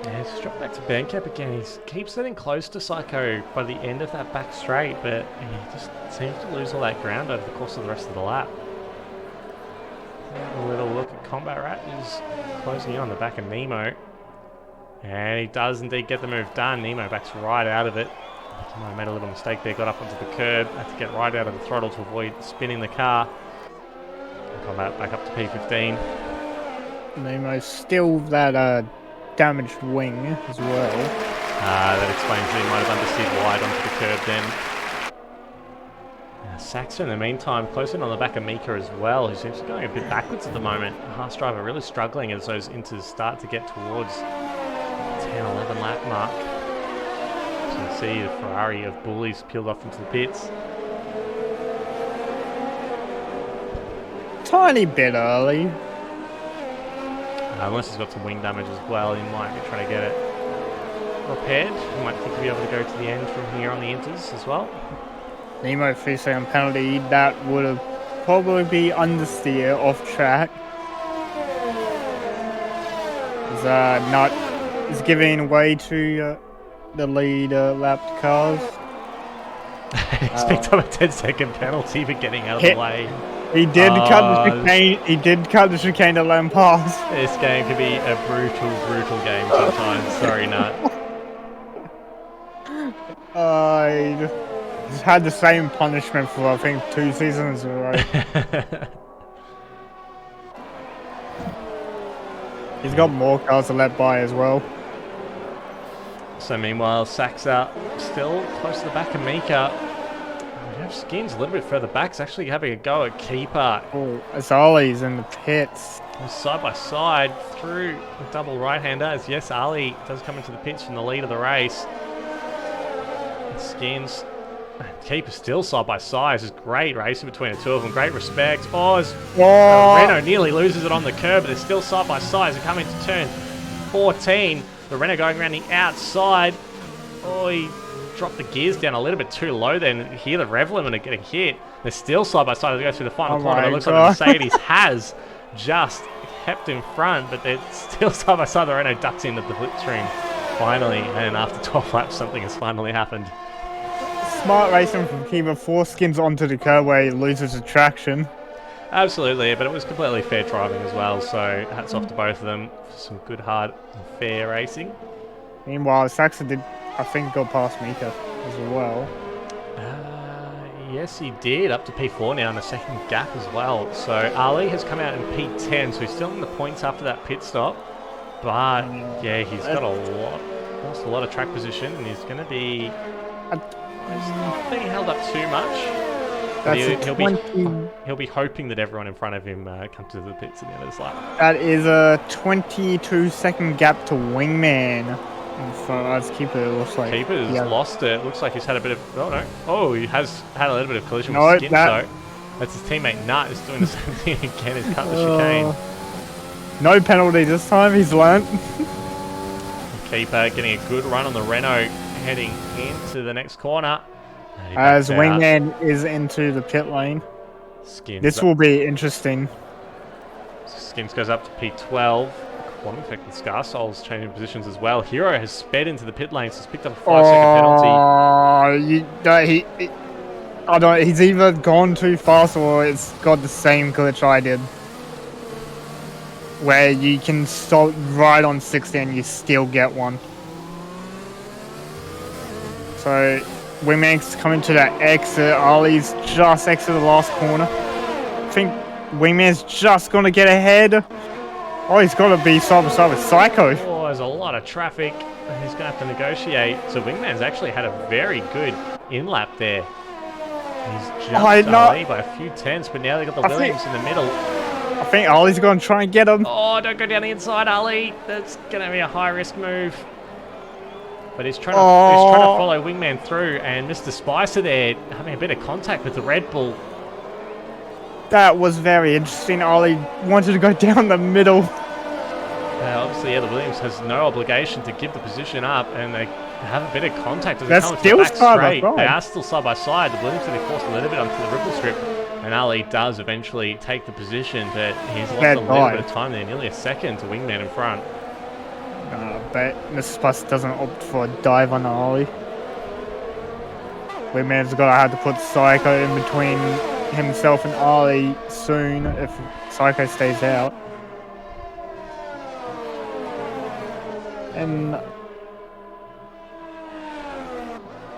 Yeah, he's dropped back to Bandcap again. He keeps getting close to Psycho by the end of that back straight, but he just seems to lose all that ground over the course of the rest of the lap. A little look at Combat Rat, who's closing in on the back of Nemo. And he does indeed get the move done. Nemo backs right out of it. He might have made a little mistake there, got up onto the curb, had to get right out of the throttle to avoid spinning the car. Combat back up to P15. Nemo's still that damaged wing as well. That explains that he might have understeered wide onto the curb then. Saxon in the meantime, close in on the back of Mika as well, who seems to be going a bit backwards at the moment. Haas driver really struggling as those inters start to get towards 10-11 lap mark. So you see the Ferrari of Bullies peeled off into the pits. Tiny bit early. Unless he's got some wing damage as well, he might be trying to get it repaired. He might think he'll be able to go to the end from here on the inters as well. Nemo 3-second penalty, that would have probably be understeer off track. Nut is giving way to the lead lapped cars. He's picked up a 10-second penalty for getting out of the way. He did cut the chicane. He did cut the chicane to let him pass. This game can be a brutal, brutal game sometimes. Sorry, Nut. He's had the same punishment for I think 2 seasons in a row. He's got more cars to let by as well. So meanwhile, Saxa still close to the back of Mika. Jeff Skin's a little bit further back. He's actually having a go at Keeper. Oh, Azali's in the pits. Side by side through the double right-hander as yes, Ali does come into the pits from the lead of the race. Skins. Keeper still side by side. This is great racing between the two of them. Great respect. Renault nearly loses it on the curb, but they're still side by side as they come into turn 14. The Renault going around the outside. He dropped the gears down a little bit too low then. You hear the rev limiter getting hit. They're still side by side as they go through the final corner. It looks like the Mercedes has just kept in front, but they're still side by side. The Renault ducks into the slipstream finally, and after 12 laps, something has finally happened. Smart racing from Keeper. 4 skins onto the curb where he loses the traction. Absolutely, but it was completely fair driving as well, so hats off to both of them for some good, hard, and fair racing. Meanwhile, Saxon did, I think, go past Mika as well. Yes, he did, up to P4 now in the second gap as well. So Ali has come out in P10, so he's still in the points after that pit stop. But yeah, he's got lost a lot of track position, and he's going to be he's not being held up too much. He'll be hoping that everyone in front of him comes to the pits at the end of this lap. That is a 22-second gap to Wingman. In front of Keeper, it looks like. Keeper's lost it. Looks like he's had a bit of... he has had a little bit of collision with Skins, though. That's his teammate Nut is doing the same thing again. He's cut the chicane. No penalty this time, he's learnt. Keeper getting a good run on the Renault, heading into the next corner. As Wingman is into the pit lane. Skins this will be interesting. Skins goes up to P12. Quantum effect with Scarsoul's changing positions as well. Hero has sped into the pit lane, so he's picked up a 5-second penalty. He's either gone too fast or it's got the same glitch I did. Where you can stop right on 60 and you still get one. So, Wingman's coming to that exit. Ali's just exited the last corner. I think Wingman's just going to get ahead. He's got to be side by side with Psycho. There's a lot of traffic. He's going to have to negotiate. So Wingman's actually had a very good in-lap there. He's jumped Ali by a few tenths, but now they've got the Williams in the middle. I think Ali's going to try and get him. Don't go down the inside, Ali. That's going to be a high-risk move. But he's trying to follow Wingman through, and Mr. Spicer there having a bit of contact with the Red Bull. That was very interesting. Ali wanted to go down the middle. Obviously, the Williams has no obligation to give the position up, and they have a bit of contact as they They're come still the back side straight. by side. They are still side by side. The Williams are forced a little bit onto the ripple strip, and Ali does eventually take the position, but he's lost a little bit of time there, nearly a second to Wingman in front. But Mr. Spicer doesn't opt for a dive on Ali. Wingman's got to have to put Psycho in between himself and Ali soon if Psycho stays out. And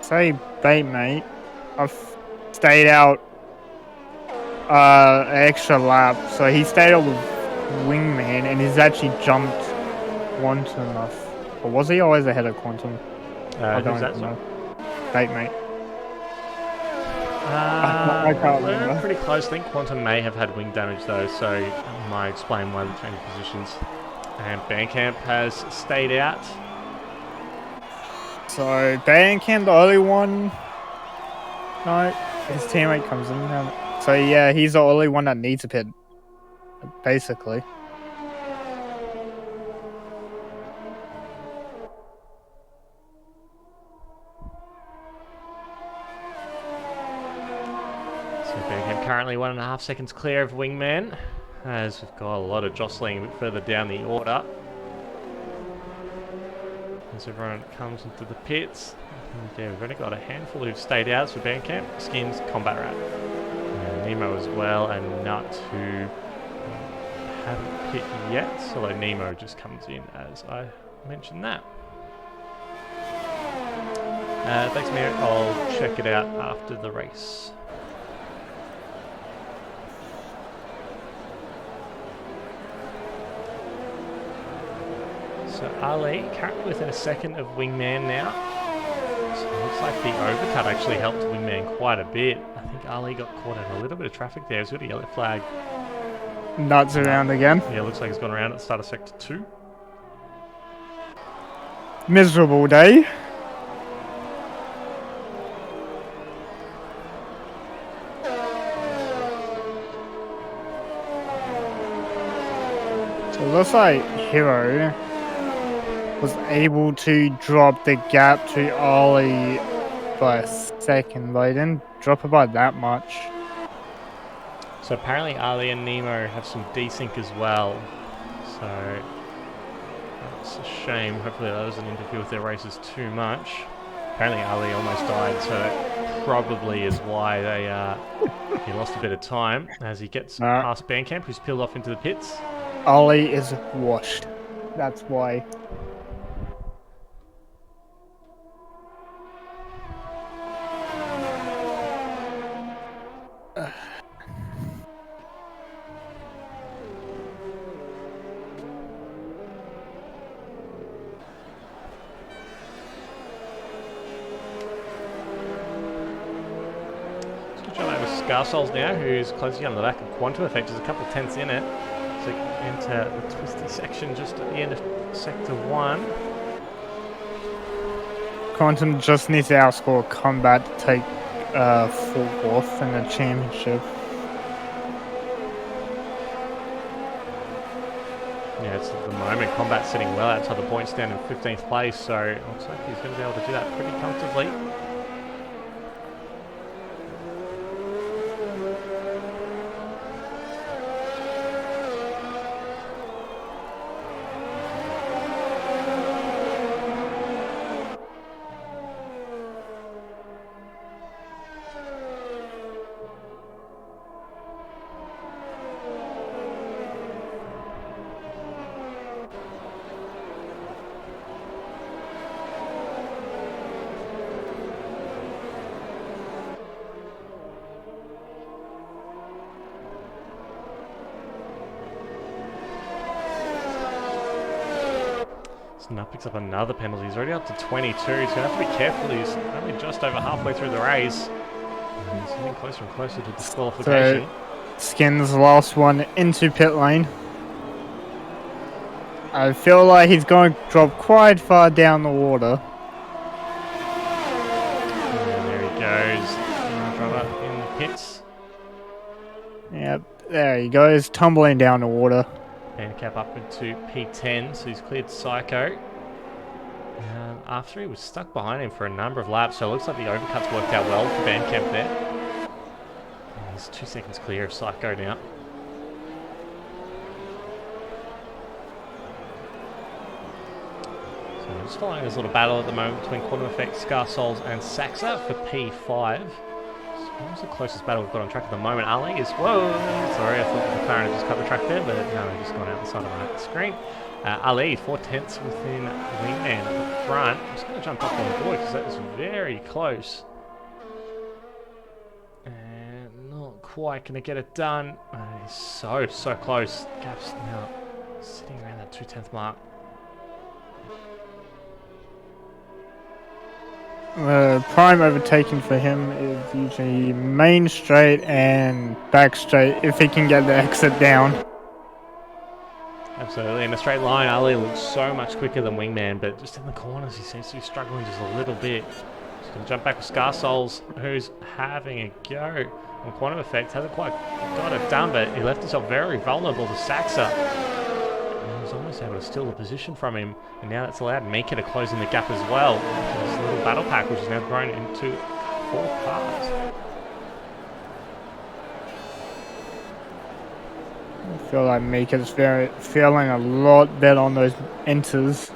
say bait mate, I've stayed out an extra lap, so he stayed out with Wingman and he's actually jumped Quantum enough. Or was he always ahead of Quantum? I don't know. Bait mate. I can't remember. Pretty close. I think Quantum may have had wing damage though, so that might explain why they changed positions. And Bandcamp has stayed out. So Bandcamp, the only one. No, his teammate comes in now. So yeah, he's the only one that needs a pit, basically. Currently 1.5 seconds clear of Wingman, as we've got a lot of jostling a bit further down the order. As everyone comes into the pits. And yeah, we've only got a handful who've stayed out, so Bandcamp, Skins, Combat Rat. And Nemo as well, and Nut, who haven't pit yet, although Nemo just comes in as I mentioned that. Thanks, Mary. I'll check it out after the race. So Ali currently within a second of Wingman now. So it looks like the overcut actually helped Wingman quite a bit. I think Ali got caught in a little bit of traffic there. He's got a yellow flag. nuts around again. Yeah, looks like he's gone around at the start of sector 2. Miserable day. So it looks like Hero was able to drop the gap to Ollie by a second, but he didn't drop it by that much. So apparently Ali and Nemo have some desync as well. So that's a shame. Hopefully that doesn't interfere with their races too much. Apparently Ali almost died, so that probably is why they he lost a bit of time as he gets past Bandcamp, who's peeled off into the pits. Ollie is washed. That's why. Scarsouls now, who's closing on the back of Quantum Effect, just a couple of tenths in it. So enter the twisty section just at the end of sector 1. Quantum just needs to outscore Combat to take 4th in the championship. Yeah, it's at the moment Combat sitting well outside the point stand in 15th place, so it looks like he's going to be able to do that pretty comfortably. Now picks up another penalty. He's already up to 22. He's going to have to be careful. He's only just over halfway through the race. And he's getting closer and closer to disqualification. So, Skin's last one into pit lane. I feel like he's going to drop quite far down the water. And there he goes. Driver in the pits. Yep, there he goes, tumbling down the water. Bandcap up into P10, so he's cleared Psycho. After he was stuck behind him for a number of laps, so it looks like the overcuts worked out well for Bandcamp there. And he's 2 seconds clear of Psycho now. So we're just following this little battle at the moment between Quantum Effect, Scarsouls and Saxa for P5. What was the closest battle we've got on track at the moment? Ali is... Whoa! Sorry, I thought the McLaren had just cut the track there, but no, they've just gone out the side of the screen. Ali, 4 tenths within Wingman at the front. I'm just going to jump up on the board because that was very close. And not quite going to get it done. He's so close. Gap's now sitting around that 2/10 mark. Prime overtaking for him is usually main straight and back straight if he can get the exit down. Absolutely, in a straight line, Ali looks so much quicker than Wingman, but just in the corners he seems to be struggling just a little bit. Just going to jump back with Scarsouls, who's having a go on Quantum Effect. Hasn't quite got it done, but he left himself very vulnerable to Saxa. And he was almost able to steal the position from him, and now that's allowed Mika to close in the gap as well. This little battle pack, which is now grown into 4 cars. I feel like Mika's feeling a lot better on those enters.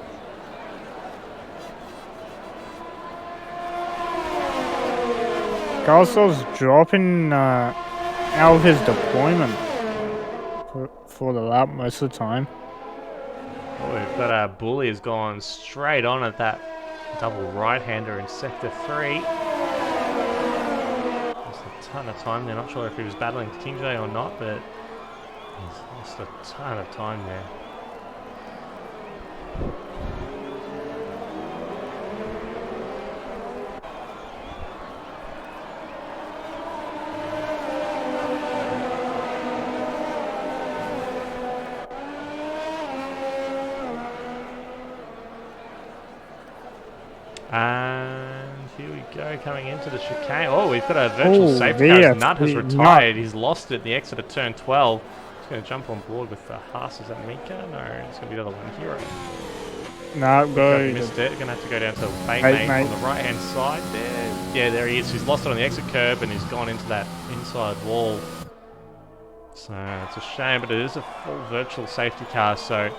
Garcel's dropping out of his deployment for the lap most of the time. Oh, we've got our Bully has gone straight on at that double right-hander in sector 3. Lost a ton of time there. Not sure if he was battling King J or not, but he's lost a ton of time there. go coming into the chicane. Oh, we've got a virtual Oh, safety car. yes, As Nut has the retired. He's lost it at the exit of turn 12. He's going to jump on board with the Haas. Is that Mika? No, it's going to be the other one, Hero. No, go. Missed it. Going to have to go down to Mate Mate. on the right-hand side there. Yeah, there he is. He's lost it on the exit curb and he's gone into that inside wall. So it's a shame, but it is a full virtual safety car, so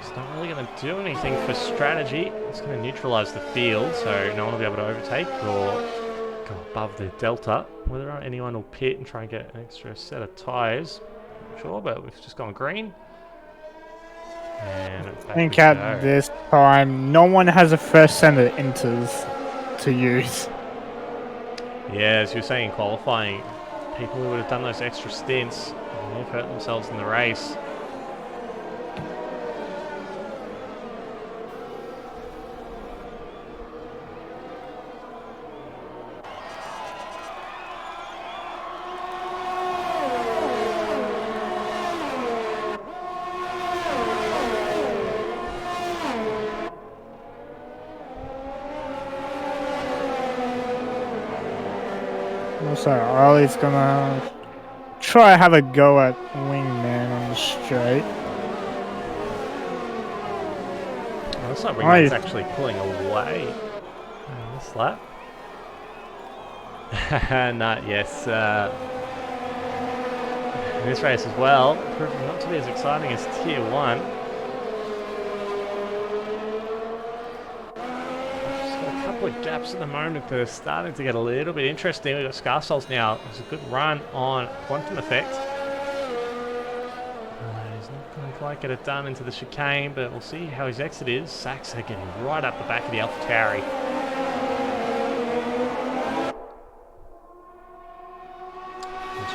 it's not really going to do anything for strategy. It's going to neutralise the field, so no one will be able to overtake or go above the delta. Whether or not anyone will pit and try and get an extra set of tyres, not sure, but we've just gone green. And I think at this time, no one has a first set of inters to use. Yeah, as you were saying in qualifying, people who would have done those extra stints may have hurt themselves in the race. Also, Ollie's gonna try have a go at wingman on the straight. Oh, looks like Wingman's actually pulling away on this lap. Not yes. In this race as well, proving not to be as exciting as Tier 1. Just got a couple of gaps at the moment that are starting to get a little bit interesting. We've got Scarsouls now. There's a good run on Quantum Effect. He's not going to quite get it done into the chicane, but we'll see how his exit is. Saxa getting right up the back of the AlphaTauri.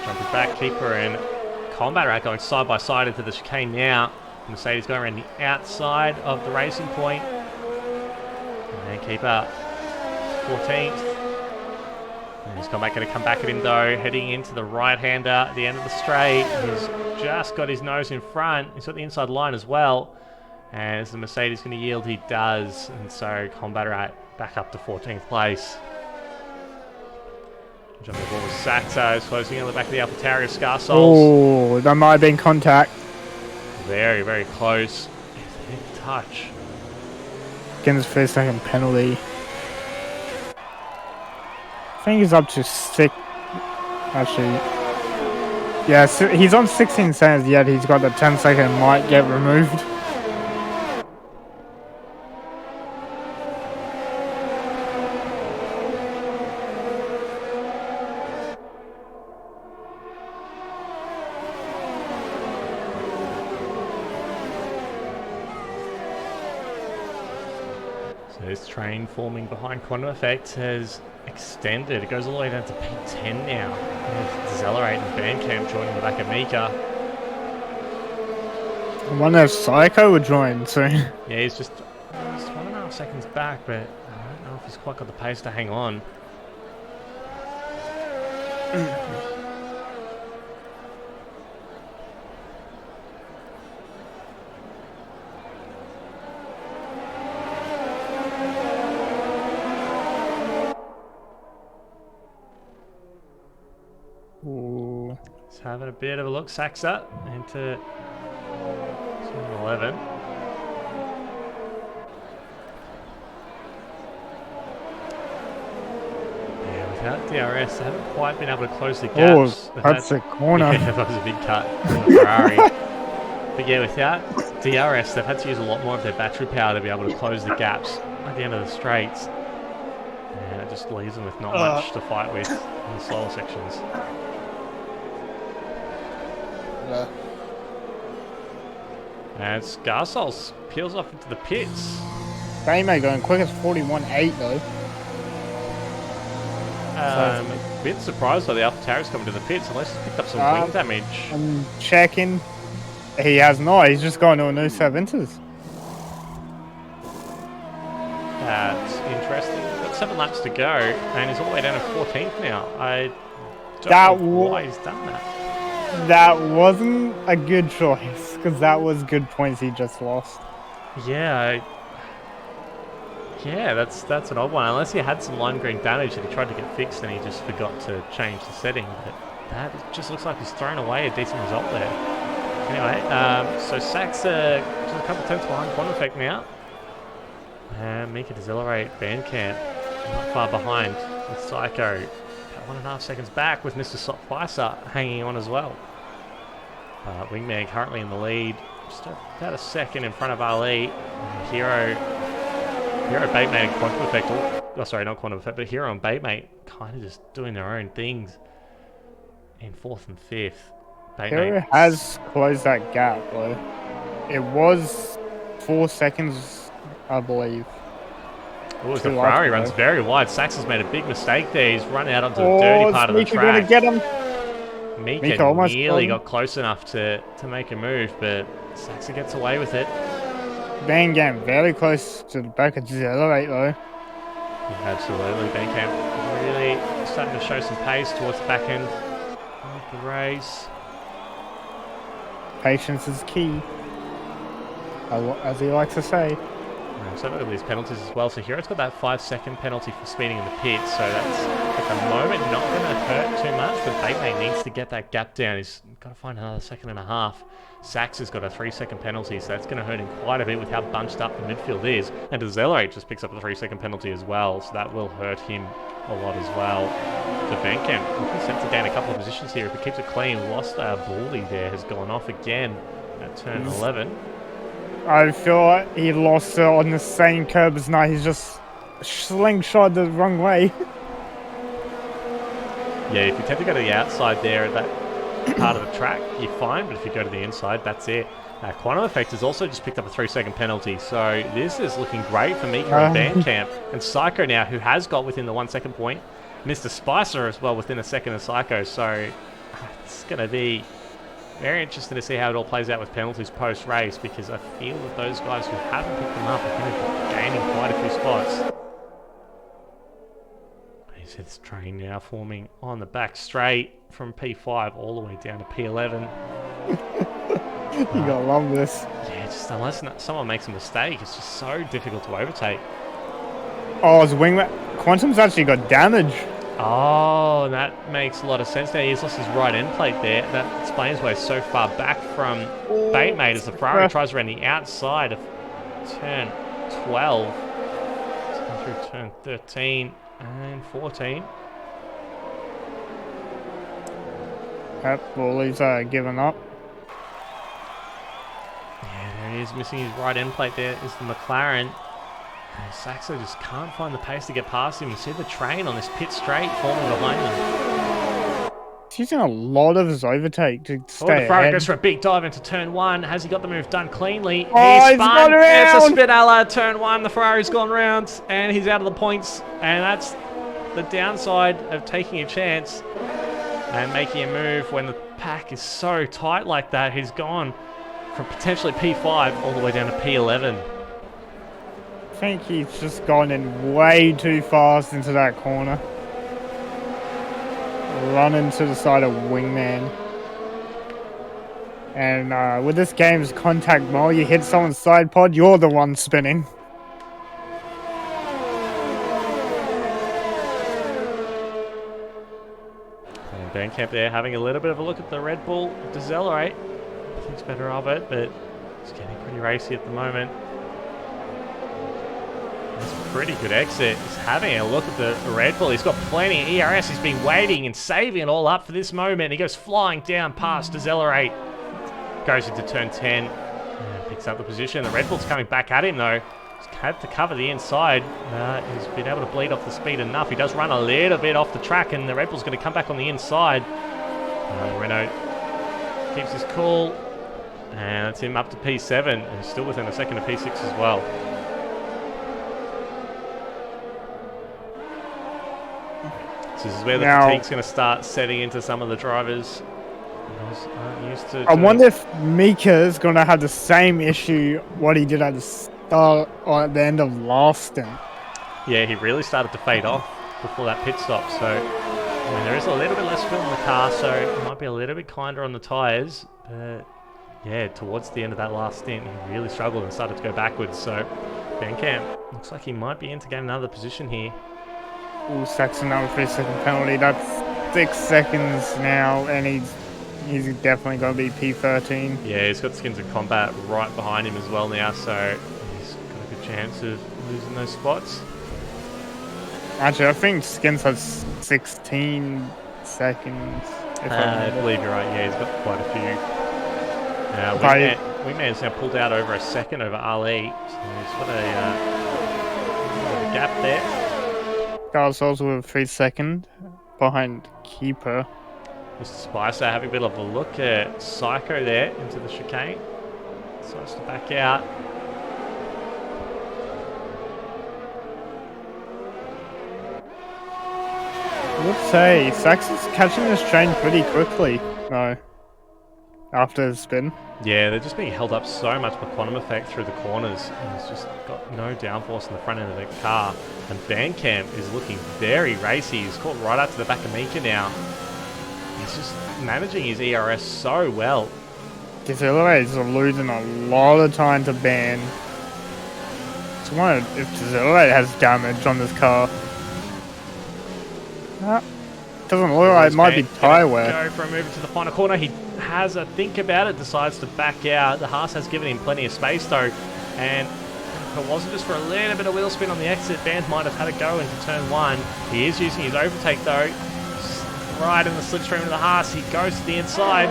Jumping back, Keeper and Combat Rat going side by side into the chicane now. Mercedes going around the outside of the racing point. And Keeper 14th. And he's going to come back at him though, heading into the right-hander at the end of the straight. He's just got his nose in front. He's got the inside line as well. And is the Mercedes going to yield? He does. And so Combat Rat back up to 14th place. Jumping the ball with Saxo, closing on the back of the AlphaTauri of Scarsouls. Oh, that might have been contact. Very, very close. Hit touch. Against first second penalty. I think he's up to 6. Actually, yeah, so he's on 16 seconds yet. He's got the 10-second might get removed. This train forming behind Quantum Effect has extended. It goes all the way down to P10 now. Accelerate and Bandcamp joining the back of Mika. I wonder if Psycho would join soon. Yeah, he's just 1.5 seconds back, but I don't know if he's quite got the pace to hang on. Ooh. He's having a bit of a look. Saxa into 11. Yeah, without DRS, they haven't quite been able to close the gaps. Oh, that's a corner. Yeah, that was a big cut from the Ferrari. But yeah, without DRS, they've had to use a lot more of their battery power to be able to close the gaps at the end of the straights. And it just leaves them with not much to fight with in the slower sections. Yeah. And Scarsouls peels off into the pits. Bayme going quick as 41.8 though. A bit surprised by the AlphaTauri's coming to the pits, unless he's picked up some wing damage. I'm checking. He has not. He's just going to a new set of inters. That's interesting. Got 7 laps to go, and he's all the way down to 14th now. I don't know why he's done that. That wasn't a good choice, because that was good points he just lost. Yeah, Yeah, that's an odd one. Unless he had some lime green damage that he tried to get fixed and he just forgot to change the setting. But that just looks like he's thrown away a decent result there. Anyway, so Sachs just a couple tenths behind Quantum Effect now. And Mika Decelerate Bandcamp not far behind with Psycho. About 1.5 seconds back with Mr. Spicer hanging on as well. Wingman currently in the lead. Just about a second in front of Ali. Hero Baitmate and Quantum Effect. Oh, sorry, not Quantum Effect, but Hero and Baitmate kind of just doing their own things in 4th and 5th. Hero has closed that gap, though. It was 4 seconds, I believe. Oh, the Ferrari runs very wide. Sachs has made a big mistake there. He's run out onto the dirty part of the track. Gonna get him. Mika almost nearly got close enough to make a move, but Sachs gets away with it. Bandcamp very close to the back of Decelerate, though. Yeah, absolutely. Bandcamp really starting to show some pace towards the back end of the race. Patience is key, as he likes to say. So look at these penalties as well. So Hero's got that 5-second penalty for speeding in the pit. So that's, at the moment, not going to hurt too much. But Baitmate needs to get that gap down. He's got to find another 1.5 seconds. Sachs has got a 3-second penalty. So that's going to hurt him quite a bit with how bunched up the midfield is. And Decelerate just picks up a 3-second penalty as well. So that will hurt him a lot as well. So Bandcamp looking set to gain a couple of positions here. If he keeps it clean, lost Baldy there has gone off again at turn 11. I feel like he lost it on the same curb as now. He's just slingshot the wrong way. Yeah, if you tend to go to the outside there at that part of the track, you're fine. But if you go to the inside, that's it. Quantum Effect has also just picked up a 3-second penalty. So this is looking great for Mika and Bandcamp. And Psycho now, who has got within the 1 second point. Mr. Spicer as well within a second of Psycho. So it's going to be very interesting to see how it all plays out with penalties post-race, because I feel that those guys who haven't picked them up are going to be gaining quite a few spots. You see this train now forming on the back straight from P5 all the way down to P11. You gotta love this. Yeah, just unless someone makes a mistake, it's just so difficult to overtake. Oh, his wingman. Quantum's actually got damage. Oh, that makes a lot of sense now. He's lost his right end plate there. That explains why he's so far back from Baitmate as the Ferrari tries around the outside of turn 12. Through turn 13 and 14. Yep, Wally's given up. Yeah, there he is, missing his right end plate there is the McLaren. Saxo just can't find the pace to get past him. You see the train on this pit straight forming behind him. He's using a lot of his overtake to stay the Ferrari ahead. goes for a big dive into turn 1. Has he got the move done cleanly? Oh, he's spun. gone around. It's a Spinella. Turn 1. The Ferrari's gone round and he's out of the points. And that's the downside of taking a chance and making a move when the pack is so tight like that. He's gone from potentially P5 all the way down to P11. I think he's just gone in way too fast into that corner. Running to the side of Wingman. And with this game's contact mode, you hit someone's side pod, you're the one spinning. And Bandcamp there having a little bit of a look at the Red Bull Decelerate. Thinks better of it, but it's getting pretty racy at the moment. That's a pretty good exit. He's having a look at the Red Bull. He's got plenty of ERS. He's been waiting and saving it all up for this moment. He goes flying down past Decelerate. Goes into turn 10 and picks up the position. The Red Bull's coming back at him though. He's had to cover the inside. He's been able to bleed off the speed enough. He does run a little bit off the track and the Red Bull's going to come back on the inside. Renault keeps his cool. And that's him up to P7 and still within a second of P6 as well. This is where the fatigue's going to start setting into some of the drivers. Used to I wonder if Mika's going to have the same issue what he did at the start or at the end of last stint. Yeah, he really started to fade off before that pit stop. So there is a little bit less fuel in the car, so it might be a little bit kinder on the tyres. But yeah, towards the end of that last stint, he really struggled and started to go backwards. So Bandcamp looks like he might be in to get another position here. Ooh, Saxon another 3-second penalty. That's 6 seconds now, and he's definitely going to be P13. Yeah, he's got Skins in Combat right behind him as well now, so he's got a good chance of losing those spots. Actually, I think Skins has 16 seconds. If I believe you're right. Yeah, he's got quite a few. Wingman's now pulled out over a second over Ali, so he's got a gap there. Carl's also with 3 second behind Keeper. Mr. Spicer having a bit of a look at Psycho there into the chicane. Decides to back out. I would say Saxon's catching this train pretty quickly, though, after the spin. Yeah, they're just being held up so much by quantum effect through the corners. And he's just got no downforce in the front end of the car. And Bandcamp is looking very racy. He's caught right up to the back of Mika now. He's just managing his ERS so well. Castellet are losing a lot of time to ban. Just wonder if Castellet has damage on this car. Doesn't look like it might be tyre wear. Go for a move into the final corner. He has a think about it, decides to back out. The Haas has given him plenty of space though, and if it wasn't just for a little bit of wheel spin on the exit, Band might have had a go into turn 1. He is using his overtake though. Right in the slipstream of the Haas, he goes to the inside,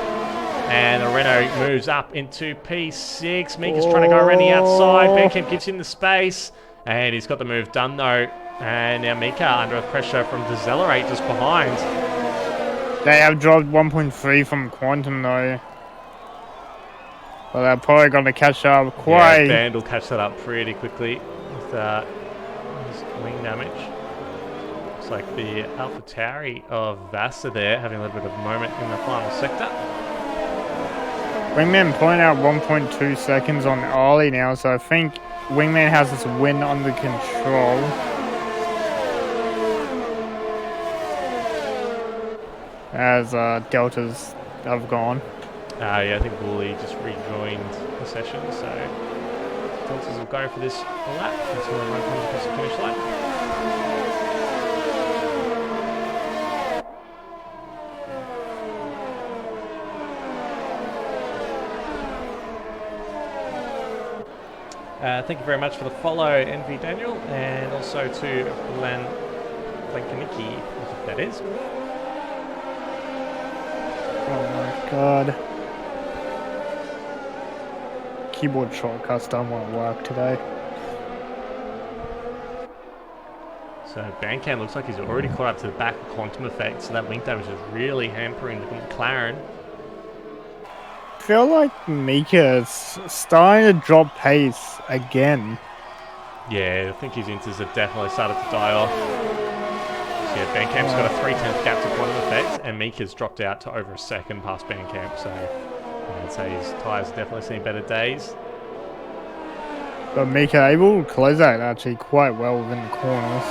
and the Renault moves up into P6. Mika's trying to go around the outside. Bandcamp gives him the space, and he's got the move done though. And now Mika under pressure from Decelerate just behind. They have dropped 1.3 from Quantum though. Well, they're probably going to catch up quite. Yeah, Band will catch that up pretty quickly with his wing damage. Looks like the AlphaTauri of Vasta there having a little bit of a moment in the final sector. Wingman point out 1.2 seconds on Ollie now, so I think Wingman has this win under control. As Deltas have gone. Yeah, I think Wooly just rejoined the session, so Deltas will go for this lap until everyone comes across the finish line. Thank you very much for the follow, Envy Daniel, and also to Glenn Blankanicki, I think that is. Oh my god. Keyboard shortcuts don't want to work today. So Bandcamp looks like he's already caught up to the back of Quantum Effect, so that wing damage is really hampering the McLaren. I feel like Mika is starting to drop pace again. Yeah, I think his inters have definitely started to die off. So yeah, Bandcamp's got a 3/10 gap to Quantum Effect, and Mika's dropped out to over a second past Bandcamp, so I'd say his tyres definitely seen better days. But Mika able to close out actually quite well within the corners.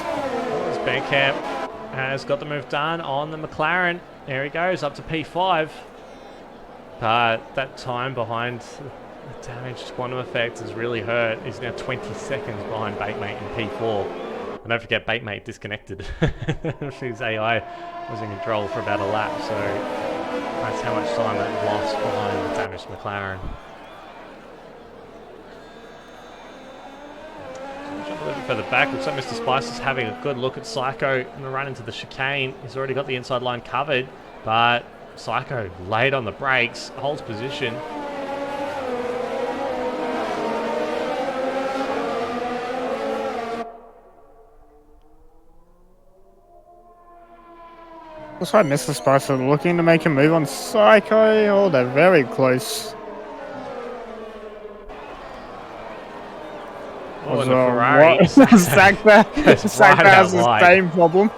As Bandcamp has got the move done on the McLaren. There he goes, up to P5. But that time behind the damaged Quantum Effect has really hurt. He's now 20 seconds behind Baitmate in P4. And don't forget, Baitmate disconnected. His AI was in control for about a lap, so that's how much time that lost behind the damaged McLaren. So jump a little bit further back. Looks like Mr. Spice is having a good look at Psycho on the run into the chicane. He's already got the inside line covered, but Psycho laid on the brakes, holds position. Looks like Mr. Spicer looking to make a move on Psycho. Oh, they're very close. Oh, and the Ferrari. Sackback has the same problem.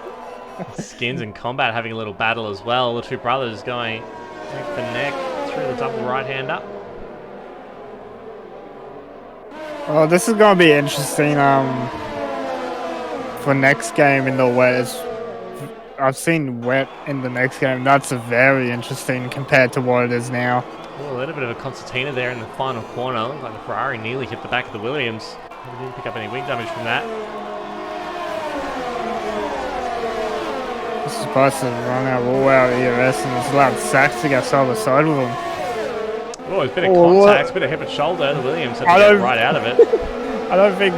Skins and Combat having a little battle as well. The two brothers going neck for neck through the double right-hander. Oh, this is going to be interesting for next game in the West. I've seen wet in the next game. That's very interesting compared to what it is now. Oh, a little bit of a concertina there in the final corner. Looked like the Ferrari nearly hit the back of the Williams. We didn't pick up any wing damage from that. This is supposed to run out all out of ERS and it's allowed Sachs to go side by side with him. Oh, there's a bit of contact, a bit of hip and shoulder. The Williams had to get right out of it. I don't think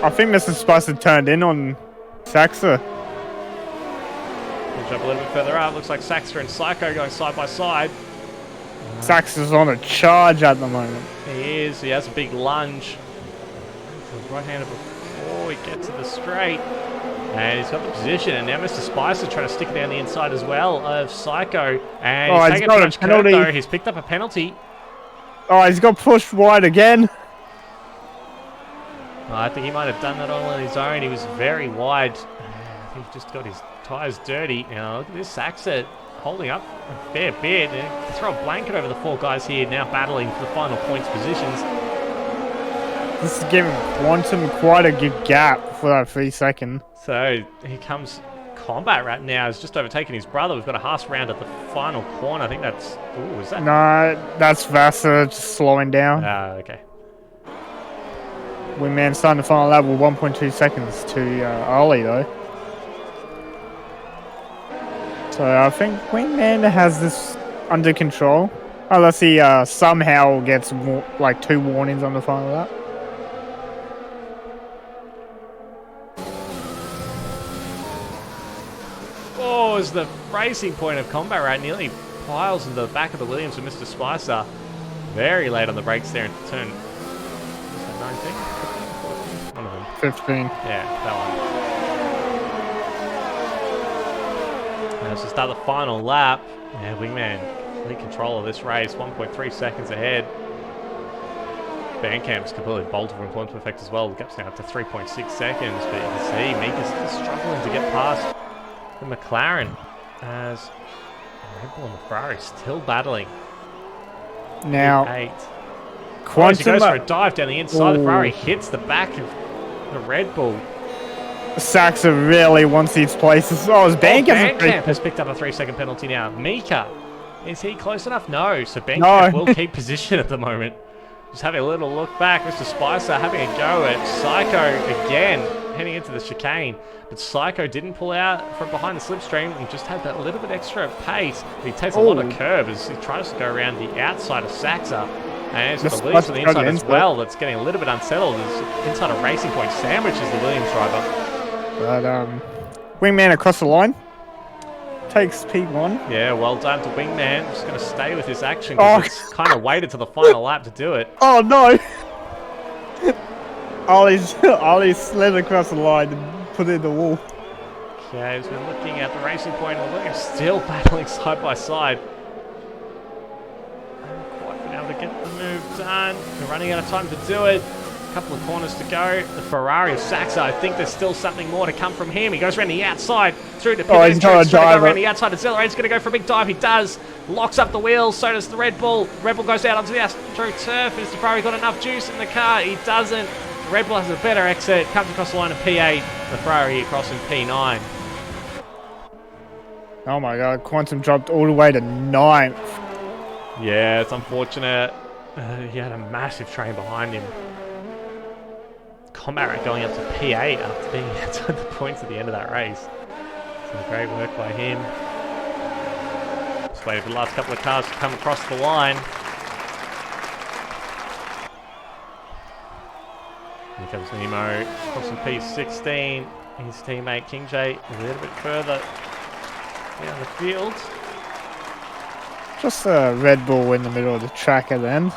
I think Mrs. Spicer turned in on Saxa. We'll jump a little bit further up. Looks like Saxa and Psycho going side by side. Saxa's on a charge at the moment. He is. He has a big lunge. So his right hander before he gets to the straight. And he's got the position. And now Mr. Spicer trying to stick it down the inside as well of Psycho. And he's taking too much curve though. He's picked up a penalty. Oh, he's got pushed wide again. I think he might have done that all on his own. He was very wide. I think he just got his tyres dirty. Now look at this Saxa holding up a fair bit. Throw a blanket over the four guys here now battling for the final points positions. This is giving Quantum quite a good gap for that 3 second. So here comes Combat right now. He's just overtaken his brother. We've got a half round at the final corner. I think that's... Ooh, is that... No, that's Vassar just slowing down. Okay. Wingman starting the final lap with 1.2 seconds to Ali though. So I think Wingman has this under control. Unless he somehow gets like 2 warnings on the final lap. Oh, is the racing point of Combat right nearly piles into the back of the Williams with Mr. Spicer. Very late on the brakes there in turn 19? One of them. 15. Yeah, that one. Let's start the final lap. Yeah, Wingman, complete control of this race. 1.3 seconds ahead. Bandcamp's completely bolted from point perfect as well. The gap's now up to 3.6 seconds. But you can see Mika's still struggling to get past the McLaren as Red Bull and the Ferrari still battling. Now, he Quantum goes for a dive down the inside. The Ferrari hits the back of the Red Bull. Saxa really wants these places. Oh, his Bandcamp has picked up a 3 second penalty now. Mika, is he close enough? No. So Bandcamp will keep position at the moment. Just having a little look back. Mr. Spicer having a go at Psycho again, heading into the chicane. But Psycho didn't pull out from behind the slipstream and just had that little bit extra pace. He takes a lot of curb as he tries to go around the outside of Saxa. And it's the Williams on the inside as well that's getting a little bit unsettled as inside a racing point sandwiches the Williams driver. But Wingman across the line. Takes P1. Yeah, well done to Wingman. Just going to stay with this action because it's kind of waited to the final lap to do it. Oh no! Ollie slid across the line and put it in the wall. Okay, he's been looking at the racing point and the Williams still battling side by side. Haven't quite been able to get the move done. They're running out of time to do it. A couple of corners to go. The Ferrari of Saxa, I think there's still something more to come from him. He goes around the outside through the pit. He's trying to go around the outside. Accelerates, going to go for a big dive. He does. Locks up the wheels. So does the Red Bull. Red Bull goes out onto the Astro turf. Is the Ferrari got enough juice in the car? He doesn't. The Red Bull has a better exit. Comes across the line of P8. The Ferrari across in P9. Oh my god, Quantum dropped all the way to 9th. Yeah, it's unfortunate. He had a massive train behind him. Combat going up to P8 after being outside the points at the end of that race. So great work by him. Just waiting for the last couple of cars to come across the line. Here comes Nemo crossing P16. His teammate King J a little bit further down the field. Just a Red Bull in the middle of the track at the end.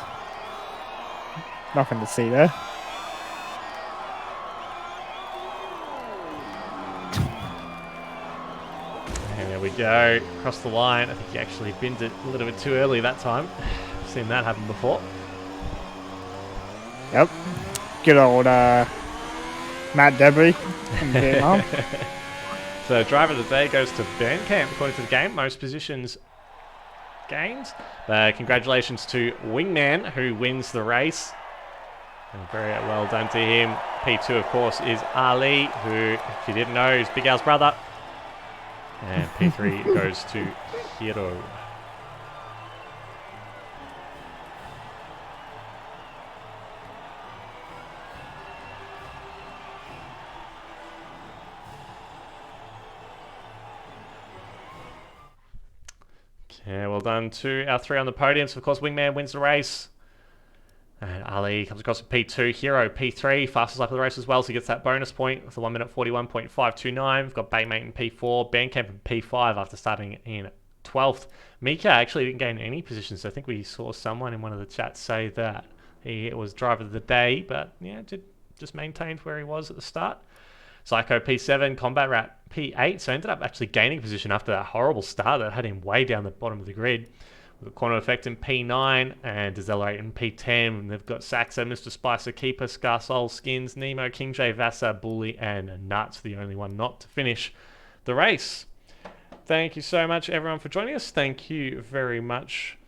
Nothing to see there. And there we go, across the line. I think he actually binned it a little bit too early that time. I've seen that happen before. Yep. Good old Matt Debris in Vietnam. So driver of the day goes to Bandcamp according to the game. Most positions gained. Congratulations to Wingman who wins the race. And very well done to him. P2 of course is Ali, who if you didn't know is Big Al's brother. And P3 goes to Hiro. Yeah, well done to our 3 on the podium. So, of course, Wingman wins the race. And Ali comes across with P2, Hero P3, fastest lap of the race as well, so he gets that bonus point with the 1 minute 41.529. We've got Baymate in P4, Bandcamp in P5 after starting in 12th. Mika actually didn't gain any positions, so I think we saw someone in one of the chats say that he was driver of the day, but yeah, just maintained where he was at the start. Psycho P7, Combat Rat P8, so ended up actually gaining position after that horrible start that had him way down the bottom of the grid. We've got Corner Effect in P9 and Decelerate in P10. And they've got Saxa, Mr. Spicer, Keeper, Scarsoul, Skins, Nemo, King J, Vassa, Bully, and Nuts, the only one not to finish the race. Thank you so much, everyone, for joining us. Thank you very much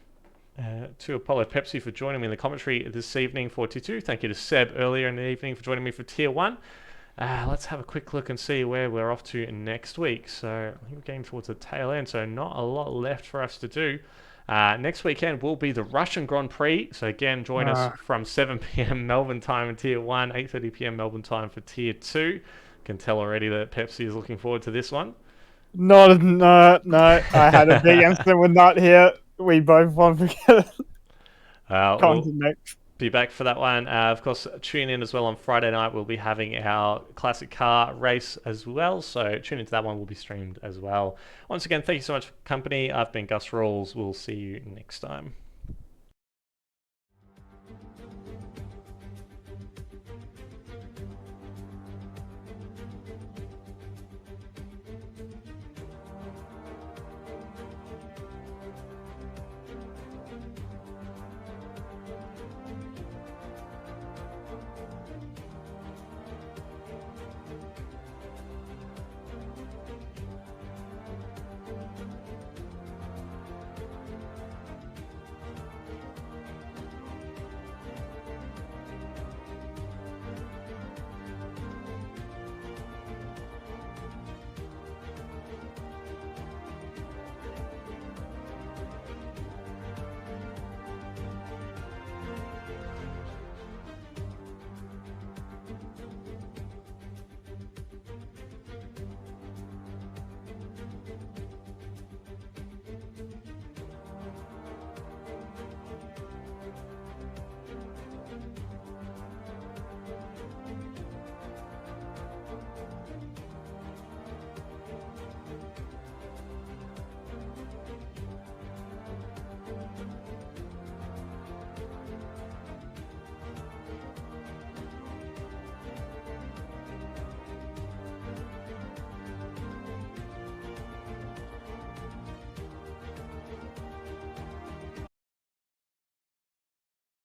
to Apollo Pepsi for joining me in the commentary this evening for Tier 2. Thank you to Seb earlier in the evening for joining me for Tier 1. Let's have a quick look and see where we're off to next week. So I think we're getting towards the tail end, so not a lot left for us to do. Next weekend will be the Russian Grand Prix. So again, join us from 7 p.m. Melbourne time in Tier 1, 8:30 p.m. Melbourne time for Tier 2. Can tell already that Pepsi is looking forward to this one. No. I had a big incident with Nut here. We both won together. We'll be back for that one. Of course, tune in as well on Friday night. We'll be having our classic car race as well. So tune into that one. Will be streamed as well. Once again, thank you so much for company. I've been Gus Rawls. We'll see you next time.